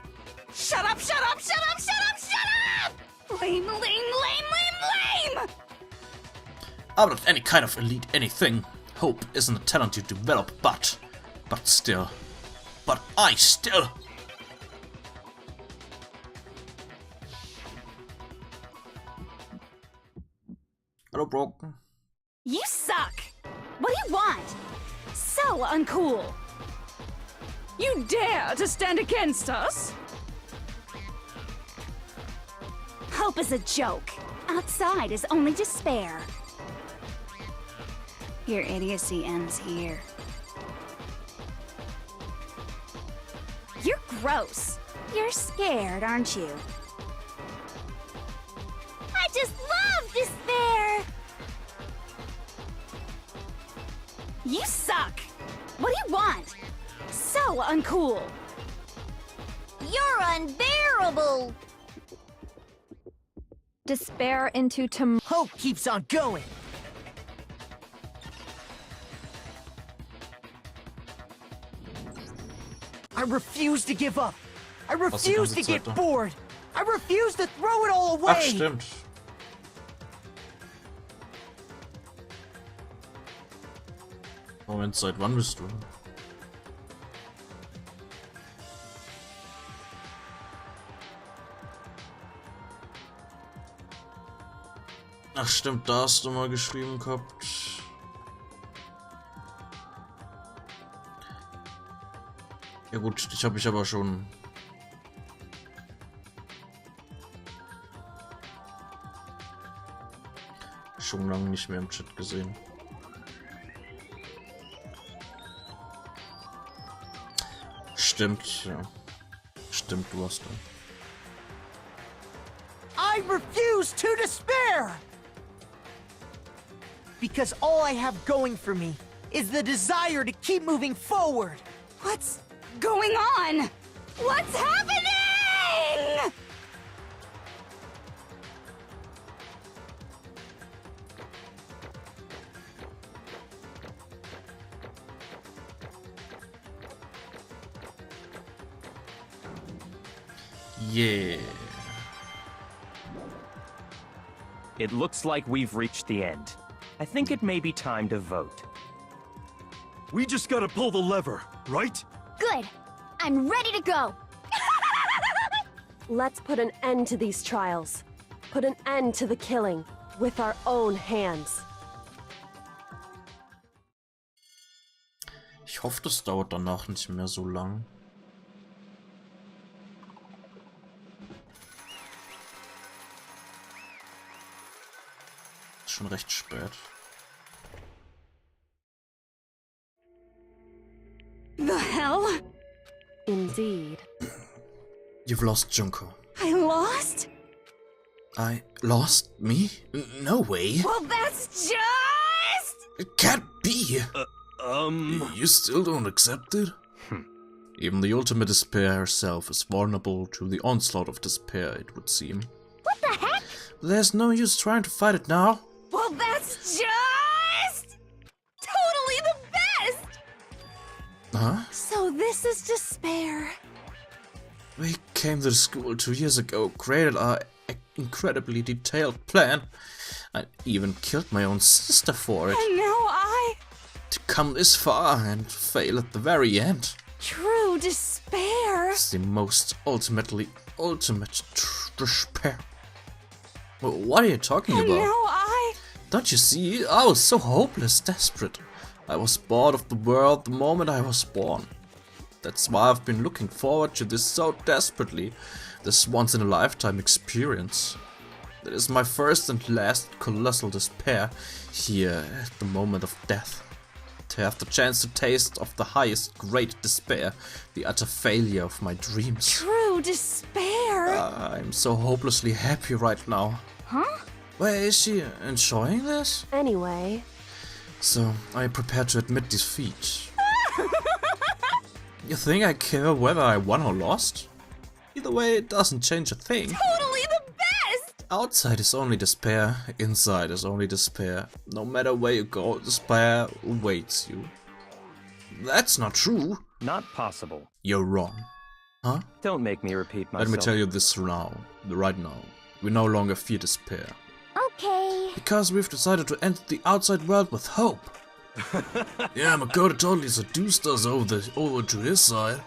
Shut up, shut up, shut up, shut up, shut up! Lame, lame, lame, lame, lame! I'm not any kind of elite anything. Hope isn't a talent you develop, but I still... Hello, Broken. You suck! What do you want? So uncool! You dare to stand against us? Hope is a joke. Outside is only despair. Your idiocy ends here. You're gross. You're scared, aren't you? I just love despair! You suck! What do you want? So uncool! You're unbearable! Despair into tomorrow. Hope keeps on going! I refuse to give up! I refuse to get bored! I refuse to throw it all away! Ach, stimmt. Moment, seit wann bist du? Ach stimmt, da hast du mal geschrieben gehabt. Ja gut, dich habe ich aber schon lange nicht mehr im Chat gesehen. Stimmt, ja. Stimmt, du hast da. I refuse to despair! because all I have going for me is the desire to keep moving forward. What's going on? What's happening? Yeah. It looks like we've reached the end. I think it may be time to vote. We just gotta pull the lever, right? Good. I'm ready to go. Let's put an end to these trials. Put an end to the killing with our own hands. Ich hoffe, das dauert danach nicht mehr so lang. Ist schon recht spät. The hell? Indeed. You've lost Junko. I lost? I lost? Me? No way. Well, that's just... It can't be. You still don't accept it? Even the ultimate despair herself is vulnerable to the onslaught of despair, it would seem. What the heck? There's no use trying to fight it now. Well, that's just... totally the best! Huh? So this is despair. We came to the school 2 years ago, created our incredibly detailed plan. I even killed my own sister for it. And now To come this far and fail at the very end. True despair. It's the most ultimate despair. Well, what are you talking about? No, Don't you see? I was so hopeless, desperate. I was bored of the world the moment I was born. That's why I've been looking forward to this so desperately, this once-in-a-lifetime experience. That is my first and last colossal despair here at the moment of death. To have the chance to taste of the highest great despair, the utter failure of my dreams. True despair. I'm so hopelessly happy right now. Huh? Wait, is she enjoying this? Anyway. So, are you prepared to admit defeat? You think I care whether I won or lost? Either way, it doesn't change a thing. Totally the best! Outside is only despair, inside is only despair. No matter where you go, despair awaits you. That's not true. Not possible. You're wrong. Huh? Don't make me repeat myself. Let me tell you this right now. We no longer fear despair. Okay. Because we've decided to enter the outside world with hope. Yeah, Makoto totally seduced us over to his side.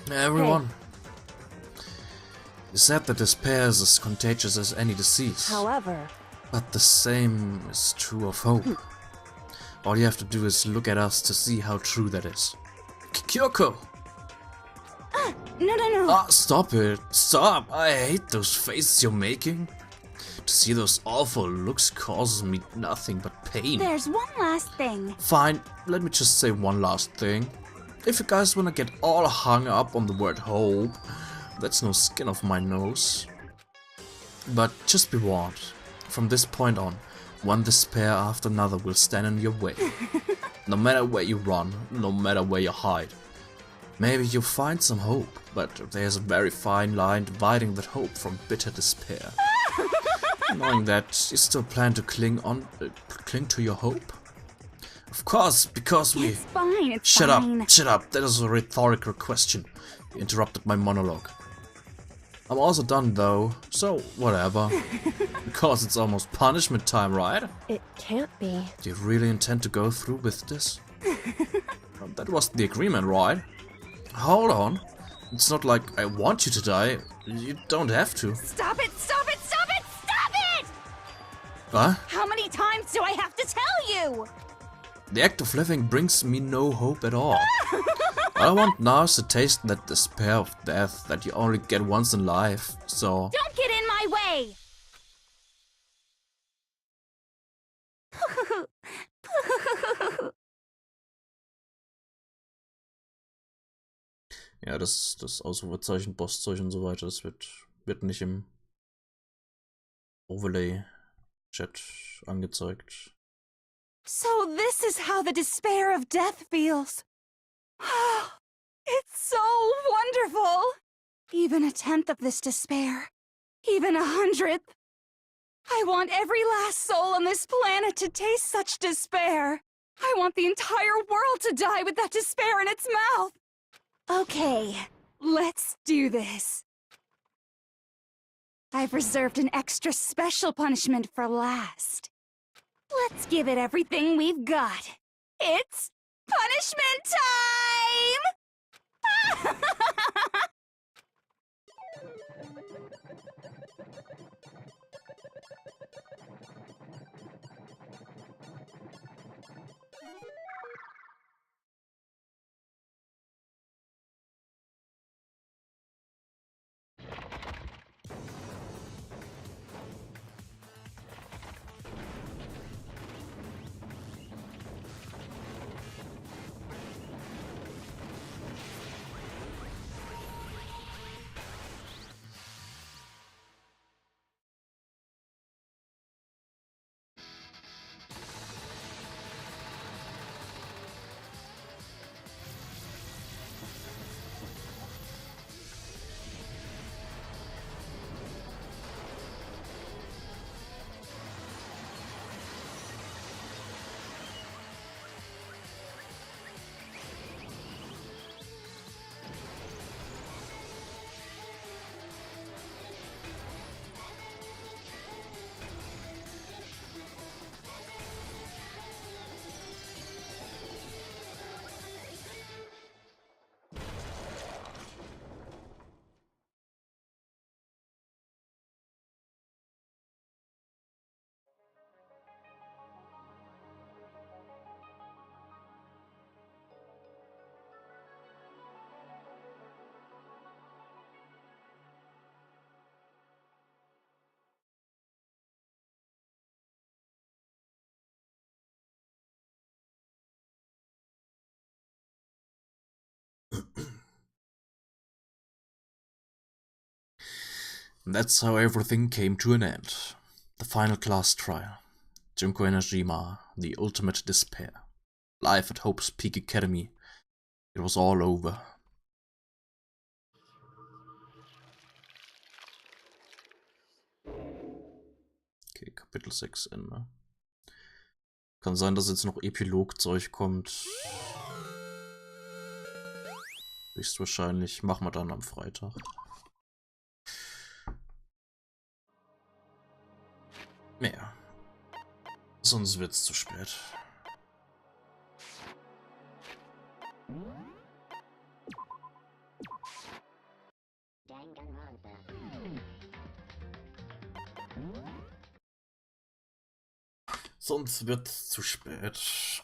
Everyone. You said that despair is as contagious as any disease. However, but the same is true of hope. All you have to do is look at us to see how true that is. Kyoko! No. Ah, stop it. Stop. I hate those faces you're making. To see those awful looks causes me nothing but pain. There's one last thing. Fine, let me just say one last thing. If you guys wanna get all hung up on the word hope, that's no skin off my nose. But just be warned. From this point on, one despair after another will stand in your way. No matter where you run, no matter where you hide. Maybe you'll find some hope, but there's a very fine line dividing that hope from bitter despair. Knowing that, you still plan to cling to your hope? Of course, because we... It's fine, it's Shut fine. up, shut up, that is a rhetorical question. You interrupted my monologue. I'm also done though, so whatever. Because it's almost punishment time, right? it can't be. Do you really intend to go through with this? That was the agreement, right? Hold on. It's not like I want you to die. You don't have to. Stop it! Stop it! Stop it! Stop it! What? How many times do I have to tell you? The act of living brings me no hope at all. All I want now is to taste that despair of death that you only get once in life, so... Don't get in my way! Ja, das Ausrufezeichen, Bosszeug und so weiter, das wird nicht im Overlay-Chat angezeigt. So this is how the despair of death feels. It's so wonderful. Even a 10th of this despair. Even 100th. I want every last soul on this planet to taste such despair. I want the entire world to die with that despair in its mouth. Okay, let's do this. I've reserved an extra special punishment for last. Let's give it everything we've got. It's punishment time! And that's how everything came to an end. The final class trial. Junko Enojima, the ultimate despair. Life at Hope's Peak Academy. It was all over. Okay, Kapitel 6 Ende. Kann sein, dass jetzt noch Epilog-Zeug kommt. Höchstwahrscheinlich. Machen wir dann am Freitag. Mehr. Sonst wird's zu spät. Sonst wird's zu spät.